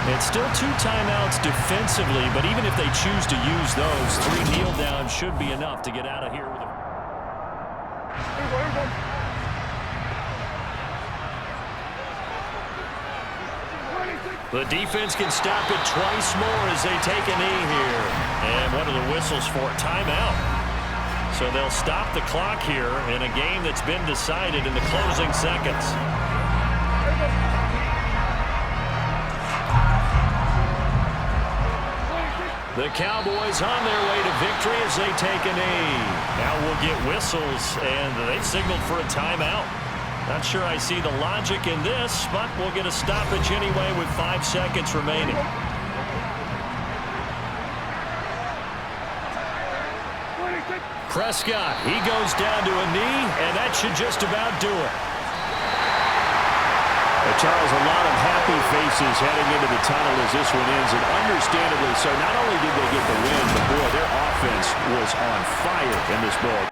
It's still 2 timeouts defensively, but even if they choose to use those, 3 kneel downs should be enough to get out of here with a... The defense can stop it twice more as they take a knee here. And what are the whistles for? Timeout. So they'll stop the clock here in a game that's been decided in the closing seconds. The Cowboys on their way to victory as they take a knee. Now we'll get whistles, and they signaled for a timeout. Not sure I see the logic in this, but we'll get a stoppage anyway with 5 seconds remaining. Prescott, he goes down to a knee, and that should just about do it. Charles, a lot of happy faces heading into the tunnel as this one ends, and understandably so. Not only did they get the win, but boy, their offense was on fire in this ball.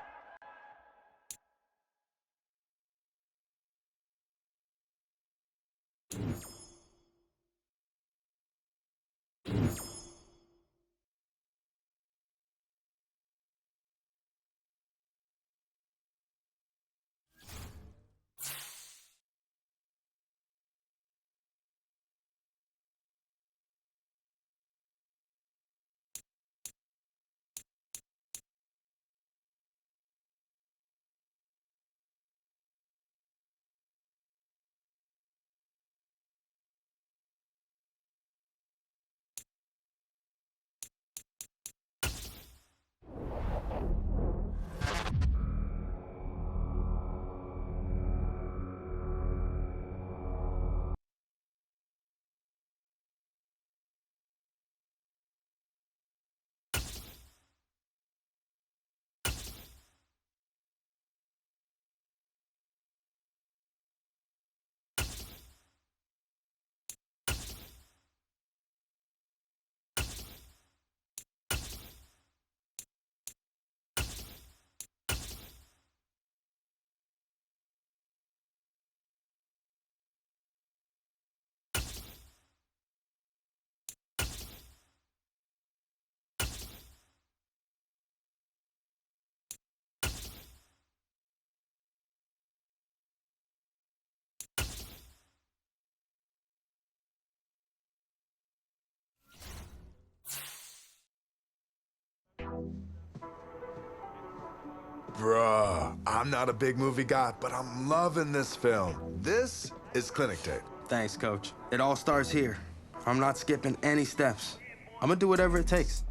Bruh, I'm not a big movie guy, but I'm loving this film. This is Clinic Tape. Thanks, Coach. It all starts here. I'm not skipping any steps. I'm gonna do whatever it takes.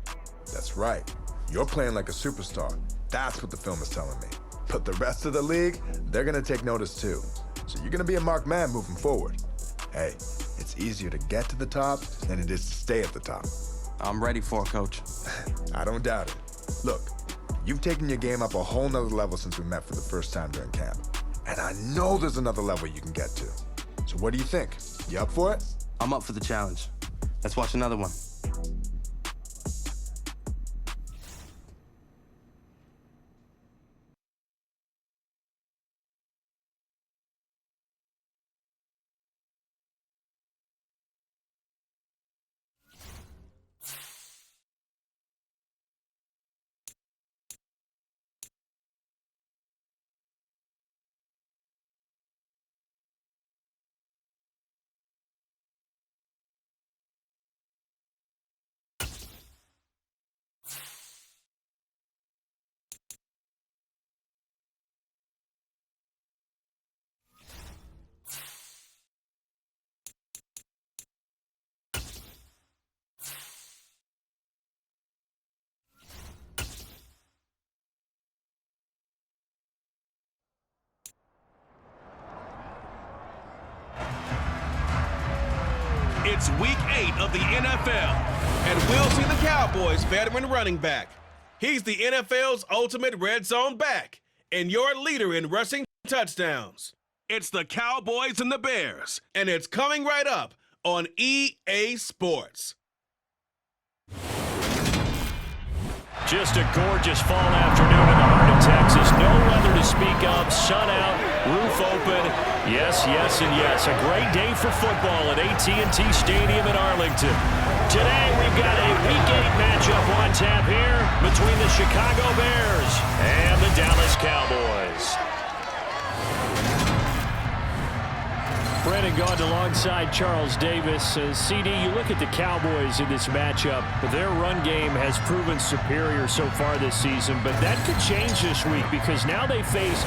That's right. You're playing like a superstar. That's what the film is telling me. But the rest of the league, they're gonna take notice too. So you're gonna be a marked man moving forward. Hey, it's easier to get to the top than it is to stay at the top. I'm ready for it, Coach. I don't doubt it. Look, you've taken your game up a whole nother level since we met for the first time during camp. And I know there's another level you can get to. So what do you think? You up for it? I'm up for the challenge. Let's watch another one. It's week 8 of the NFL, and we'll see the Cowboys' veteran running back. He's the NFL's ultimate red zone back and your leader in rushing touchdowns. It's the Cowboys and the Bears, and it's coming right up on EA Sports. Just a gorgeous fall afternoon in the heart of Texas. No weather to speak of. Sun out, roof open. Yes, yes, and yes. A great day for football at AT&T Stadium in Arlington. Today we've got a Week 8 matchup on tap here between the Chicago Bears and the Dallas Cowboys. Brandon Gaud alongside Charles Davis. CD, you look at the Cowboys in this matchup. Their run game has proven superior so far this season, but that could change this week because now they face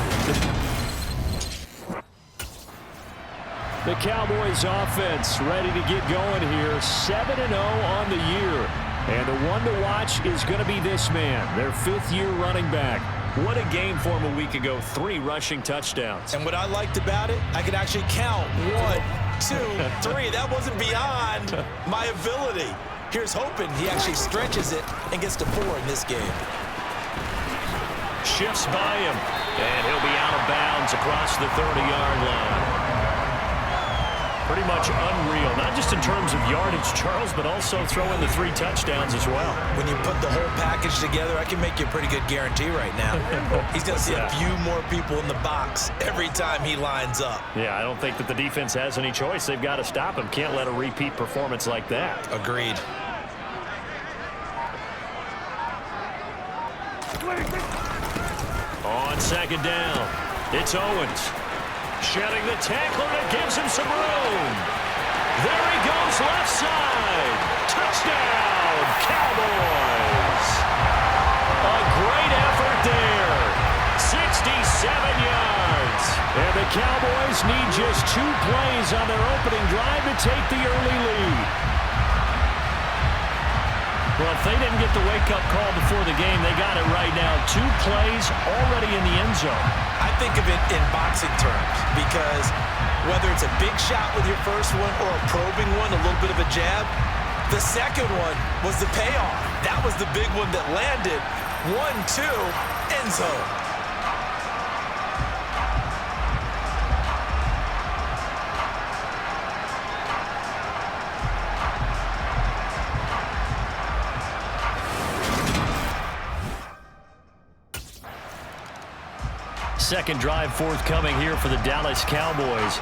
the Cowboys offense ready to get going here. 7-0 on the year. And the one to watch is going to be this man, their 5th-year running back. What a game for him a week ago. 3 rushing touchdowns. And what I liked about it, I could actually count 1, 2, 3. That wasn't beyond my ability. Here's hoping he actually stretches it and gets to 4 in this game. Shifts by him, and he'll be out of bounds across the 30-yard line. Pretty much unreal, not just in terms of yardage, Charles, but also throwing the 3 touchdowns as well. When you put the whole package together, I can make you a pretty good guarantee right now. He's going to see a few more people in the box every time he lines up. Yeah, I don't think that the defense has any choice. They've got to stop him. Can't let a repeat performance like that. Agreed. On 2nd down, it's Owens. Shedding the tackler that gives him some room. There he goes left side. Touchdown, Cowboys. A great effort there. 67 yards. And the Cowboys need just 2 plays on their opening drive to take the early lead. Well, if they didn't get the wake-up call before the game, they got it right now. 2 plays already in the end zone. I think of it in boxing terms because whether it's a big shot with your first one or a probing one, a little bit of a jab, the second one was the payoff. That was the big one that landed. 1-2, end zone. Second drive forthcoming here for the Dallas Cowboys.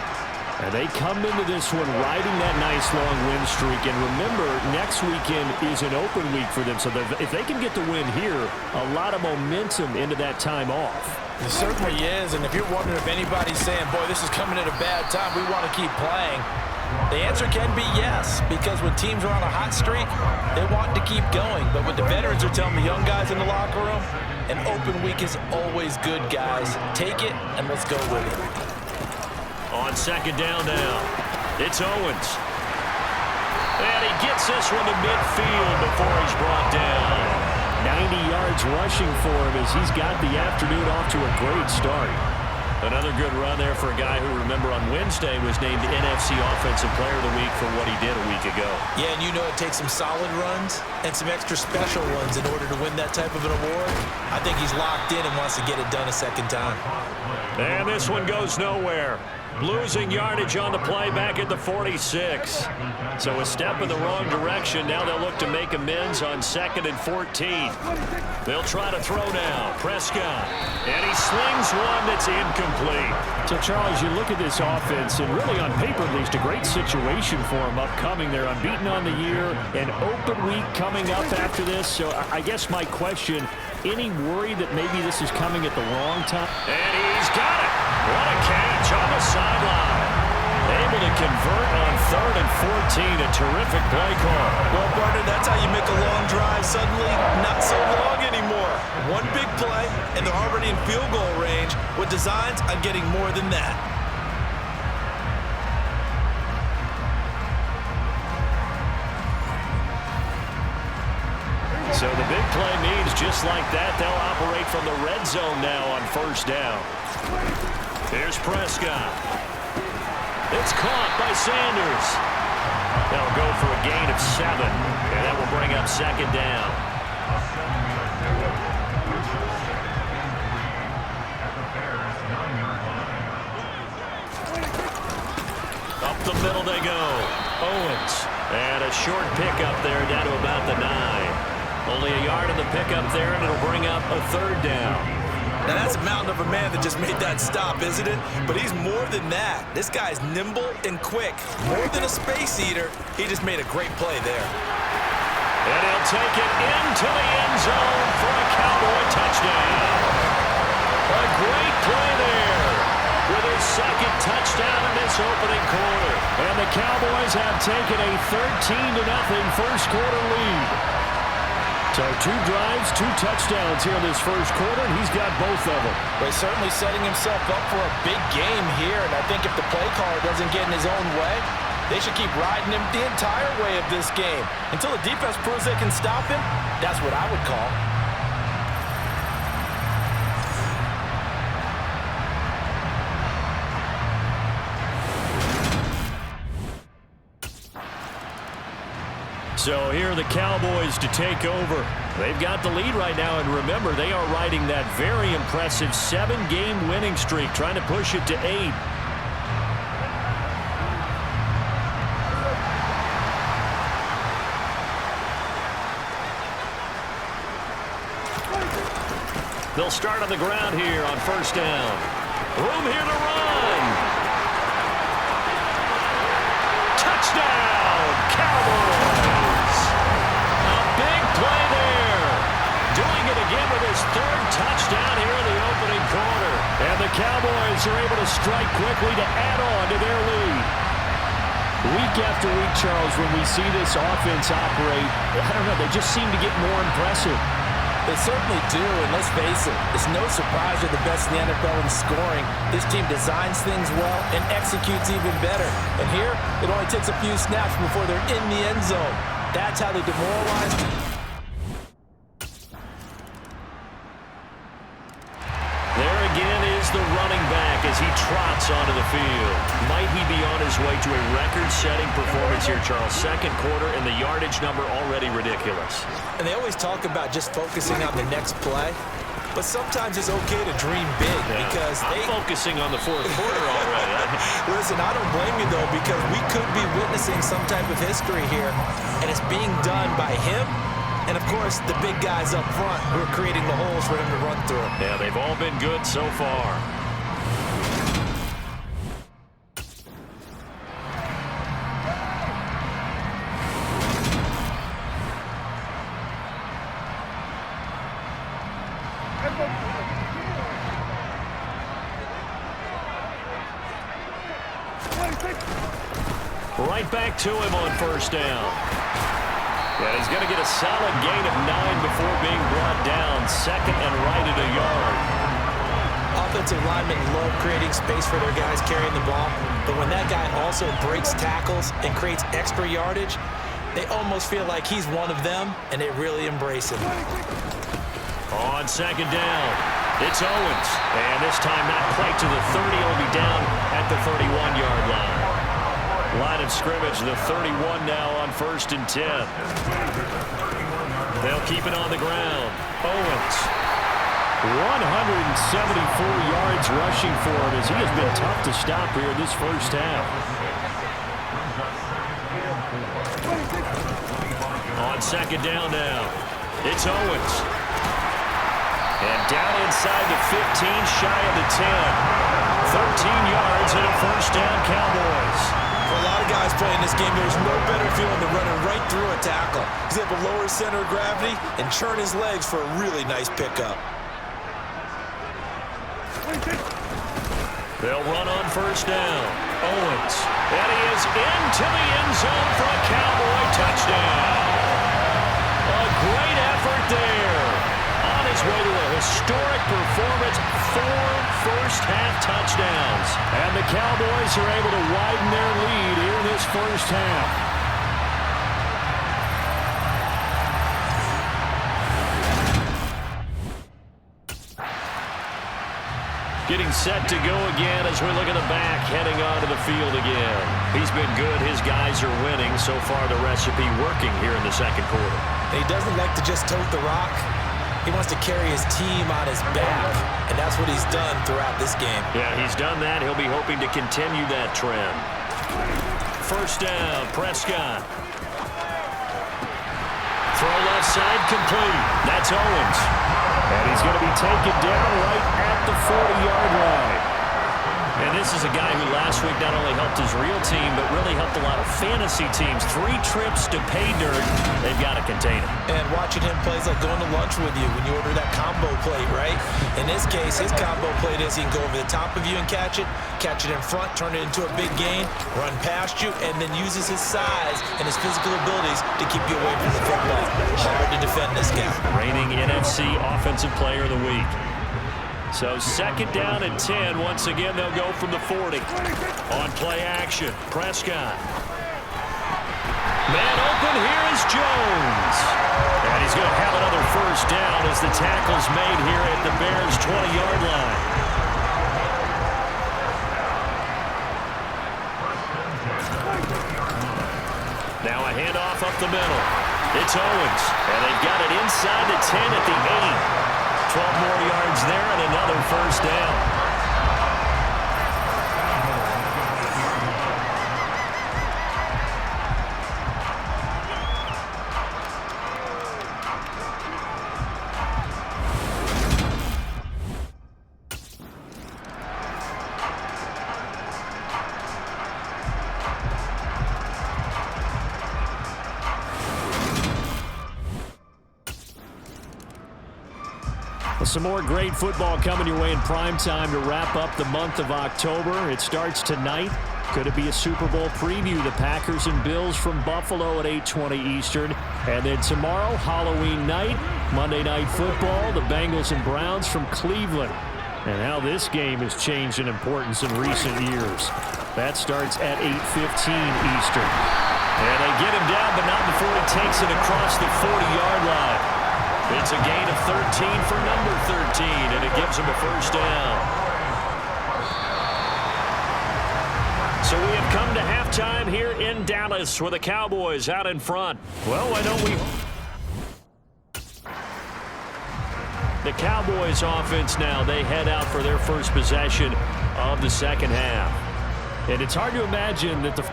And they come into this one riding that nice long win streak. And remember, next weekend is an open week for them. So if they can get the win here, a lot of momentum into that time off. It certainly is. And if you're wondering if anybody's saying, boy, this is coming at a bad time, we want to keep playing, the answer can be yes. Because when teams are on a hot streak, they want to keep going. But what the veterans are telling the young guys in the locker room, an open week is always good, guys. Take it, and let's go with it. On 2nd down now, it's Owens. And he gets this one to midfield before he's brought down. 90 yards rushing for him as he's got the afternoon off to a great start. Another good run there for a guy who, remember, on Wednesday was named NFC Offensive Player of the Week for what he did a week ago. Yeah, and you know it takes some solid runs and some extra special ones in order to win that type of an award. I think he's locked in and wants to get it done a second time. And this one goes nowhere. Losing yardage on the play back at the 46. So a step in the wrong direction. Now they'll look to make amends on 2nd and 14. They'll try to throw now. Prescott. And he slings one that's incomplete. So, Charles, you look at this offense, and really on paper, at least, a great situation for them upcoming. They're unbeaten on the year, an open week coming up after this. So I guess my question, any worry that maybe this is coming at the wrong time? And he's got it. What a catch on the sideline. Able to convert on 3rd and 14. A terrific play call. Well, partner, that's how you make a long drive suddenly not so long anymore. One big play, and they're already in field goal range with designs on getting more than that. So the big play means just like that, they'll operate from the red zone now on 1st down. Here's Prescott. It's caught by Sanders. They'll go for a gain of 7, and that will bring up 2nd down. Up the middle they go. Owens. And a short pickup there down to about the 9. Only a yard in the pickup there, and it'll bring up a 3rd down. Now, that's a mountain of a man that just made that stop, isn't it? But he's more than that. This guy's nimble and quick. More than a space eater, he just made a great play there. And he'll take it into the end zone for a Cowboy touchdown. A great play there with his 2nd touchdown in this opening quarter. And the Cowboys have taken a 13-0 first quarter lead. So 2 drives, 2 touchdowns here in this first quarter, and he's got both of them. Well, he's certainly setting himself up for a big game here, and I think if the play caller doesn't get in his own way, they should keep riding him the entire way of this game. Until the defense proves they can stop him, that's what I would call. So here are the Cowboys to take over. They've got the lead right now, and remember, they are riding that very impressive 7-game winning streak, trying to push it to 8. They'll start on the ground here on 1st down. Room here to run. Touchdown, Cowboys. A big play there. Doing it again with his 3rd touchdown here in the opening quarter. And the Cowboys are able to strike quickly to add on to their lead. Week after week, Charles, when we see this offense operate, I don't know, they just seem to get more impressive. They certainly do, and let's face it, it's no surprise they're the best in the NFL in scoring. This team designs things well and executes even better. And here, it only takes a few snaps before they're in the end zone. That's how they demoralize. There again is the running back as he trots onto the field. Might he be on his way to a record-setting performance here, Charles? 2nd quarter, and the yardage number already ridiculous. And they always talk about just focusing on the next play. But sometimes it's okay to dream big because I'm focusing on the 4th quarter already. Listen, I don't blame you, though, because we could be witnessing some type of history here, and it's being done by him and, of course, the big guys up front who are creating the holes for him to run through. Yeah, they've all been good so far. Right back to him on 1st down. Yeah, he's going to get a solid gain of 9 before being brought down. 2nd and right at a yard. Offensive linemen love creating space for their guys carrying the ball, but when that guy also breaks tackles and creates extra yardage, They almost feel like he's one of them, and they really embrace him. On second down, it's Owens. And this time not quite to the 30. He'll be down at the 31-yard line. Line of scrimmage, the 31 now on 1st and 10. They'll keep it on the ground. Owens. 174 yards rushing for him as he has been tough to stop here in this first half. On second down now, it's Owens. And down inside the 15, shy of the 10. 13 yards and a first down, Cowboys. For a lot of guys playing this game, there's no better feeling than running right through a tackle. He's able to lower his center of gravity and churn his legs for a really nice pickup. They'll run on first down. Owens. And he is into the end zone for a Cowboy touchdown. A great effort there. On his way to a historic performance, 4 first-half touchdowns. And the Cowboys are able to widen their lead here in this first half. Getting set to go again as we look at the back, heading onto the field again. He's been good. His guys are winning. So far, the recipe working here in the second quarter. He doesn't like to just tote the rock. He wants to carry his team on his back, and that's what he's done throughout this game. Yeah, he's done that. He'll be hoping to continue that trend. First down, Prescott. Throw left side, complete. That's Owens. And he's going to be taken down right at the 40-yard line. And this is a guy who last week not only helped his real team, but really helped a lot of fantasy teams. 3 trips to pay dirt. They've got to contain him. And watching him play is like going to lunch with you when you order that combo plate, right? In this case, his combo plate is he can go over the top of you and catch it in front, turn it into a big gain, run past you, and then uses his size and his physical abilities to keep you away from the football. Hard to defend this guy. Reigning NFC Offensive Player of the Week. So second down and 10. Once again, they'll go from the 40. On play action, Prescott. Man open, here is Jones. And he's going to have another first down as the tackle's made here at the Bears' 20-yard line. Now a handoff up the middle. It's Owens. And they've got it inside the 10 at the 8. 12 more yards there and another first down. Some more great football coming your way in prime time to wrap up the month of October. It starts tonight. Could it be a Super Bowl preview? The Packers and Bills from Buffalo at 8:20 Eastern. And then tomorrow, Halloween night, Monday Night Football, the Bengals and Browns from Cleveland. And how this game has changed in importance in recent years. That starts at 8:15 Eastern. And they get him down, but not before he takes it across the 40-yard line. It's a gain of 13 for number 13, and it gives him a first down. So we have come to halftime here in Dallas with the Cowboys out in front. Well, why don't we... The Cowboys offense now, they head out for their first possession of the second half. And it's hard to imagine that the...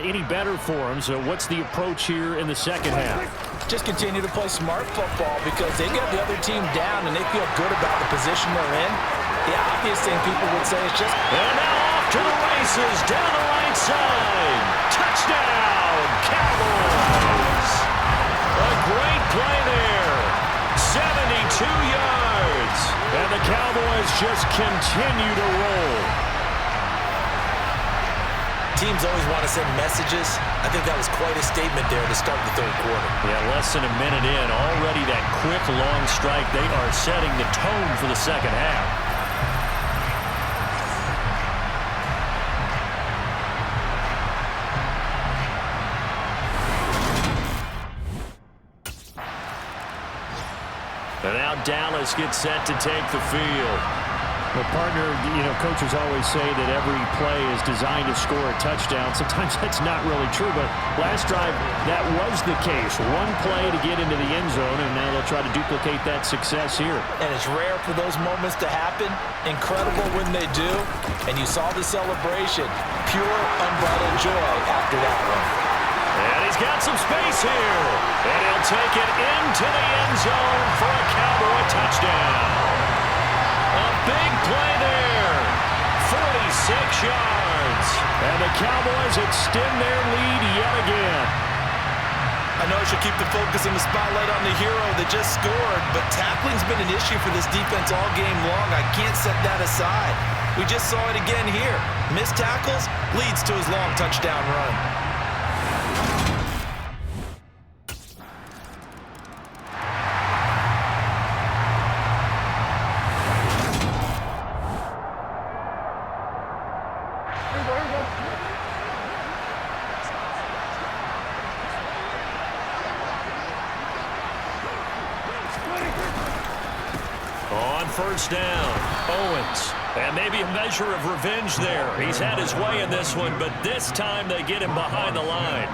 any better for them, so what's the approach here in the second half? Just continue to play smart football because they get the other team down and they feel good about the position they're in. The obvious thing people would say is just... And now off to the races, down the right side. Touchdown, Cowboys. A great play there. 72 yards. And the Cowboys just continue to roll. Teams always want to send messages. I think that was quite a statement there to start the third quarter. Yeah, less than a minute in. Already that quick, long strike. They are setting the tone for the second half. Dallas gets set to take the field. Well, partner, coaches always say that every play is designed to score a touchdown. Sometimes that's not really true, but last drive, that was the case. One play to get into the end zone, and now they'll try to duplicate that success here. And it's rare for those moments to happen. Incredible when they do. And you saw the celebration. Pure, unbridled joy after that one. And he's got some space here. And he'll take it into the end zone for a Cowboy touchdown. A big play there. 46 yards. And the Cowboys extend their lead yet again. I know I should keep the focus and the spotlight on the hero that just scored, but tackling's been an issue for this defense all game long. I can't set that aside. We just saw it again here. Missed tackles leads to his long touchdown run. First down, Owens. And maybe a measure of revenge there. He's had his way in this one, but this time they get him behind the line.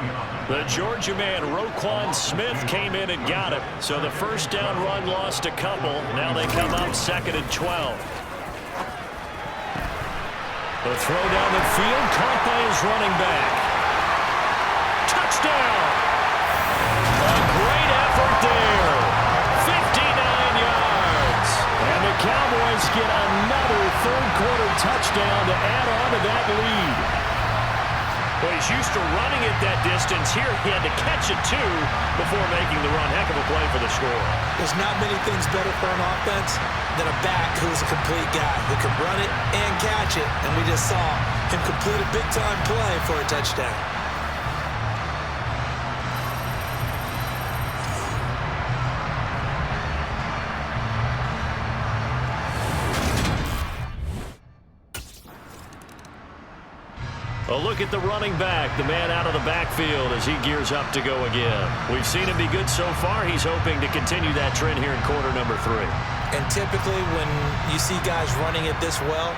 The Georgia man, Roquan Smith, came in and got him. So the first down run lost a couple. Now they come up 2nd and 12. The throw down the field, caught by his running back. Touchdown! A great effort there. 59 yards. And the Cowboys get another third-quarter touchdown to add on to that lead. Well, he's used to running it that distance. Here he had to catch it, too, before making the run. Heck of a play for the score. There's not many things better for an offense than a back who's a complete guy who can run it and catch it. And we just saw him complete a big-time play for a touchdown. A look at the running back, the man out of the backfield as he gears up to go again. We've seen him be good so far. He's hoping to continue that trend here in quarter number 3. And typically when you see guys running it this well,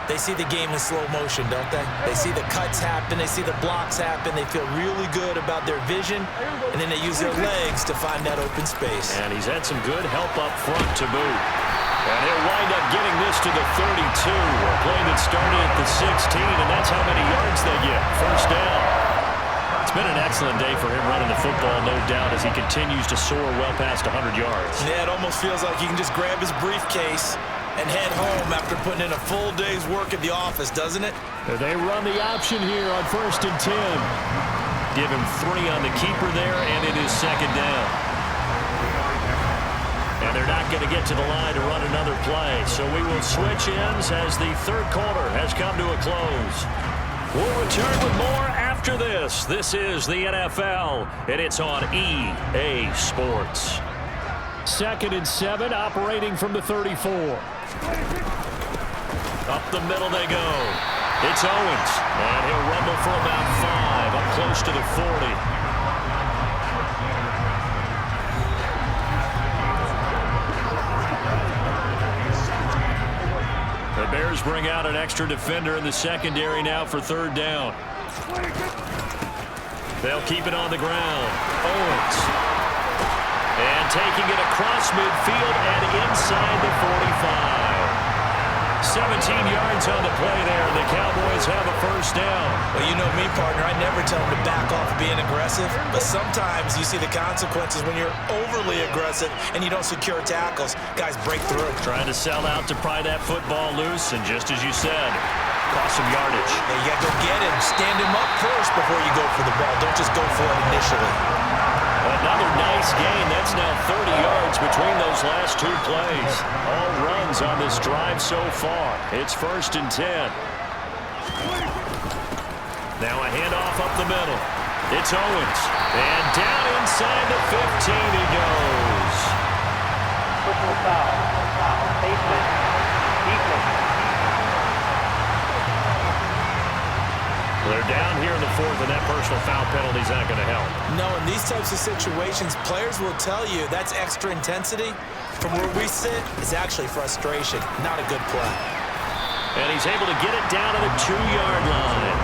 they see the game in slow motion, don't they? They see the cuts happen. They see the blocks happen. They feel really good about their vision, and then they use their legs to find that open space. And he's had some good help up front to boot. And he'll wind up getting this to the 32. A play that started at the 16, and that's how many yards they get. First down. It's been an excellent day for him running the football, no doubt, as he continues to soar well past 100 yards. Yeah, it almost feels like he can just grab his briefcase and head home after putting in a full day's work at the office, doesn't it? They run the option here on 1st and 10. Give him 3 on the keeper there, and it is 2nd down. And they're not going to get to the line to run another play. So we will switch ends as the third quarter has come to a close. We'll return with more after this. This is the NFL, and it's on EA Sports. 2nd and 7, operating from the 34. Up the middle they go. It's Owens, and he'll rumble for about 5, up close to the 40. The Bears bring out an extra defender in the secondary now for 3rd down. They'll keep it on the ground. Owens. And taking it across midfield and inside the 45. 17 yards on the play there, and the Cowboys have a first down. Well, you know me, partner. I never tell them to back off being aggressive, but sometimes you see the consequences when you're overly aggressive and you don't secure tackles. Guys break through. Trying to sell out to pry that football loose, and just as you said, cost some yardage. Yeah, you got to go get him. Stand him up first before you go for the ball. Don't just go for it initially. Another nice gain. That's now 30 yards between those last 2 plays. All runs on this drive so far. It's 1st and 10. Now a handoff up the middle. It's Owens. And down inside the 15 he goes. Personal foul. Defense. They're down here in the 4th, and that personal foul penalty is not going to help. No, in these types of situations, players will tell you that's extra intensity. From where we sit, it's actually frustration, not a good play. And he's able to get it down to the 2-yard line.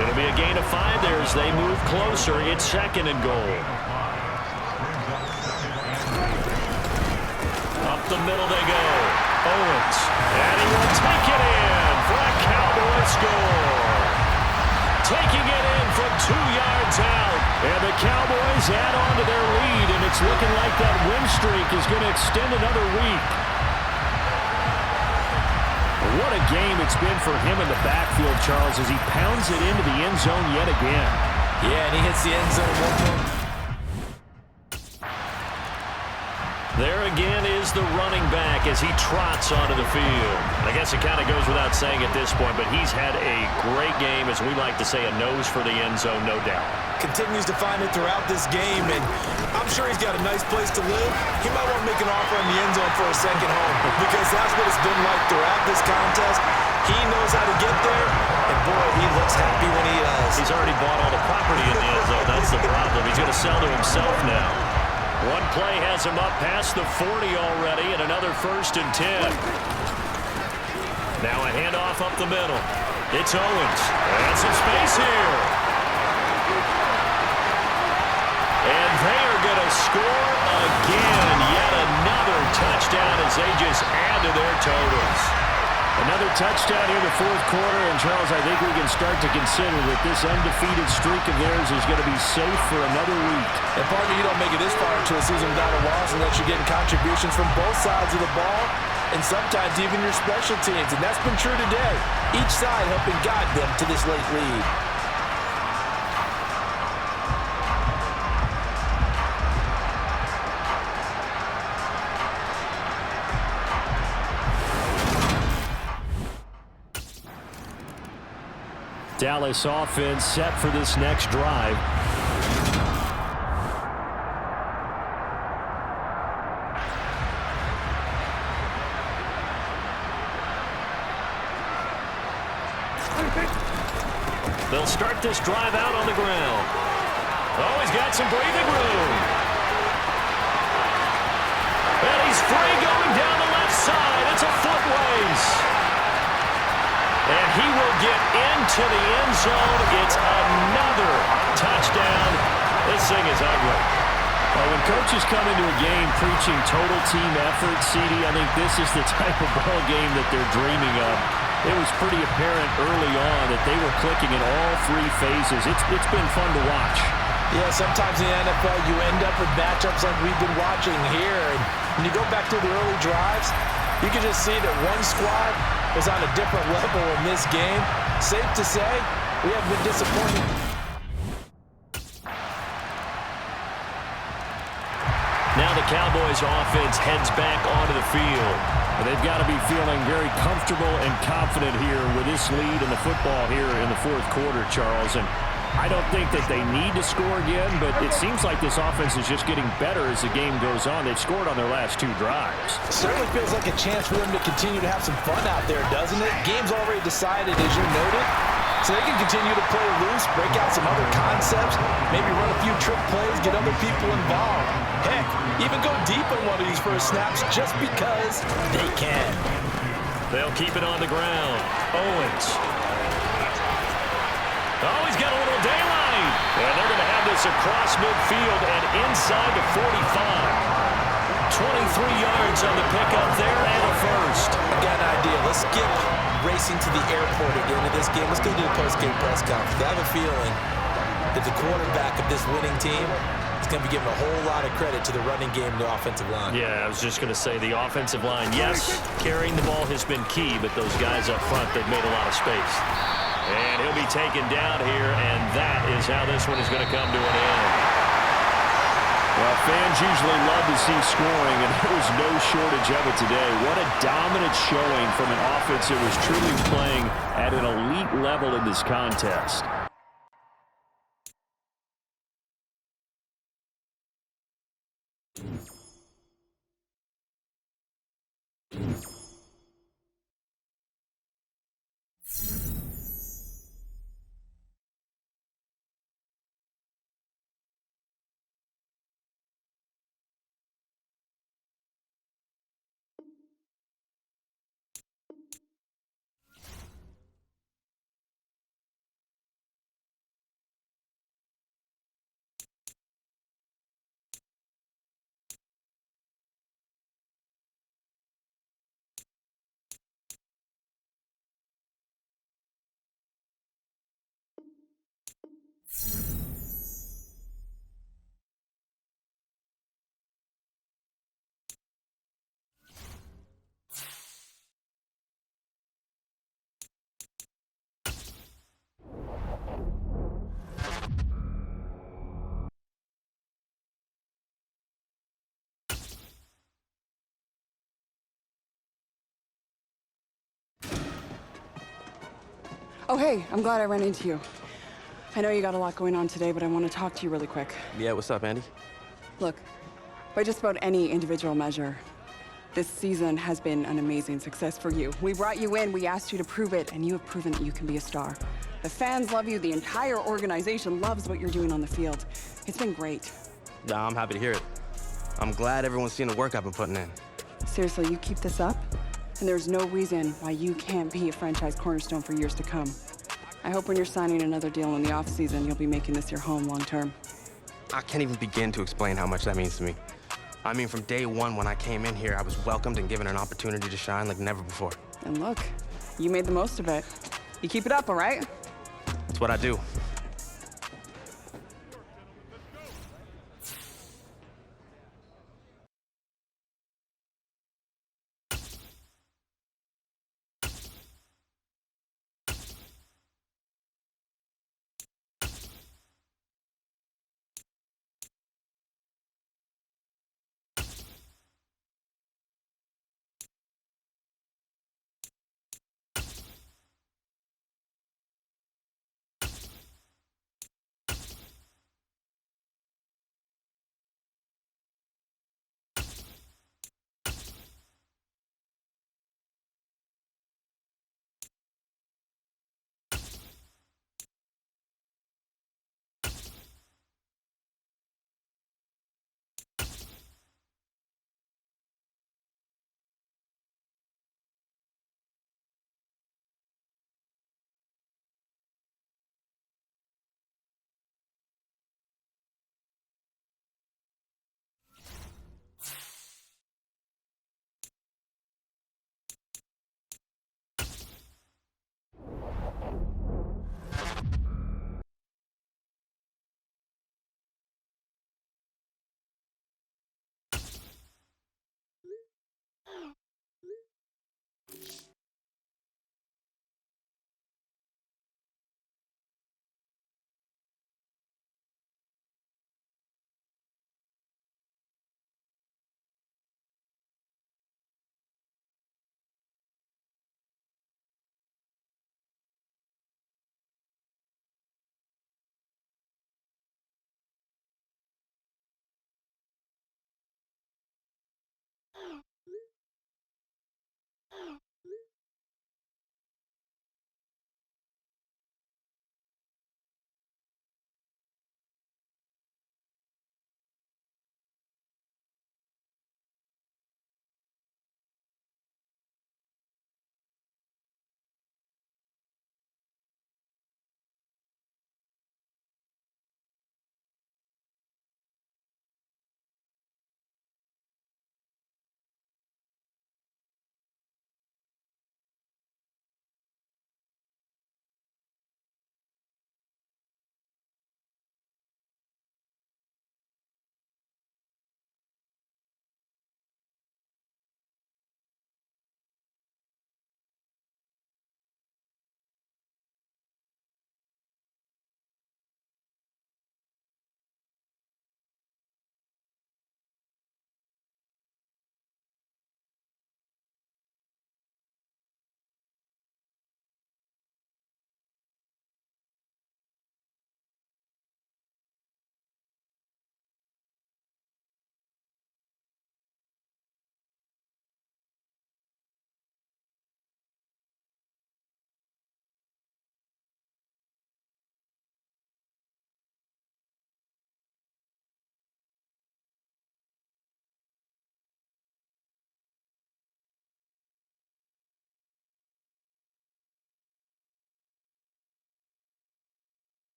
It'll be a gain of 5 there as they move closer. It's 2nd and goal. Up the middle they go. Owens. And he will take it in for a Cowboy score. Taking it in from 2 yards out. And the Cowboys add on to their lead, and it's looking like that win streak is going to extend another week. What a game it's been for him in the backfield, Charles, as he pounds it into the end zone yet again. Yeah, and he hits the end zone one more. There again is the running back as he trots onto the field. I guess it kind of goes without saying at this point, but he's had a great game, as we like to say, a nose for the end zone, no doubt. Continues to find it throughout this game, and I'm sure he's got a nice place to live. He might want to make an offer in the end zone for a second home, because that's what it's been like throughout this contest. He knows how to get there, and boy, he looks happy when he does. He's already bought all the property in the end zone. That's the problem. He's going to sell to himself now. One play has him up past the 40 already, and another 1st and 10. Now a handoff up the middle. It's Owens. And some space here. And they are going to score again. Yet another touchdown as they just add to their totals. Another touchdown here in the 4th quarter, and Charles, I think we can start to consider that this undefeated streak of theirs is going to be safe for another week. And partner, you don't make it this far into a season without a loss unless you're getting contributions from both sides of the ball, and sometimes even your special teams, and that's been true today. Each side helping guide them to this late lead. Dallas offense set for this next drive. They'll start this drive out on the ground. Oh, he's got some breathing room. And he's free going down the left side. It's a foot race. And he will get into the end zone. It's another touchdown. This thing is ugly. Well, when coaches come into a game preaching total team effort, CD, I think this is the type of ball game that they're dreaming of. It was pretty apparent early on that they were clicking in all 3 phases. It's been fun to watch. Yeah, sometimes in the NFL you end up with matchups like we've been watching here. And when you go back to the early drives, you can just see that one squad was on a different level in this game. Safe to say, we have been disappointed. Now the Cowboys offense heads back onto the field. And they've got to be feeling very comfortable and confident here with this lead in the football here in the 4th quarter, Charles. And I don't think that they need to score again, but it seems like this offense is just getting better as the game goes on. They've scored on their last 2 drives. Certainly feels like a chance for them to continue to have some fun out there, doesn't it? Game's already decided, as you noted, so they can continue to play loose, break out some other concepts, maybe run a few trick plays, get other people involved. Heck, even go deep on one of these first snaps just because they can. They'll keep it on the ground. Owens. Oh, he's got a little daylight. And they're going to have this across midfield and inside the 45. 23 yards on the pickup there and a first. I got an idea. Let's skip racing to the airport at the end of this game. Let's go do the post-game press conference. I have a feeling that the quarterback of this winning team is going to be giving a whole lot of credit to the running game and the offensive line. Yeah, I was just going to say the offensive line, yes, carrying the ball has been key, but those guys up front, they've made a lot of space. And he'll be taken down here, and that is how this one is going to come to an end. Well, fans usually love to see scoring, and there was no shortage of it today. What a dominant showing from an offense that was truly playing at an elite level in this contest. Oh, hey, I'm glad I ran into you. I know you got a lot going on today, but I want to talk to you really quick. Yeah, what's up, Andy? Look, by just about any individual measure, this season has been an amazing success for you. We brought you in, we asked you to prove it, and you have proven that you can be a star. The fans love you, the entire organization loves what you're doing on the field. It's been great. Yeah, I'm happy to hear it. I'm glad everyone's seen the work I've been putting in. Seriously, you keep this up, and there's no reason why you can't be a franchise cornerstone for years to come. I hope when you're signing another deal in the offseason, you'll be making this your home long term. I can't even begin to explain how much that means to me. I mean, from day one when I came in here, I was welcomed and given an opportunity to shine like never before. And look, you made the most of it. You keep it up, all right? It's what I do.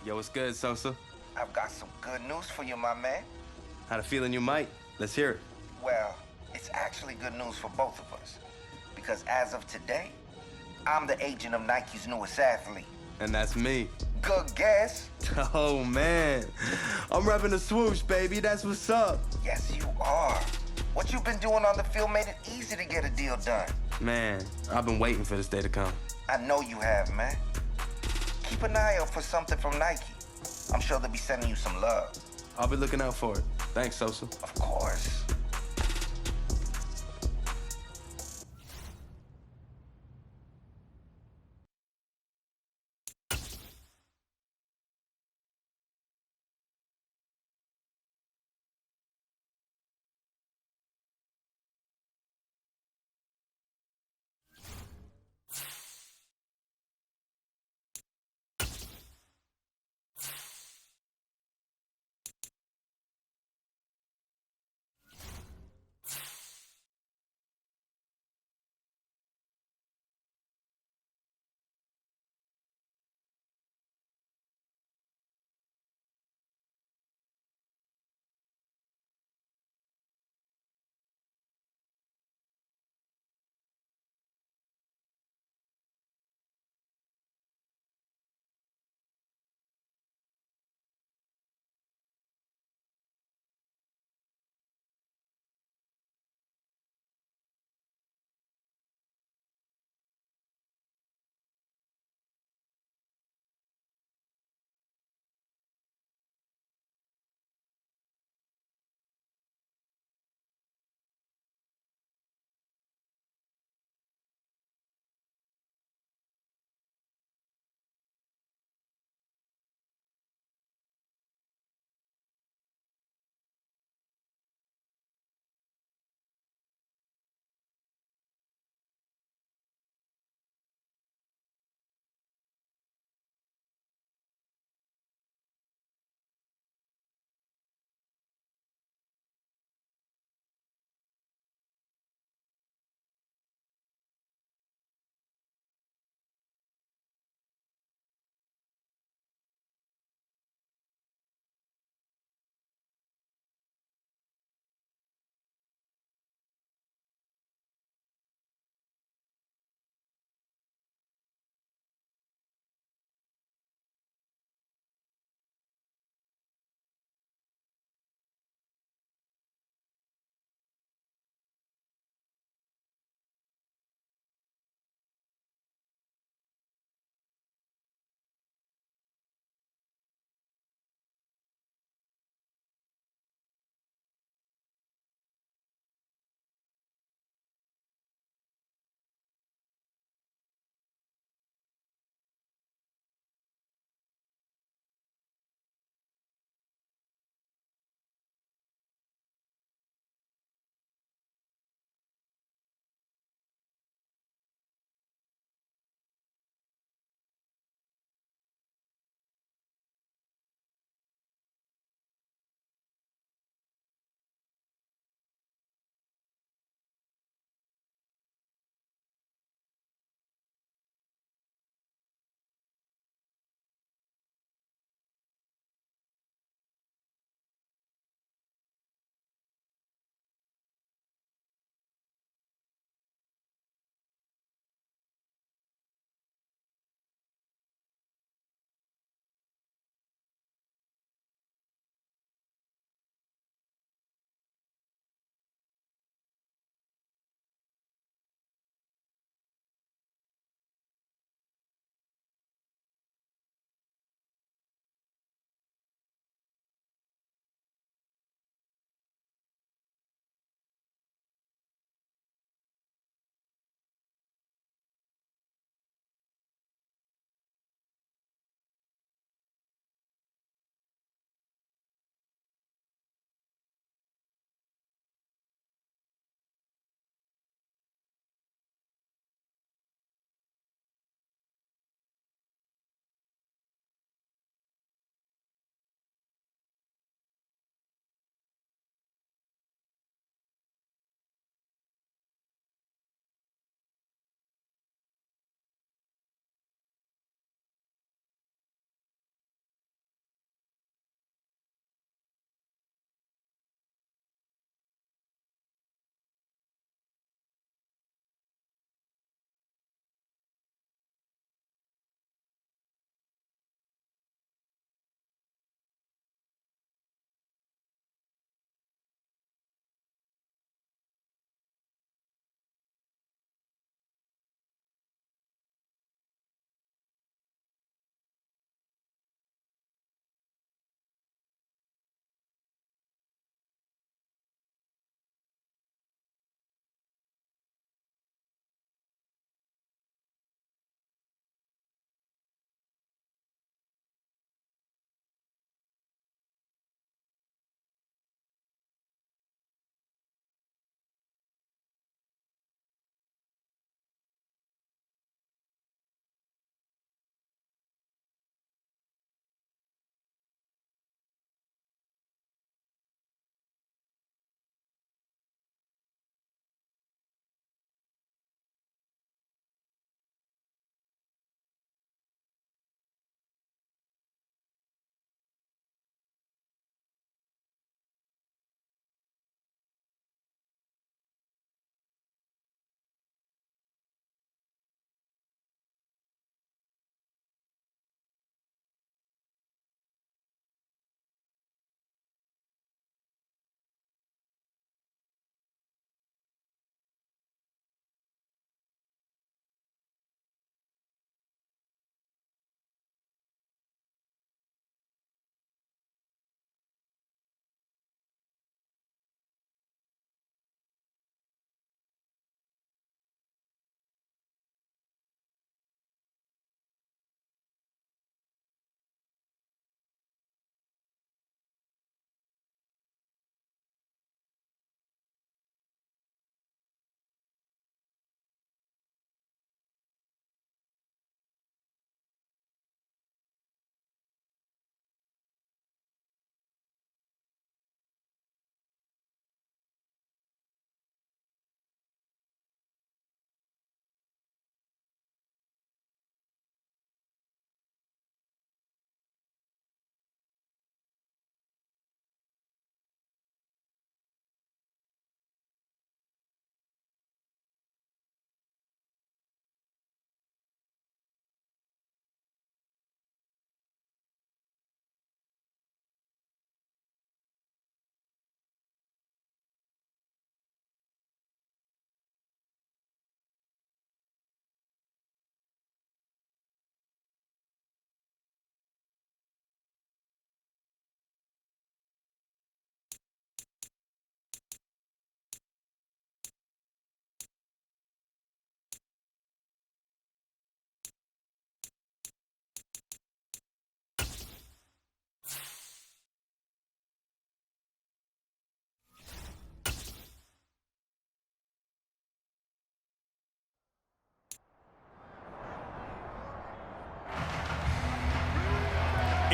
Yo, what's good, Sosa? I've got some good news for you, my man. Had a feeling you might. Let's hear it. Well, it's actually good news for both of us. Because as of today, I'm the agent of Nike's newest athlete. And that's me. Good guess. Oh, man. I'm repping the swoosh, baby. That's what's up. Yes, you are. What you've been doing on the field made it easy to get a deal done. Man, I've been waiting for this day to come. I know you have, man. Keep an eye out for something from Nike. I'm sure they'll be sending you some love. I'll be looking out for it. Thanks, Sosa. Of course.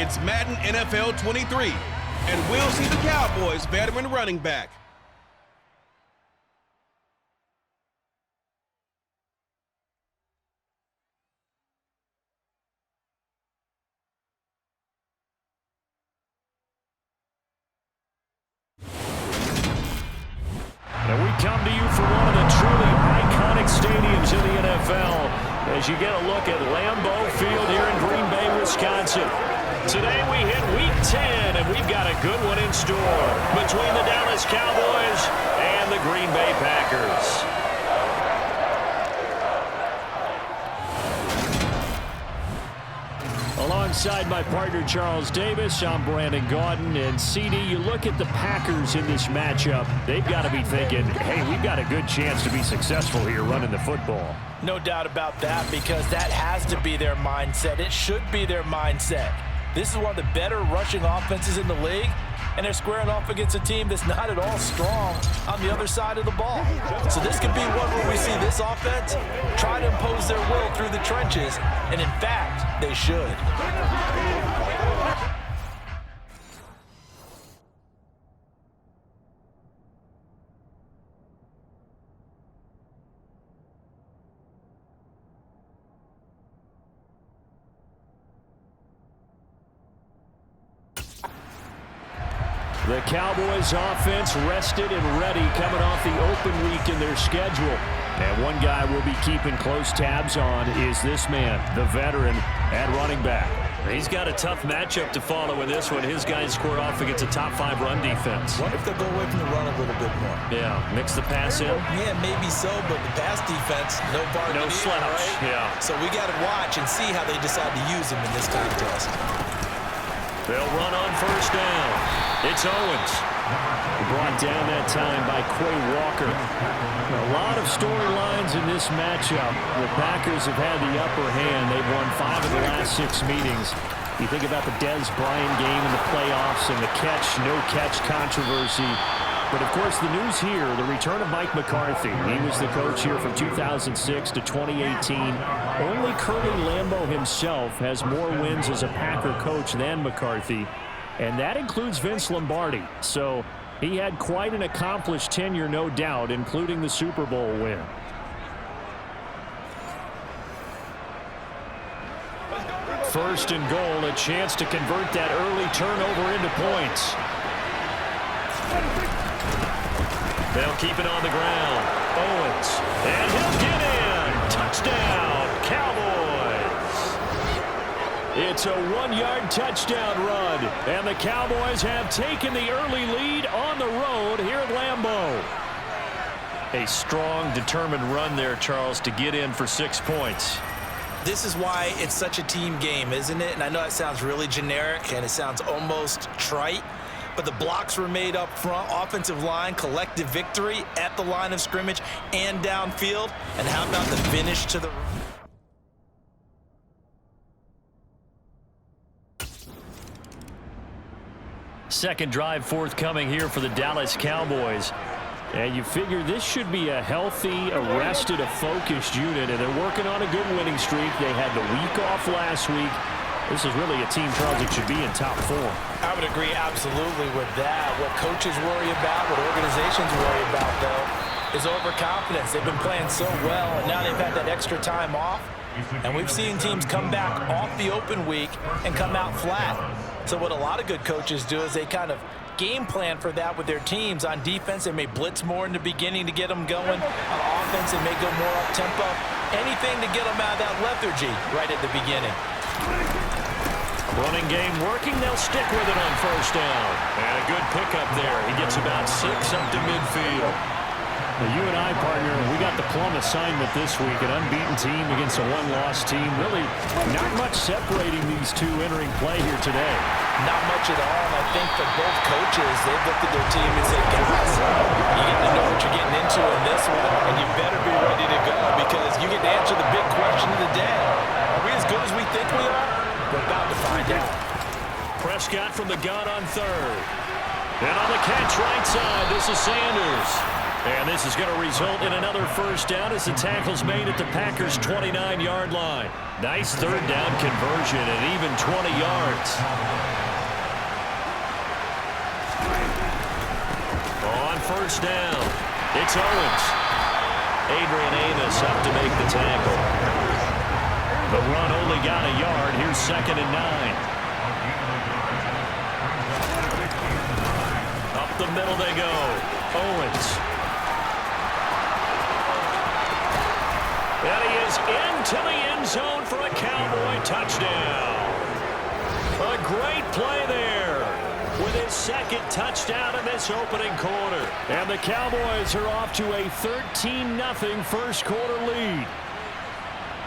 It's Madden NFL 23, and we'll see the Cowboys veteran running back. And we come to you from one of the truly iconic stadiums in the NFL as you get a look at Lambeau Field here in Green Bay, Wisconsin. Today we hit Week 10, and we've got a good one in store between the Dallas Cowboys and the Green Bay Packers. Alongside my partner Charles Davis, I'm Brandon Gaudin. And CD, you look at the Packers in this matchup, they've got to be thinking, hey, we've got a good chance to be successful here running the football. No doubt about that, because that has to be their mindset. It should be their mindset. This is one of the better rushing offenses in the league, and they're squaring off against a team that's not at all strong on the other side of the ball. So this could be one where we see this offense try to impose their will through the trenches, and in fact, they should. The Cowboys offense rested and ready coming off the open week in their schedule. And one guy we'll be keeping close tabs on is this man, the veteran at running back. He's got a tough matchup to follow in this one. His guys squared off against a top 5 run defense. What if they'll go away from the run a little bit more? Yeah, mix the pass in. Yeah, maybe so, but the pass defense, no bargain. No slouch, right? yeah. So we got to watch and see how they decide to use him in this contest. They'll run on first down. It's Owens. Brought down that time by Quay Walker. A lot of storylines in this matchup. The Packers have had the upper hand. They've won 5 of the last 6 meetings. You think about the Dez Bryant game in the playoffs and the catch, no catch controversy. But, of course, the news here, the return of Mike McCarthy. He was the coach here from 2006 to 2018. Only Curly Lambeau himself has more wins as a Packer coach than McCarthy, and that includes Vince Lombardi. So he had quite an accomplished tenure, no doubt, including the Super Bowl win. First and goal, a chance to convert that early turnover into points. They'll keep it on the ground. Owens, and he'll get in. Touchdown, Cowboys. It's a 1-yard touchdown run, and the Cowboys have taken the early lead on the road here at Lambeau. A strong, determined run there, Charles, to get in for 6 points. This is why it's such a team game, isn't it? And I know it sounds really generic, and it sounds almost trite, but the blocks were made up front, offensive line, collective victory at the line of scrimmage and downfield. And how about the finish to the... Second drive forthcoming here for the Dallas Cowboys. And you figure this should be a healthy, a rested, a focused unit, and they're working on a good winning streak. They had the week off last week. This is really a team, Charles, that should be in top 4. I would agree absolutely with that. What coaches worry about, what organizations worry about, though, is overconfidence. They've been playing so well, and now they've had that extra time off. And we've seen teams come back off the open week and come out flat. So what a lot of good coaches do is they kind of game plan for that with their teams. On defense, they may blitz more in the beginning to get them going. On offense, they may go more up-tempo. Anything to get them out of that lethargy right at the beginning. Running game working. They'll stick with it on first down. And a good pickup there. He gets about 6 up to midfield. Now, you and I, partner, we got the plum assignment this week. An unbeaten team against a one-loss team. Really not much separating these two entering play here today. Not much at all. And I think for both coaches, they've looked at their team and said, guys, you get to know what you're getting into in this one, and you better be ready to go because you get to answer the big question of the day. Are we as good as we think we are? We're about to find out. Prescott from the gun on third. And on the catch right side, this is Sanders. And this is going to result in another first down as the tackle's made at the Packers' 29-yard line. Nice third down conversion and even 20 yards. On first down, it's Owens. Adrian Amos up to make the tackle. The run only got a yard. Here's 2nd and 9. Up the middle they go. Owens. And he is into the end zone for a Cowboy touchdown. A great play there with his 2nd touchdown in this opening quarter. And the Cowboys are off to a 13-0 first quarter lead.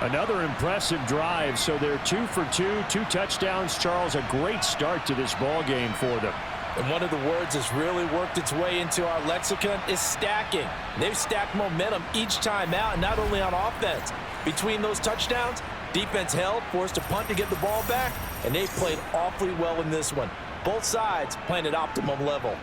Another impressive drive, so they're 2 for 2, 2 touchdowns. Charles, a great start to this ball game for them. And one of the words that's really worked its way into our lexicon is stacking. They've stacked momentum each time out, and not only on offense. Between those touchdowns, defense held, forced a punt to get the ball back, and they played awfully well in this one. Both sides playing at optimum level.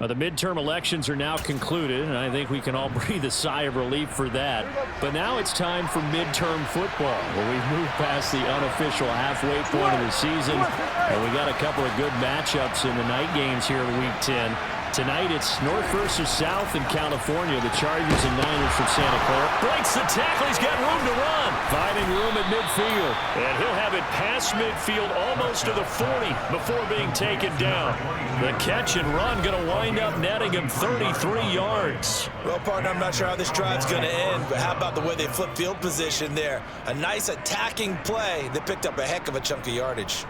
The midterm elections are now concluded, and I think we can all breathe a sigh of relief for that. But now it's time for midterm football, where we've moved past the unofficial halfway point of the season, and we got a couple of good matchups in the night games here in Week 10. Tonight it's North versus South in California. The Chargers and Niners from Santa Clara. Breaks the tackle. He's got room to run. Finding room at midfield. And he'll have it past midfield almost to the 40 before being taken down. The catch and run going to wind up netting him 33 yards. Well, partner, I'm not sure how this drive's going to end, but how about the way they flip field position there? A nice attacking play that picked up a heck of a chunk of yardage.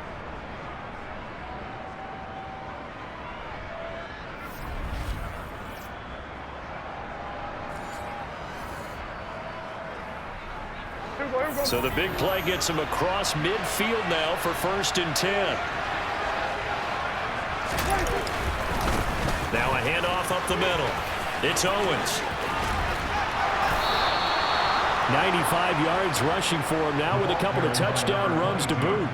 So the big play gets him across midfield now for 1st and 10. Now a handoff up the middle. It's Owens. 95 yards rushing for him now with a couple of touchdown runs to boot.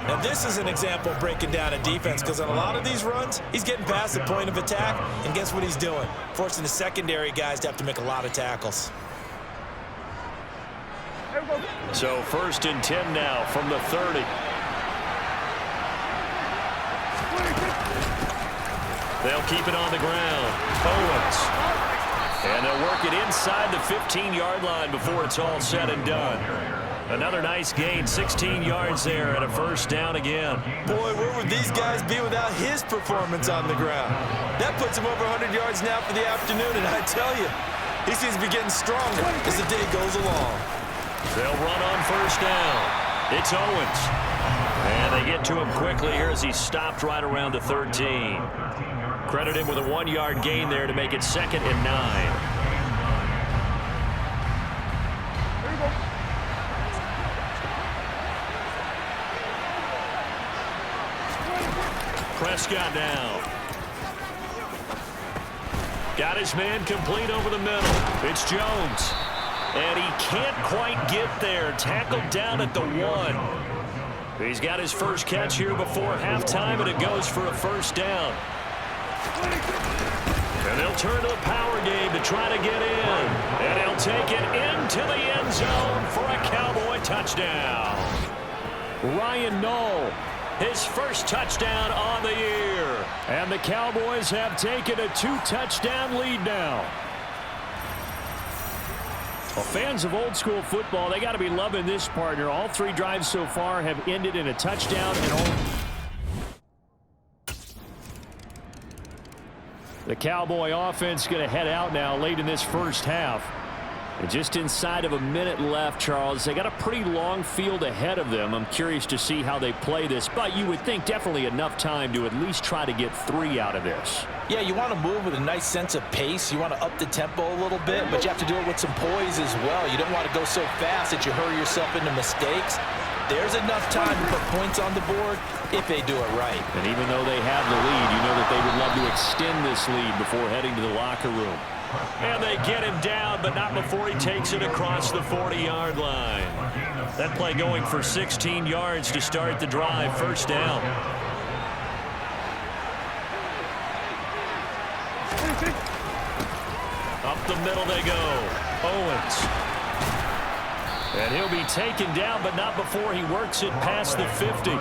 Now this is an example of breaking down a defense, because on a lot of these runs, he's getting past the point of attack, and guess what he's doing? Forcing the secondary guys to have to make a lot of tackles. So 1st and 10 now from the 30. They'll keep it on the ground. Owens. And they'll work it inside the 15-yard line before it's all said and done. Another nice gain, 16 yards there, and a first down again. Boy, where would these guys be without his performance on the ground? That puts him over 100 yards now for the afternoon, and I tell you, he seems to be getting stronger as the day goes along. They'll run on first down. It's Owens. And they get to him quickly here as he stopped right around the 13. Credit him with a 1-yard gain there to make it 2nd and 9. Prescott down. Got his man complete over the middle. It's Jones. And he can't quite get there. Tackled down at the 1. He's got his first catch here before halftime, and it goes for a first down. And they'll turn to the power game to try to get in. And he'll take it into the end zone for a Cowboy touchdown. Ryan Knoll, his first touchdown on the year. And the Cowboys have taken a 2-touchdown lead now. Well, fans of old school football, they got to be loving this, partner. All 3 drives so far have ended in a touchdown. And all the Cowboy offense going to head out now late in this first half. And just inside of a minute left, Charles. They got a pretty long field ahead of them. I'm curious to see how they play this, but you would think definitely enough time to at least try to get 3 out of this. Yeah, you want to move with a nice sense of pace. You want to up the tempo a little bit, but you have to do it with some poise as well. You don't want to go so fast that you hurry yourself into mistakes. There's enough time to put points on the board if they do it right. And even though they have the lead, you know that they would love to extend this lead before heading to the locker room. And they get him down, but not before he takes it across the 40-yard line. That play going for 16 yards to start the drive. First down. Up the middle they go. Owens. And he'll be taken down, but not before he works it past the 50.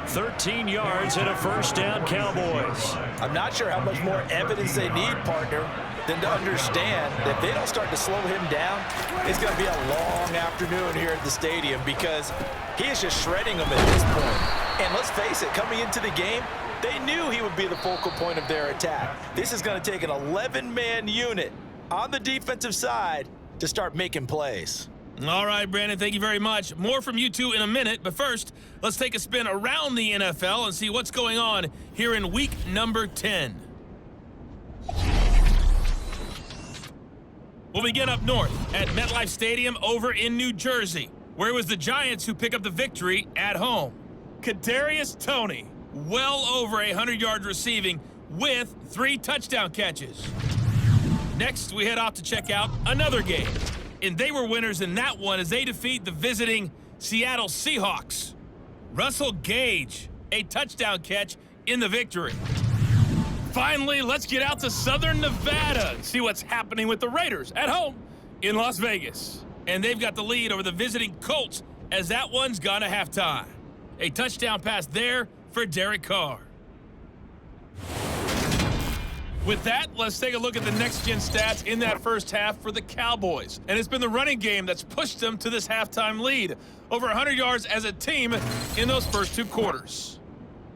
13 yards and a first down, Cowboys. I'm not sure how much more evidence they need, partner, than to understand that if they don't start to slow him down, it's going to be a long afternoon here at the stadium because he is just shredding them at this point. And let's face it, coming into the game, they knew he would be the focal point of their attack. This is going to take an 11-man unit on the defensive side to start making plays. All right, Brandon, thank you very much. More from you two in a minute, but first, let's take a spin around the NFL and see what's going on here in week number 10. We'll begin up north at MetLife Stadium over in New Jersey, where it was the Giants who pick up the victory at home. Kadarius Toney, well over 100 yards receiving with 3 touchdown catches. Next, we head off to check out another game. And they were winners in that one as they defeat the visiting Seattle Seahawks. Russell Gage, a touchdown catch in the victory. Finally, let's get out to Southern Nevada and see what's happening with the Raiders at home in Las Vegas. And they've got the lead over the visiting Colts as that one's gone to halftime. A touchdown pass there for Derek Carr. With that, let's take a look at the next-gen stats in that first half for the Cowboys. And it's been the running game that's pushed them to this halftime lead. Over 100 yards as a team in those first 2 quarters.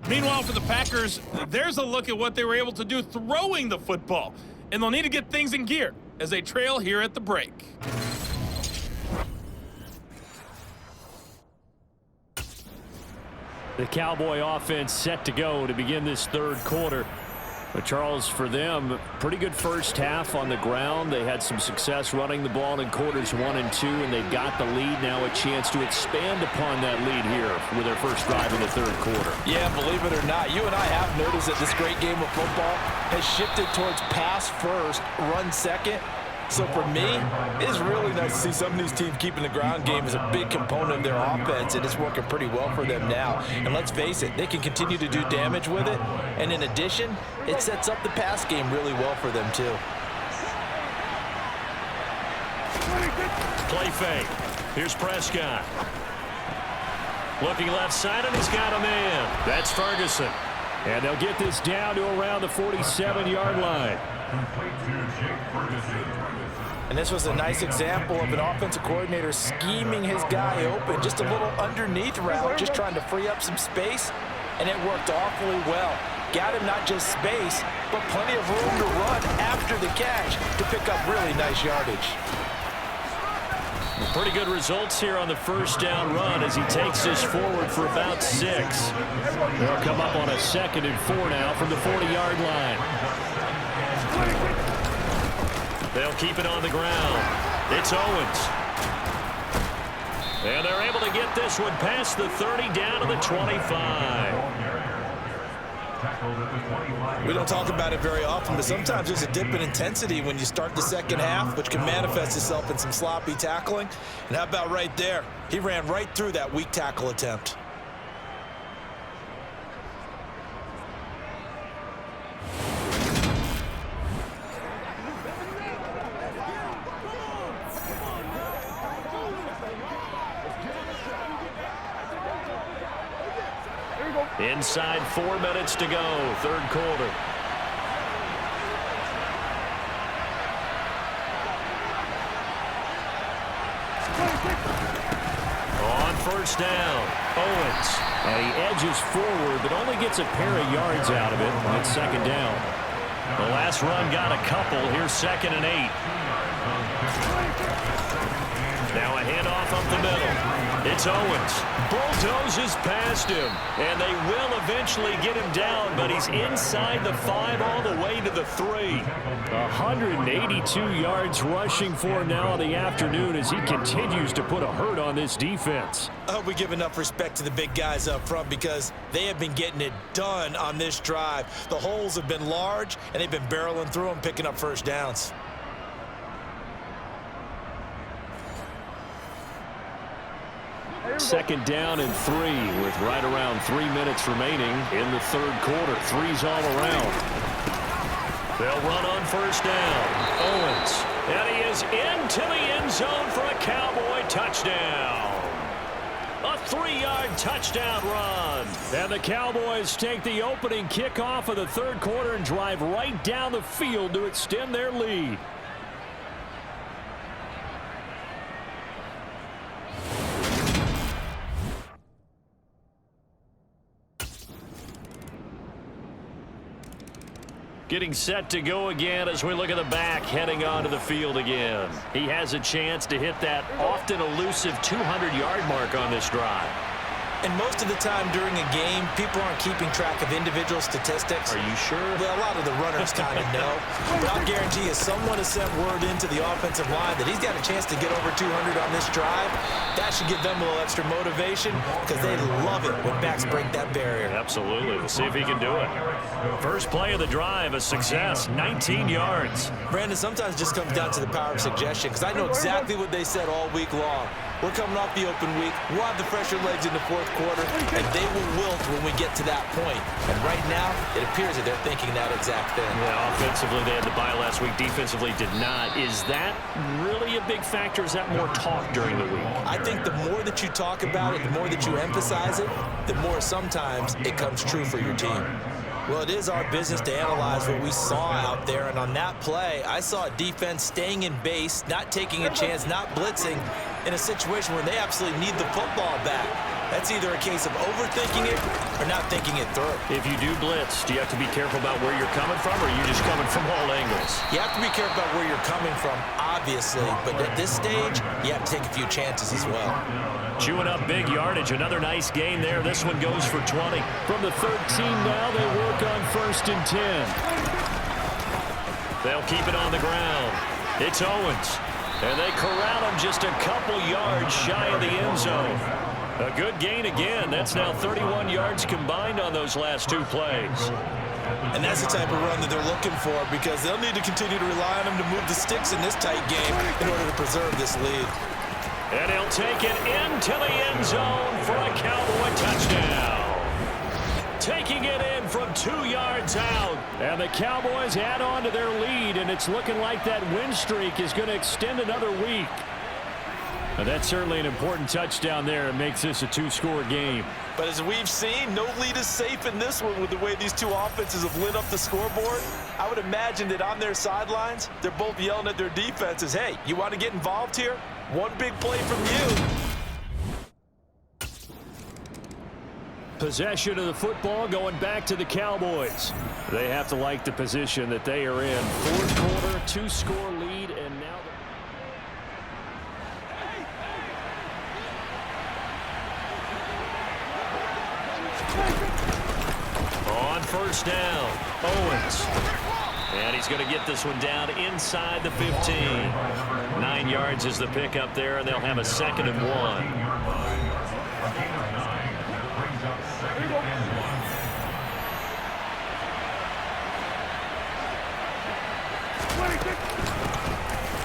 Meanwhile, for the Packers, there's a look at what they were able to do throwing the football. And they'll need to get things in gear as they trail here at the break. The Cowboy offense set to go to begin this third quarter. But Charles, for them, pretty good first half on the ground. They had some success running the ball in quarters 1 and 2, and they've got the lead now, a chance to expand upon that lead here with their first drive in the third quarter. Yeah, believe it or not, you and I have noticed that this great game of football has shifted towards pass first, run second. So for me, it is really nice to see some of these teams keeping the ground game as a big component of their offense, and it's working pretty well for them now. And let's face it, they can continue to do damage with it. And in addition, it sets up the pass game really well for them too. Play fake. Here's Prescott. Looking left side, and he's got a man. That's Ferguson. And they'll get this down to around the 47-yard line. And this was a nice example of an offensive coordinator scheming his guy open. Just a little underneath route, just trying to free up some space, and it worked awfully well. Got him not just space, but plenty of room to run after the catch to pick up really nice yardage. Pretty good results here on the first down run as he takes this forward for about 6. They'll come up on a 2nd and 4 now from the 40-yard line. They'll keep it on the ground. It's Owens. And they're able to get this one past the 30 down to the 25. We don't talk about it very often, but sometimes there's a dip in intensity when you start the second half, which can manifest itself in some sloppy tackling. And how about right there? He ran right through that weak tackle attempt. Inside 4 minutes to go, third quarter. On first down, Owens. And he edges forward, but only gets a pair of yards out of it on second down. The last run got a couple. Here's 2nd and 8. Now a handoff up the middle. It's Owens. Bulldozes past him, and they will eventually get him down, but he's inside the 5 all the way to the 3. 182 yards rushing for him now in the afternoon as he continues to put a hurt on this defense. I hope we give enough respect to the big guys up front because they have been getting it done on this drive. The holes have been large, and they've been barreling through them, picking up first downs. 2nd down and 3 with right around 3 minutes remaining in the 3rd quarter. 3's all around. They'll run on 1st down. Owens. And he is into the end zone for a Cowboy touchdown. A 3-yard touchdown run. And the Cowboys take the opening kickoff of the 3rd quarter and drive right down the field to extend their lead. Getting set to go again as we look at the back heading onto the field again. He has a chance to hit that often elusive 200-yard mark on this drive. And most of the time during a game, people aren't keeping track of individual statistics. Are you sure? Well, a lot of the runners kind of know. But I'll guarantee you, someone has sent word into the offensive line that he's got a chance to get over 200 on this drive. That should give them a little extra motivation because they love it when backs break that barrier. Absolutely. We'll see if he can do it. First play of the drive, a success, 19 yards. Brandon, sometimes it just comes down to the power of suggestion because I know exactly what they said all week long. We're coming off the open week. We'll have the fresher legs in the 4th quarter, and they will wilt when we get to that point. And right now, it appears that they're thinking that exact thing. Yeah, offensively, they had the bye last week. Defensively, did not. Is that really a big factor? Is that more talk during the week? I think the more that you talk about it, the more that you emphasize it, the more sometimes it comes true for your team. Well, it is our business to analyze what we saw out there, and on that play, I saw a defense staying in base, not taking a chance, not blitzing, in a situation where they absolutely need the football back. That's either a case of overthinking it or not thinking it through. If you do blitz, do you have to be careful about where you're coming from, or are you just coming from all angles? You have to be careful about where you're coming from, obviously, but at this stage, you have to take a few chances as well. Chewing up big yardage. Another nice gain there. This one goes for 20. From the 13 now, they work on 1st and 10. They'll keep it on the ground. It's Owens. And they corral him just a couple yards shy of the end zone. A good gain again. That's now 31 yards combined on those last 2 plays. And that's the type of run that they're looking for because they'll need to continue to rely on him to move the sticks in this tight game in order to preserve this lead. And he'll take it into the end zone for a Cowboy touchdown. Taking it in from 2 yards out. And the Cowboys add on to their lead, and it's looking like that win streak is going to extend another week. And that's certainly an important touchdown there. It makes this a 2-score game. But as we've seen, no lead is safe in this one with the way these two offenses have lit up the scoreboard. I would imagine that on their sidelines, they're both yelling at their defenses, hey, you want to get involved here? One big play from you. Possession of the football going back to the Cowboys. They have to like the position that they are in. 4th quarter, 2-score lead, and now... On 1st down, Owens. And he's going to get this one down inside the 15. 9 yards is the pickup there, and they'll have a 2nd and 1.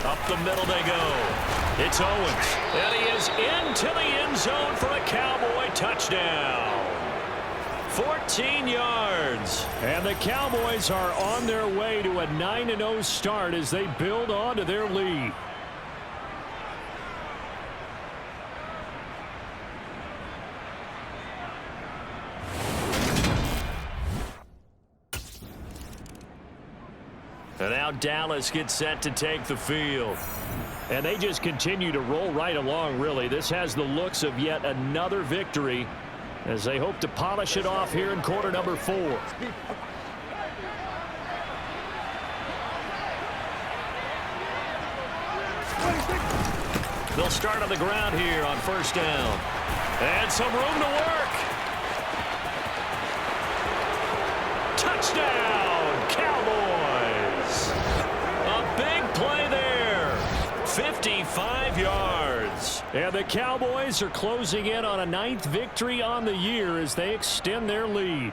Up the middle they go. It's Owens. And he is into the end zone for a Cowboy touchdown. 14 yards. And the Cowboys are on their way to a 9-0 start as they build on to their lead. And now Dallas gets set to take the field. And they just continue to roll right along, really. This has the looks of yet another victory as they hope to polish it off here in quarter number 4. They'll start on the ground here on 1st down. And some room to work. Touchdown, Cowboys. A big play there. 55 yards. And the Cowboys are closing in on a 9th victory on the year as they extend their lead.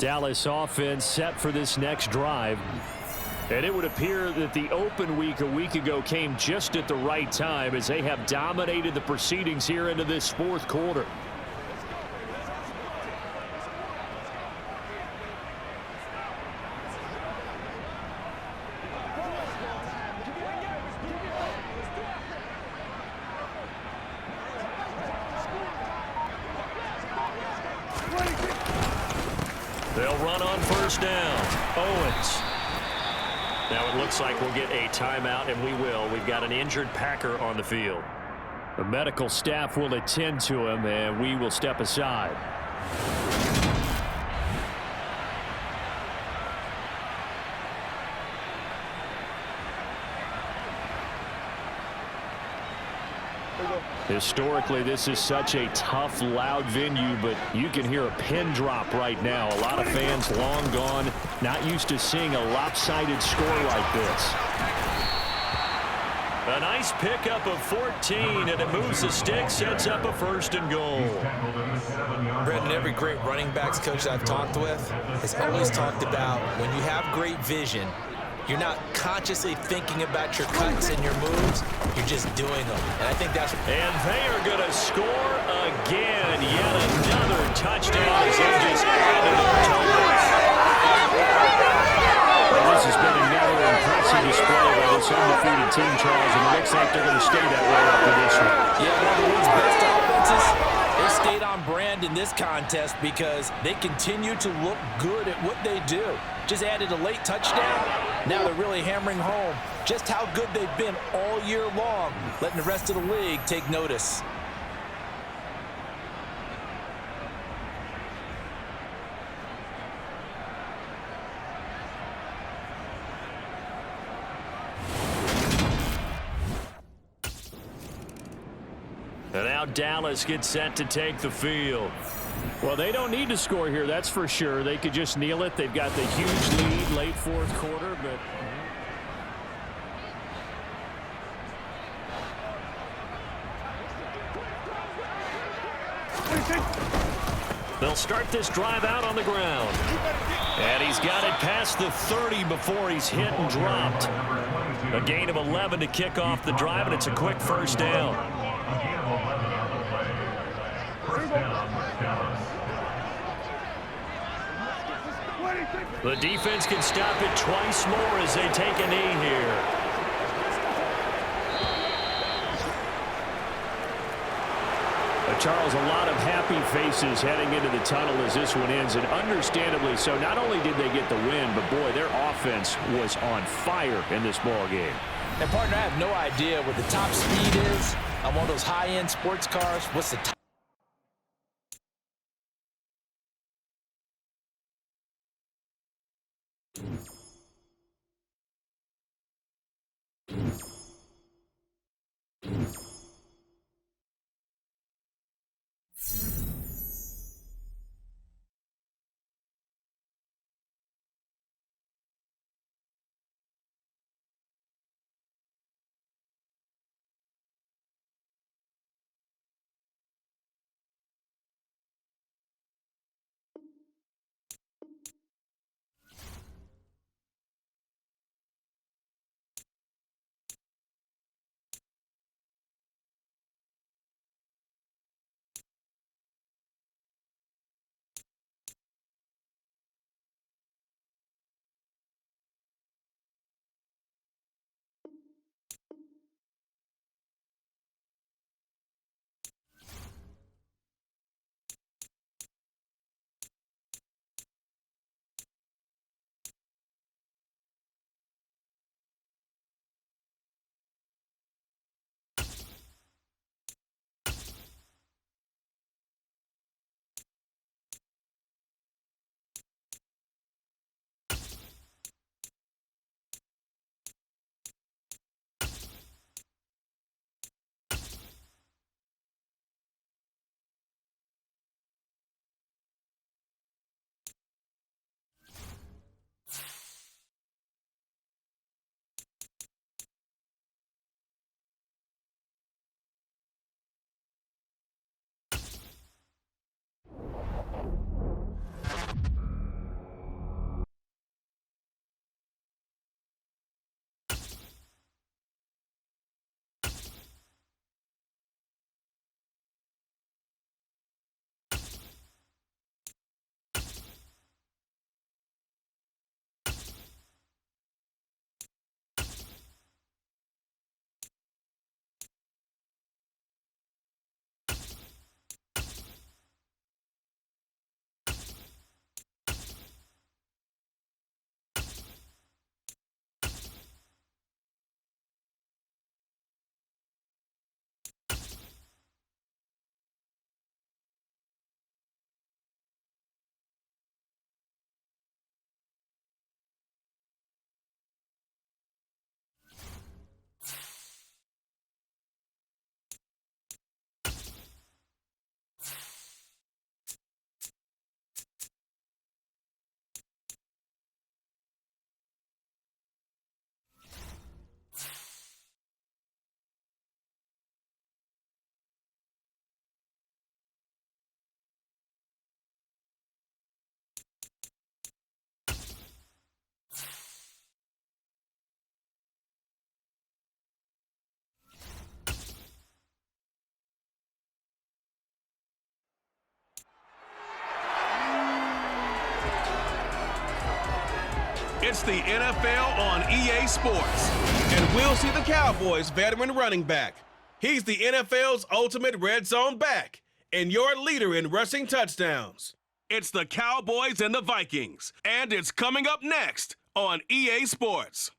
Dallas offense set for this next drive. And it would appear that the open week a week ago came just at the right time as they have dominated the proceedings here into this fourth quarter. They'll run on first down. Owens. Now it looks like we'll get a timeout, and we will. We've got an injured Packer on the field. The medical staff will attend to him, and we will step aside. Historically, this is such a tough, loud venue, but you can hear a pin drop right now. A lot of fans long gone, not used to seeing a lopsided score like this. A nice pickup of 14, and it moves the stick, sets up a first and goal. Brendan, every great running backs coach I've talked with has always talked about when you have great vision, you're not consciously thinking about your cuts and your moves. You're just doing them. And I think that's... And they are going to score again. Yet another touchdown as they just added up totals. Well, this has been another impressive display by this undefeated team, Charles, and it looks like they're going to stay that way after this one. Yeah, one of the league's best offenses. They stayed on brand in this contest because they continue to look good at what they do. Just added a late touchdown. Now they're really hammering home just how good they've been all year long, letting the rest of the league take notice. And now Dallas gets set to take the field. Well, they don't need to score here, that's for sure. They could just kneel it. They've got the huge lead late fourth quarter, but... They'll start this drive out on the ground. And he's got it past the 30 before he's hit and dropped. A gain of 11 to kick off the drive, and it's a quick first down. The defense can stop it twice more as they take a knee here. Charles, a lot of happy faces heading into the tunnel as this one ends, and understandably so. Not only did they get the win, but boy, their offense was on fire in this ball game. And partner, I have no idea what the top speed is on one of those high-end sports cars. What's the top? It's the NFL on EA Sports. And we'll see the Cowboys veteran running back. He's the NFL's ultimate red zone back and your leader in rushing touchdowns. It's the Cowboys and the Vikings, and it's coming up next on EA Sports.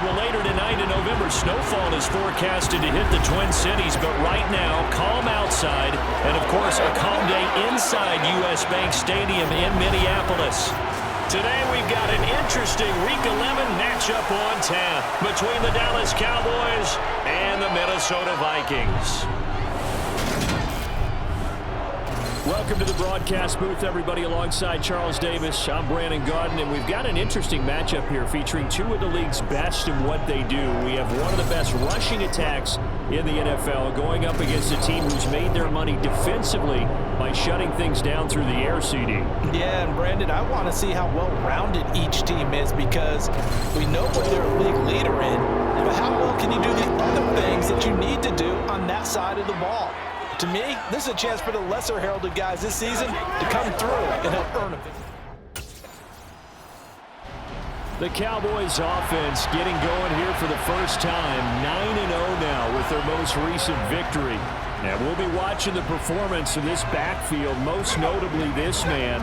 Well, later tonight in November, snowfall is forecasted to hit the Twin Cities, but right now, calm outside, and of course, a calm day inside U.S. Bank Stadium in Minneapolis. Today, we've got an interesting Week 11 matchup on tap between the Dallas Cowboys and the Minnesota Vikings. Welcome to the broadcast booth, everybody. Alongside Charles Davis, I'm Brandon Gaudin, and we've got an interesting matchup here featuring two of the league's best in what they do. We have one of the best rushing attacks in the NFL going up against a team who's made their money defensively by shutting things down through the air, CD. Yeah, and Brandon, I want to see how well-rounded each team is because we know what they're a league leader in, but how well can you do the other things that you need to do on that side of the ball? To me, this is a chance for the lesser-heralded guys this season to come through and help earn a victory. The Cowboys offense getting going here for the first time, 9-0 now with their most recent victory. And we'll be watching the performance of this backfield, most notably this man,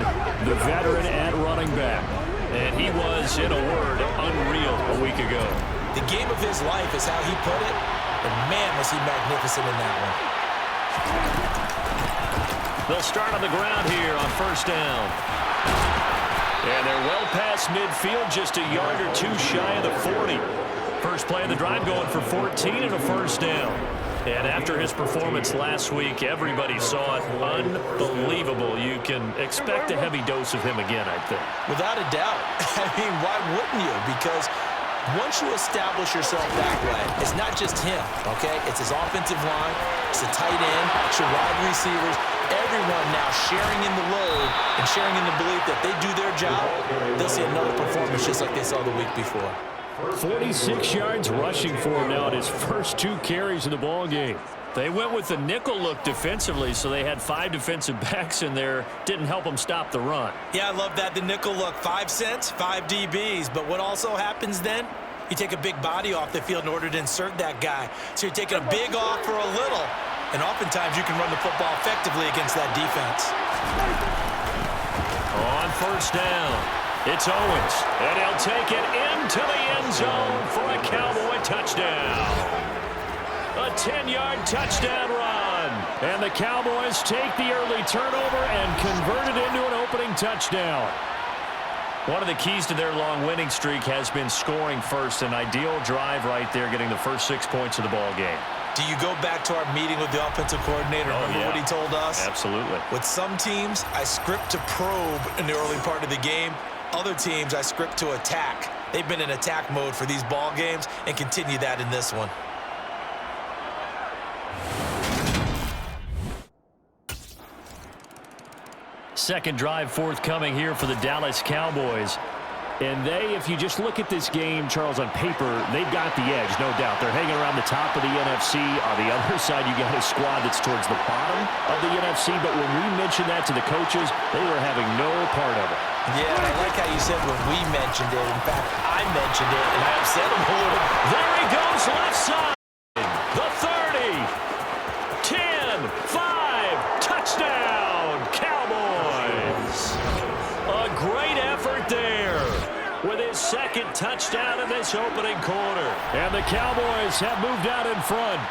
the veteran at running back. And he was, in a word, unreal a week ago. The game of his life is how he put it, and man, was he magnificent in that one. They'll start on the ground here on first down. And they're well past midfield, just a yard or two shy of the 40. First play of the drive going for 14 and a first down. And after his performance last week, everybody saw it. Unbelievable. You can expect a heavy dose of him again, I think. Without a doubt. I mean, why wouldn't you? Because once you establish yourself that way, it's not just him, okay? It's his offensive line, it's the tight end, it's your wide receivers, everyone now sharing in the load and sharing in the belief that they do their job, they'll see another performance just like they saw the week before. 46 yards rushing for him now at his first 2 carries of the ball game. They went with the nickel look defensively, so they had 5 defensive backs in there. Didn't help them stop the run. Yeah, I love that, the nickel look. 5 cents, 5 DBs. But what also happens then? You take a big body off the field in order to insert that guy. So you're taking a big off for a little. And oftentimes you can run the football effectively against that defense. On first down, it's Owens. And he'll take it into the end zone for a Cowboy touchdown. A 10-yard touchdown run. And the Cowboys take the early turnover and convert it into an opening touchdown. One of the keys to their long winning streak has been scoring first. An ideal drive right there, getting the first 6 points of the ball game. Do you go back to our meeting with the offensive coordinator? Remember what he told us? Absolutely. With some teams, I script to probe in the early part of the game. Other teams, I script to attack. They've been in attack mode for these ball games and continue that in this one. Second drive forthcoming here for the Dallas Cowboys. And they, if you just look at this game, Charles, on paper, they've got the edge, no doubt. They're hanging around the top of the NFC. On the other side, you got a squad that's towards the bottom of the NFC. But when we mentioned that to the coaches, they were having no part of it. Yeah, I like how you said when we mentioned it. In fact, I mentioned it, and I upset them a little. There he goes, left side. The 30. 10, 5, touchdown, Cowboys. A great effort there with his second touchdown in this opening quarter. And the Cowboys have moved out in front.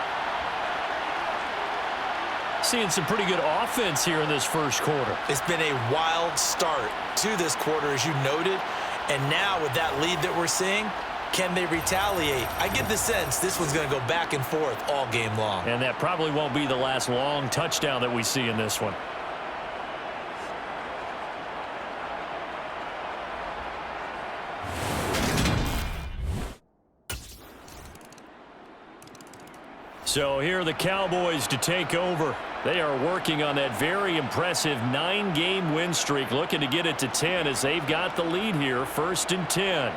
Seeing some pretty good offense here in this first quarter. It's been a wild start to this quarter, as you noted. And now with that lead that we're seeing, can they retaliate? I get the sense this one's going to go back and forth all game long. And that probably won't be the last long touchdown that we see in this one. So here are the Cowboys to take over. They are working on that very impressive 9-game win streak, looking to get it to 10 as they've got the lead here, 1st and 10.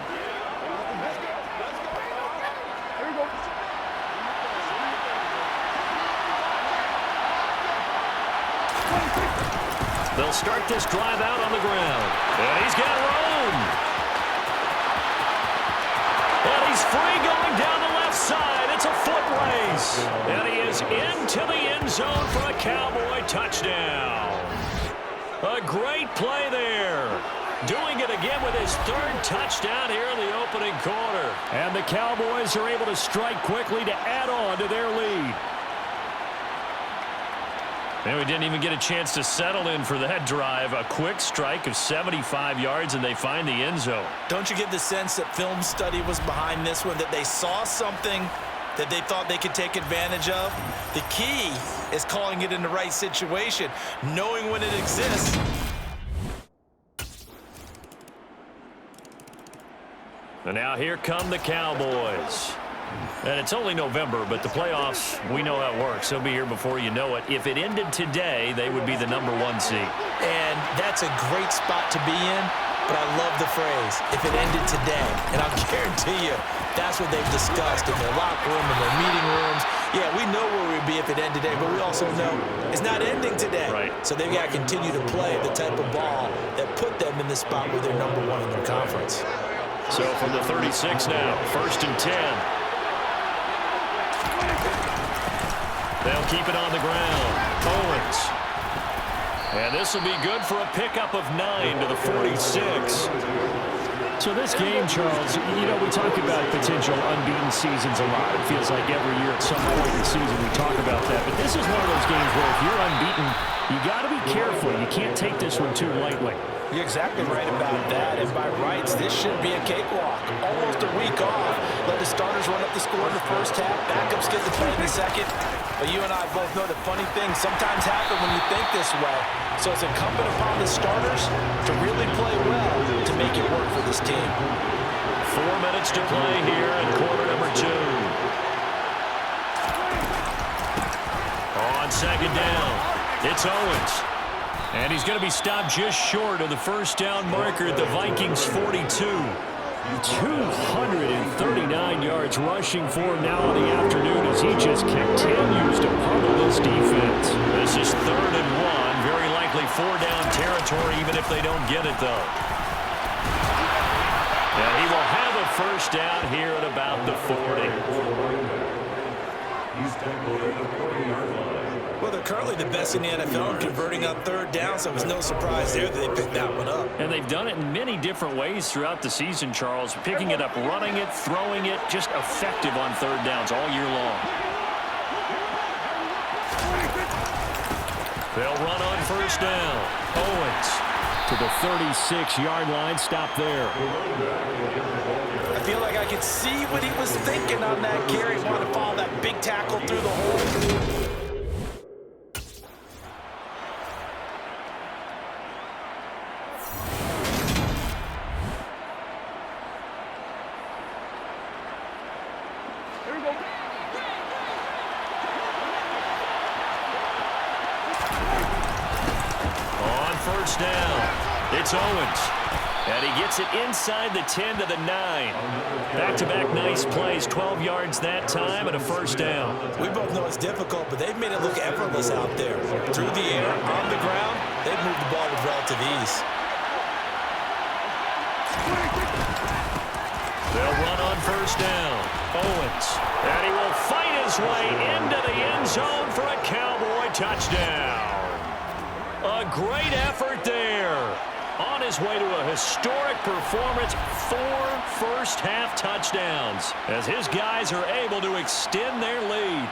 They'll start this drive out on the ground. And he's got room. And he's free going down the left side. It's a foot race. And he is into the end zone for a Cowboy touchdown. A great play there. Doing it again with his third touchdown here in the opening quarter. And the Cowboys are able to strike quickly to add on to their lead. And we didn't even get a chance to settle in for that drive. A quick strike of 75 yards, and they find the end zone. Don't you get the sense that film study was behind this one, that they saw something that they thought they could take advantage of? The key is calling it in the right situation, knowing when it exists. And now here come the Cowboys. And it's only November, but the playoffs, we know how it works. They'll be here before you know it. If it ended today, they would be the #1 seed. And that's a great spot to be in, but I love the phrase, if it ended today. And I'll guarantee you, that's what they've discussed in their locker room, in their meeting rooms. Yeah, we know where we'd be if it ended today, but we also know it's not ending today. Right. So they've got to continue to play the type of ball that put them in the spot where they're #1 in their conference. So from the 36 now, 1st and 10. They'll keep it on the ground. Owens. And this will be good for a pickup of 9 to the 46. So this game, Charles, you know, we talk about potential unbeaten seasons a lot. It feels like every year at some point in the season we talk about that. But this is one of those games where if you're unbeaten, you got to be careful. You can't take this one too lightly. You're exactly right about that, and by rights, this should be a cakewalk. Almost a week off. Let the starters run up the score in the first half, backups get the play in the second. But you and I both know that funny things sometimes happen when you think this way. So it's incumbent upon the starters to really play well to make it work for this team. 4 minutes to play here in quarter number 2. On 2nd down, it's Owens. And he's going to be stopped just short of the first down marker at the Vikings 42. 239 yards rushing for him now in the afternoon as he just continues to pummel this defense. This is 3rd and 1. Very likely 4-down territory even if they don't get it, though. And he will have a first down here at about the 40. Well, they're currently the best in the NFL in converting on 3rd down, so it was no surprise there that they picked that one up. And they've done it in many different ways throughout the season, Charles. Picking it up, running it, throwing it, just effective on 3rd downs all year long. They'll run on 1st down. Owens to the 36-yard line. Stop there. I feel like I could see what he was thinking on that carry. Wanted to follow that big tackle through the hole. Down. It's Owens. And he gets it inside the 10 to the 9. Back-to-back nice plays. 12 yards that time and a first down. We both know it's difficult, but they've made it look effortless out there. Through the air, on the ground, they've moved the ball with relative ease. They'll run on 1st down. Owens. And he will fight his way into the end zone for a Cowboy touchdown. A great effort there. On his way to a historic performance, 4 first-half touchdowns as his guys are able to extend their lead.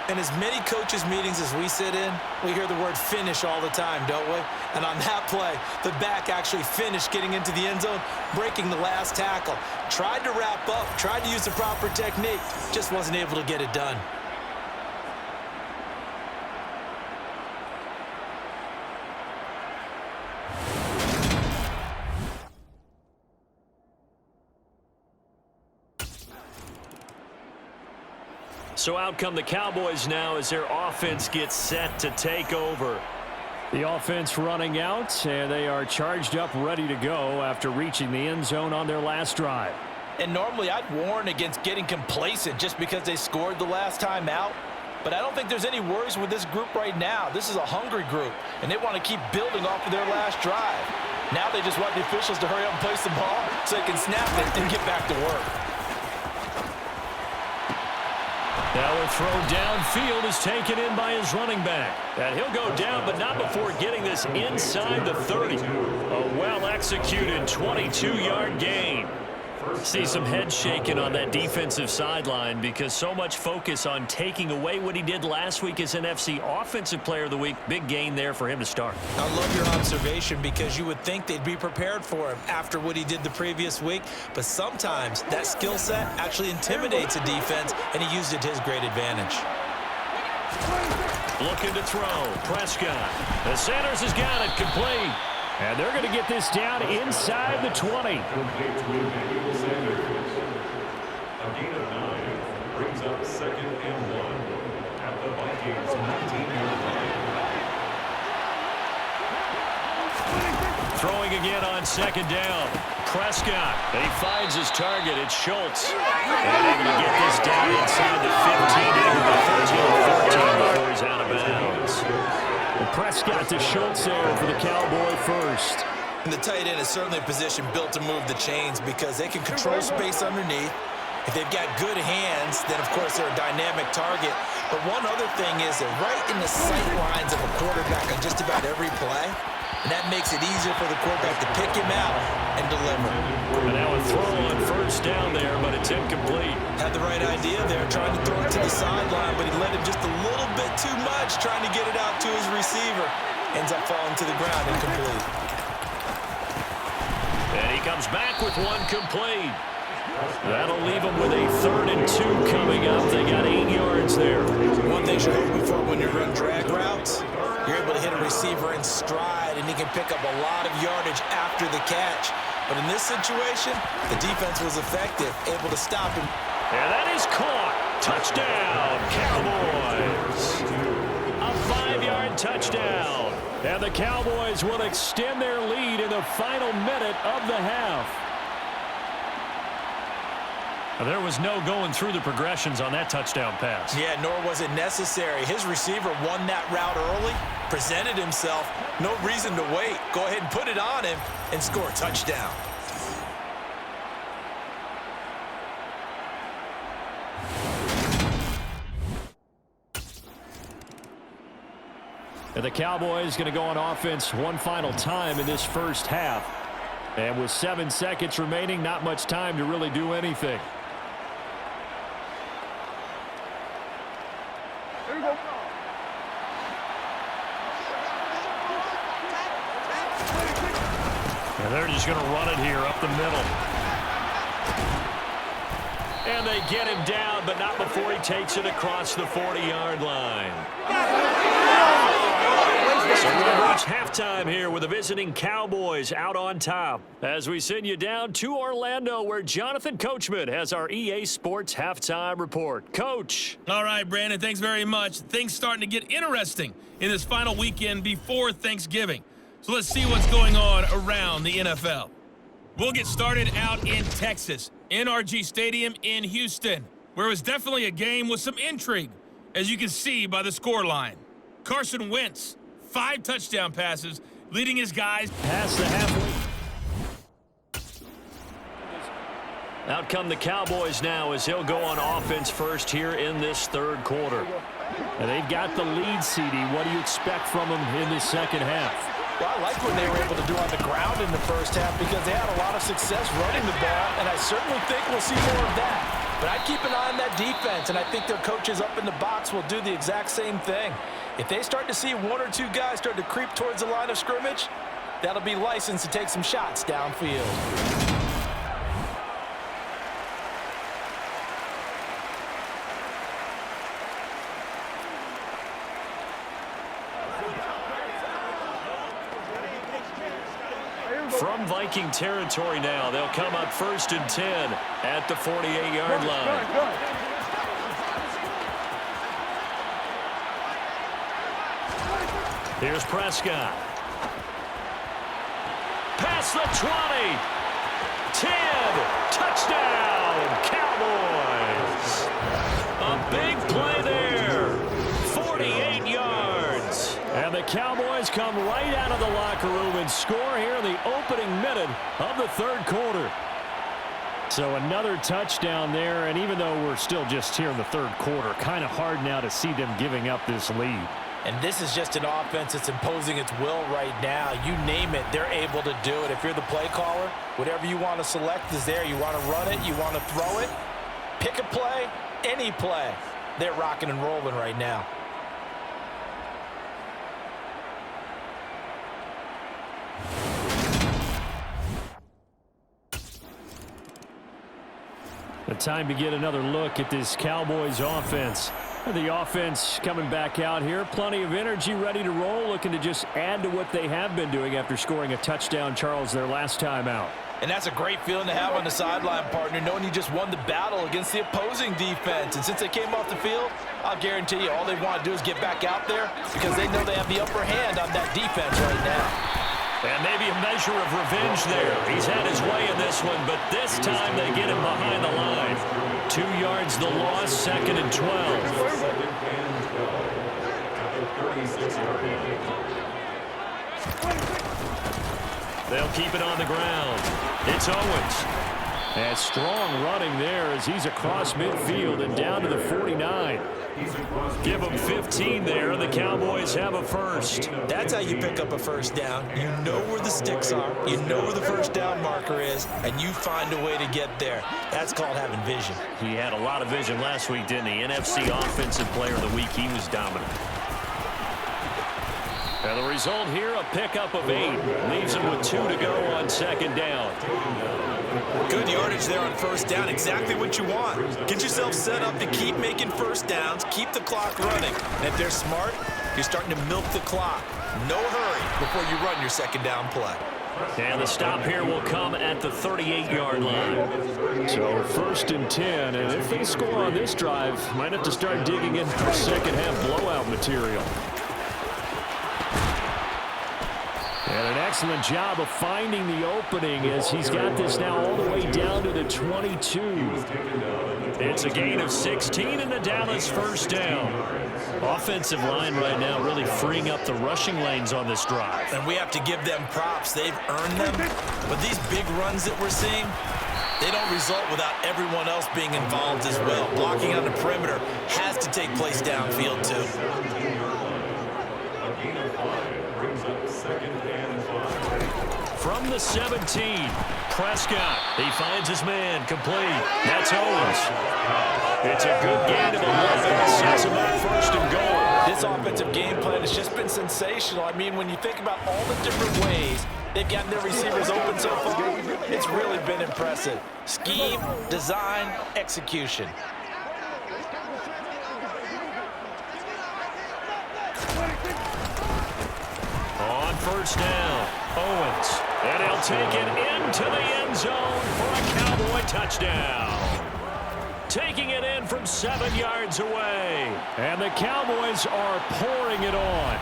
In as many coaches' meetings as we sit in, we hear the word finish all the time, don't we? And on that play, the back actually finished getting into the end zone, breaking the last tackle. Tried to wrap up, tried to use the proper technique, just wasn't able to get it done. So out come the Cowboys now as their offense gets set to take over. The offense running out, and they are charged up, ready to go after reaching the end zone on their last drive. And normally I'd warn against getting complacent just because they scored the last time out. But I don't think there's any worries with this group right now. This is a hungry group, and they want to keep building off of their last drive. Now they just want the officials to hurry up and place the ball so they can snap it and get back to work. Now a throw downfield is taken in by his running back. And he'll go down, but not before getting this inside the 30. A well-executed 22-yard gain. See some head shaking on that defensive sideline because so much focus on taking away what he did last week as NFC Offensive Player of the Week. Big gain there for him to start. I love your observation because you would think they'd be prepared for him after what he did the previous week. But sometimes that skill set actually intimidates a defense, and he used it to his great advantage. Looking to throw. Prescott. The Sanders has got it complete. And they're going to get this down inside the 20. A gain of 9 brings up 2nd and 1 at the Vikings 19-yard line. Throwing again on 2nd down. Prescott. He finds his target. It's Schultz. And able to get this down inside the 15 into the 13-14 before he's out of bounds. Prescott to Schultz there for the Cowboy first. And the tight end is certainly a position built to move the chains because they can control space underneath. If they've got good hands, then of course they're a dynamic target. But one other thing is they're right in the sight lines of a quarterback on just about every play. And that makes it easier for the quarterback to pick him out and deliver. And now a throw on first down there, but it's incomplete. Had the right idea there, trying to throw it to the sideline, but he led him just a little bit too much, trying to get it out to his receiver. Ends up falling to the ground incomplete. And he comes back with one complete. That'll leave him with a 3rd and 2 coming up. They got 8 yards there. One thing you're hoping for when you run drag routes, you're able to hit a receiver in stride, and he can pick up a lot of yardage after the catch. But in this situation, the defense was effective, able to stop him. And that is caught. Touchdown, Cowboys. A 5-yard touchdown. And the Cowboys will extend their lead in the final minute of the half. There was no going through the progressions on that touchdown pass. Yeah, nor was it necessary. His receiver won that route early, presented himself. No reason to wait. Go ahead and put it on him and score a touchdown. And the Cowboys going to go on offense one final time in this first half. And with 7 seconds remaining, not much time to really do anything. And they're just going to run it here up the middle. And they get him down, but not before he takes it across the 40-yard line. So we'll reach halftime here with the visiting Cowboys out on top as we send you down to Orlando where Jonathan Coachman has our EA Sports Halftime Report. Coach. All right, Brandon, thanks very much. Things starting to get interesting in this final weekend before Thanksgiving. So let's see what's going on around the NFL. We'll get started out in Texas, NRG Stadium in Houston, where it was definitely a game with some intrigue, as you can see by the scoreline. Carson Wentz, 5 touchdown passes, leading his guys past the halfway. Out come the Cowboys now as he'll go on offense first here in this 3rd quarter. And they've got the lead, CD. What do you expect from them in the second half? Well, I like what they were able to do on the ground in the first half because they had a lot of success running the ball, and I certainly think we'll see more of that. But I'd keep an eye on that defense, and I think their coaches up in the box will do the exact same thing. If they start to see 1 or 2 guys start to creep towards the line of scrimmage, that'll be licensed to take some shots downfield. From Viking territory now, they'll come up 1st and 10 at the 48-yard line. Here's Prescott. Past the 20. 10. Touchdown, Cowboys. A big play there. Cowboys come right out of the locker room and score here in the opening minute of the third quarter. So another touchdown there, and even though we're still just here in the third quarter, kind of hard now to see them giving up this lead. And this is just an offense that's imposing its will right now. You name it, they're able to do it. If you're the play caller, whatever you want to select is there. You want to run it, you want to throw it, pick a play, any play. They're rocking and rolling right now. The time to get another look at this Cowboys offense. The offense coming back out here. Plenty of energy, ready to roll, looking to just add to what they have been doing after scoring a touchdown, Charles, their last time out. And that's a great feeling to have on the sideline, partner, knowing you just won the battle against the opposing defense. And since they came off the field, I'll guarantee you all they want to do is get back out there because they know they have the upper hand on that defense right now. And maybe a measure of revenge there. He's had his way in this one, but this time they get him behind the line. 2 yards the loss, 2nd and 12. They'll keep it on the ground. It's Owens. And strong running there as he's across midfield and down to the 49. Give them 15 there, and the Cowboys have a first. That's how you pick up a first down. You know where the sticks are, you know where the first down marker is, and you find a way to get there. That's called having vision. He had a lot of vision last week, didn't he? NFC Offensive Player of the Week. He was dominant. And the result here, a pickup of 8. Leaves him with 2 to go on 2nd down. Good yardage there on first down. Exactly what you want. Get yourself set up to keep making first downs, keep the clock running. And if they're smart, you're starting to milk the clock. No hurry before you run your 2nd down play. And the stop here will come at the 38-yard line. So 1st and 10, and if they score on this drive, might have to start digging in for second-half blowout material. And an excellent job of finding the opening as he's got this now all the way down to the 22. It's a gain of 16 in the Dallas first down. Offensive line right now really freeing up the rushing lanes on this drive. And we have to give them props. They've earned them. But these big runs that we're seeing, they don't result without everyone else being involved as well. Blocking on the perimeter has to take place downfield too. From the 17, Prescott. He finds his man, complete. That's Owens. It's a good gain of 11. Sets him up 1st and goal. This offensive game plan has just been sensational. I mean, when you think about all the different ways they've gotten their receivers open so far, it's really been impressive. Scheme, design, execution. On first down, Owens. And he'll take it into the end zone for a Cowboy touchdown. Taking it in from 7 yards away. And the Cowboys are pouring it on.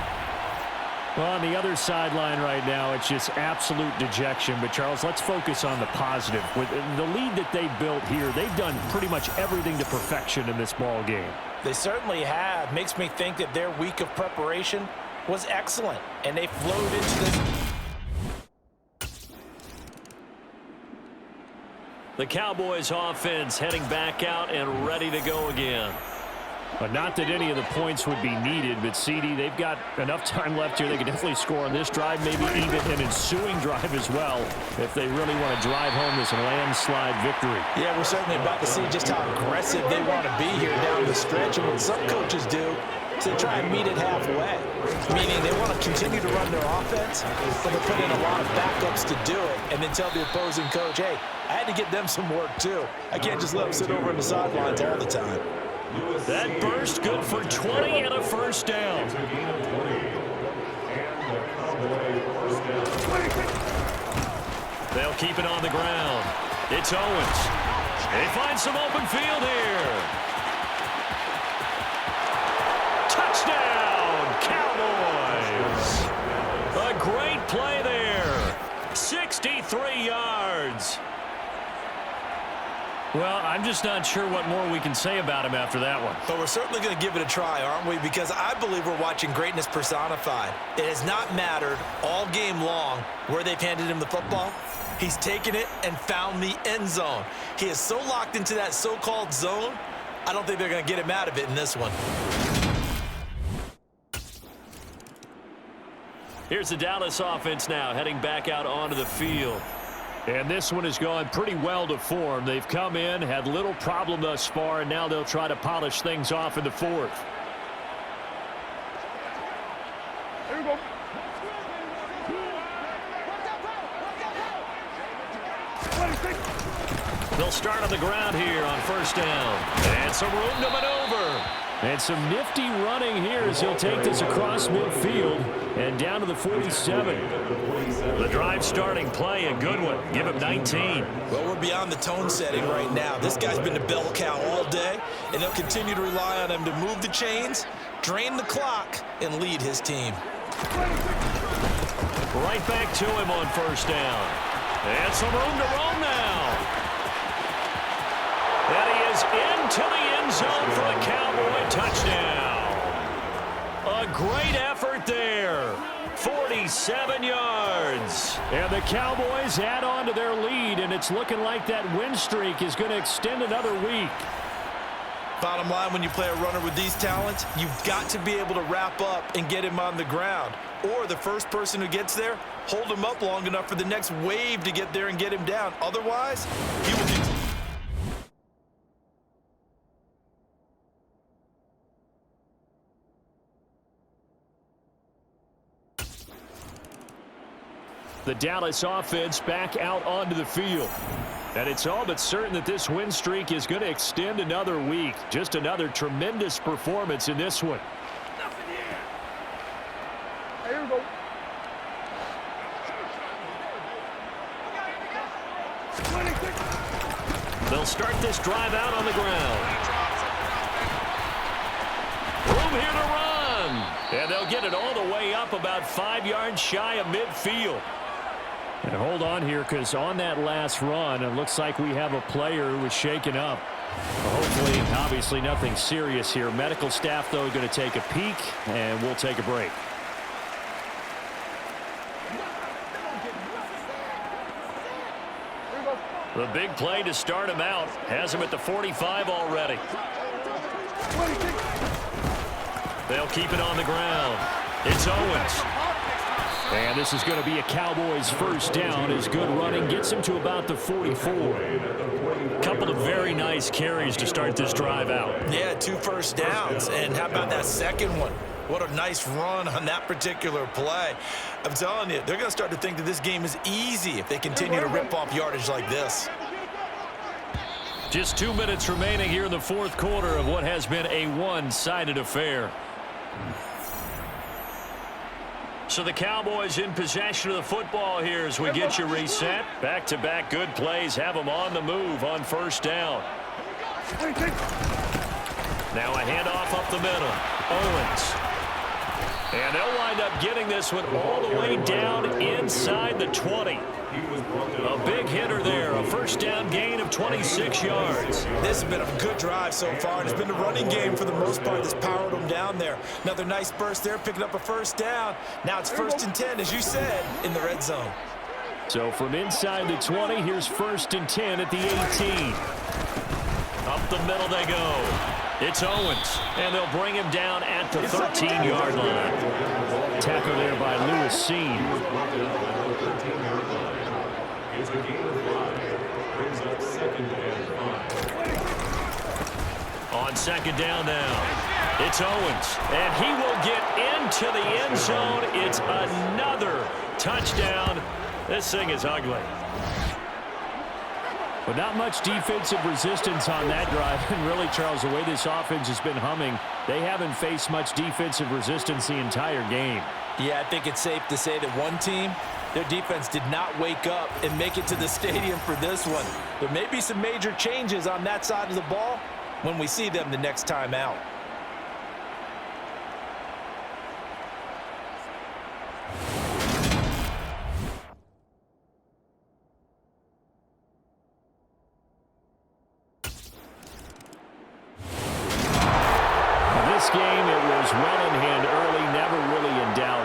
Well, on the other sideline right now, it's just absolute dejection. But, Charles, let's focus on the positive. With the lead that they built here, they've done pretty much everything to perfection in this ball game. They certainly have. Makes me think that their week of preparation was excellent, and they flowed into this. The Cowboys offense heading back out and ready to go again. But not that any of the points would be needed, but CD, they've got enough time left here. They can definitely score on this drive, maybe even an ensuing drive as well, if they really want to drive home this landslide victory. Yeah, we're certainly about to see just how aggressive they want to be here down the stretch. And what some coaches do is they try and meet it halfway, meaning they want to continue to run their offense, but they put in a lot of backups to do it, and then tell the opposing coach, hey, I had to get them some work too. I can't just let them sit over on the sidelines all the time. That burst good for 20 and a first down. They'll keep it on the ground. It's Owens. They find some open field here. Touchdown, Cowboys. A great play there. 63 yards. Well, I'm just not sure what more we can say about him after that one. But we're certainly going to give it a try, aren't we? Because I believe we're watching greatness personified. It has not mattered all game long where they've handed him the football. He's taken it and found the end zone. He is so locked into that so-called zone, I don't think they're going to get him out of it in this one. Here's the Dallas offense now heading back out onto the field. And this one has gone pretty well to form. They've come in, had little problem thus far, and now they'll try to polish things off in the fourth. Here we go. They'll start on the ground here on first down. And some room to maneuver. And some nifty running here as he'll take this across midfield and down to the 47. The drive starting play, a good one. Give him 19. Well, we're beyond the tone setting right now. This guy's been the bell cow all day, and they'll continue to rely on him to move the chains, drain the clock, and lead his team. Right back to him on first down. And some room to roam now. And he is into the end zone for a Cowboy touchdown. A great effort there. 47 yards. And the Cowboys add on to their lead, and it's looking like that win streak is going to extend another week. Bottom line, when you play a runner with these talents, you've got to be able to wrap up and get him on the ground. Or the first person who gets there, hold him up long enough for the next wave to get there and get him down. Otherwise, he will continue. The Dallas offense back out onto the field. And it's all but certain that this win streak is going to extend another week. Just another tremendous performance in this one. Here we go. They'll start this drive out on the ground. Room here to run. And they'll get it all the way up about 5 yards shy of midfield. And hold on here, because on that last run, it looks like we have a player who was shaken up. Hopefully, obviously nothing serious here. Medical staff, though, going to take a peek, and we'll take a break. The big play to start him out has him at the 45 already. They'll keep it on the ground. It's Owens. And this is going to be a Cowboys first down as good running gets him to about the 44. Couple of very nice carries to start this drive out. Yeah, 2 first downs. And how about that second one? What a nice run on that particular play. I'm telling you, they're going to start to think that this game is easy if they continue to rip off yardage like this. Just 2 minutes remaining here in the fourth quarter of what has been a one-sided affair. So the Cowboys in possession of the football here as we get you reset. Back-to-back good plays have them on the move on first down. Now a handoff up the middle. Owens. And they'll wind up getting this one all the way down inside the 20. A big hitter there. A first down gain of 26 yards. This has been a good drive so far, and it's been the running game for the most part that's powered them down there. Another nice burst there, picking up a first down. Now it's 1st and 10, as you said, in the red zone. So from inside the 20, here's 1st and 10 at the 18. Up the middle they go. It's Owens, and they'll bring him down at the 13-yard line. Tackle there by Lewis Seen. On second down now, it's Owens, and he will get into the end zone. It's another touchdown. This thing is ugly. But not much defensive resistance on that drive. And really, Charles, the way this offense has been humming, they haven't faced much defensive resistance the entire game. Yeah, I think it's safe to say that one team, their defense did not wake up and make it to the stadium for this one. There may be some major changes on that side of the ball when we see them the next time out.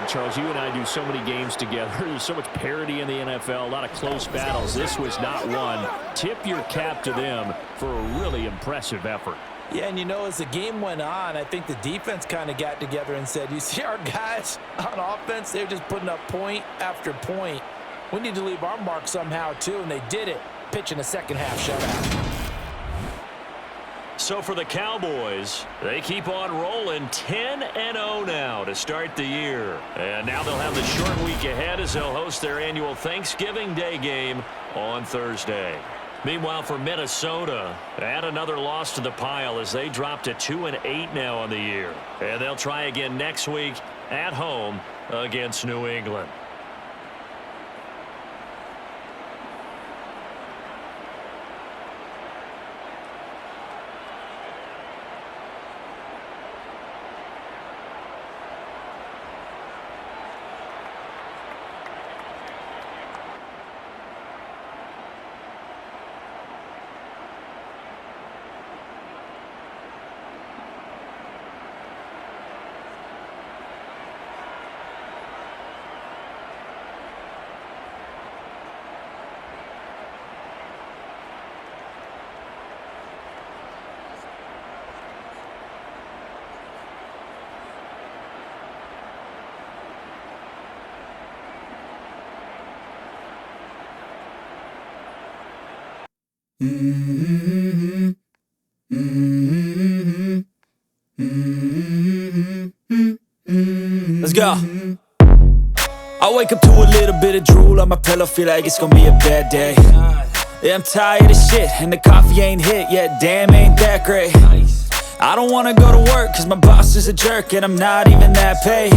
Charles, you and I do so many games together. There's so much parity in the NFL, a lot of close battles. This was not one. Tip your cap to them for a really impressive effort. Yeah, and you know, as the game went on, I think the defense kind of got together and said, you see our guys on offense, they're just putting up point after point. We need to leave our mark somehow, too, and they did it, pitching a second-half shutout. So for the Cowboys, they keep on rolling 10-0 now to start the year. And now they'll have the short week ahead as they'll host their annual Thanksgiving Day game on Thursday. Meanwhile, for Minnesota, add another loss to the pile as they drop to 2-8 now on the year. And they'll try again next week at home against New England. Let's go. I wake up to a little bit of drool on my pillow, feel like it's gonna be a bad day. Yeah, I'm tired of shit, and the coffee ain't hit yet, damn, ain't that great. I don't wanna go to work, cause my boss is a jerk, and I'm not even that paid.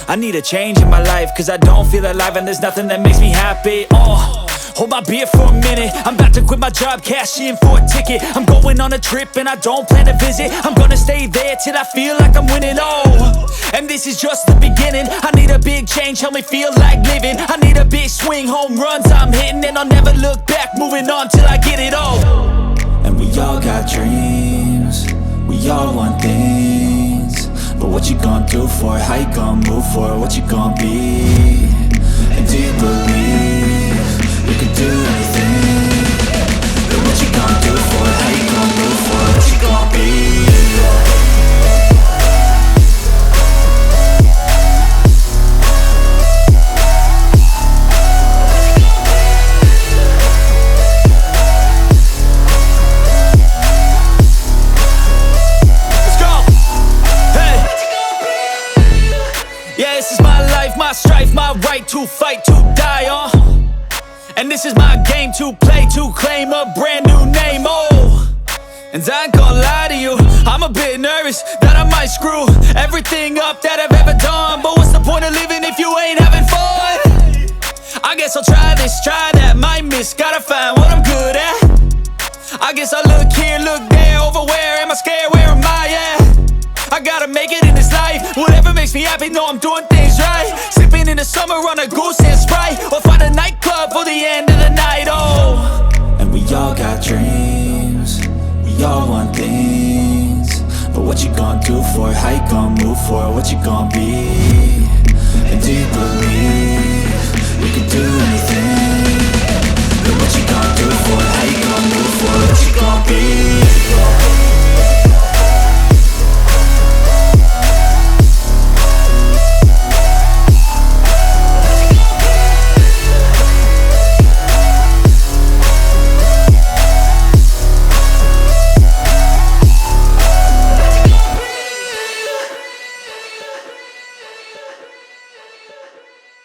I need a change in my life, cause I don't feel alive, and there's nothing that makes me happy. Hold my beer for a minute, I'm about to quit my job, cash in for a ticket. I'm going on a trip and I don't plan to visit. I'm gonna stay there till I feel like I'm winning, and this is just the beginning. I need a big change, help me feel like living. I need a big swing, home runs I'm hitting, and I'll never look back, moving on till I get it all. And we all got dreams, we all want things, but what you gonna do for it? How you gonna move for it? What you gonna be? And do you believe you can do anything? But what you gonna do for it? How you gonna move for it? What you gonna be? My strife, my right to fight, to die on. And this is my game to play, to claim a brand new name, And I ain't gonna lie to you, I'm a bit nervous that I might screw everything up that I've ever done. But what's the point of living if you ain't having fun? I guess I'll try this, try that, might miss, gotta find what I'm good at. I guess I look here, look there, over where am I scared, where am I at? I gotta make it in this life, whatever makes me happy, know I'm doing things right. Sipping in the summer on a goose and Sprite, or find a nightclub for the end of the night, And we all got dreams, we all want things, but what you gonna do for it? How you gonna move for it? What you gonna be?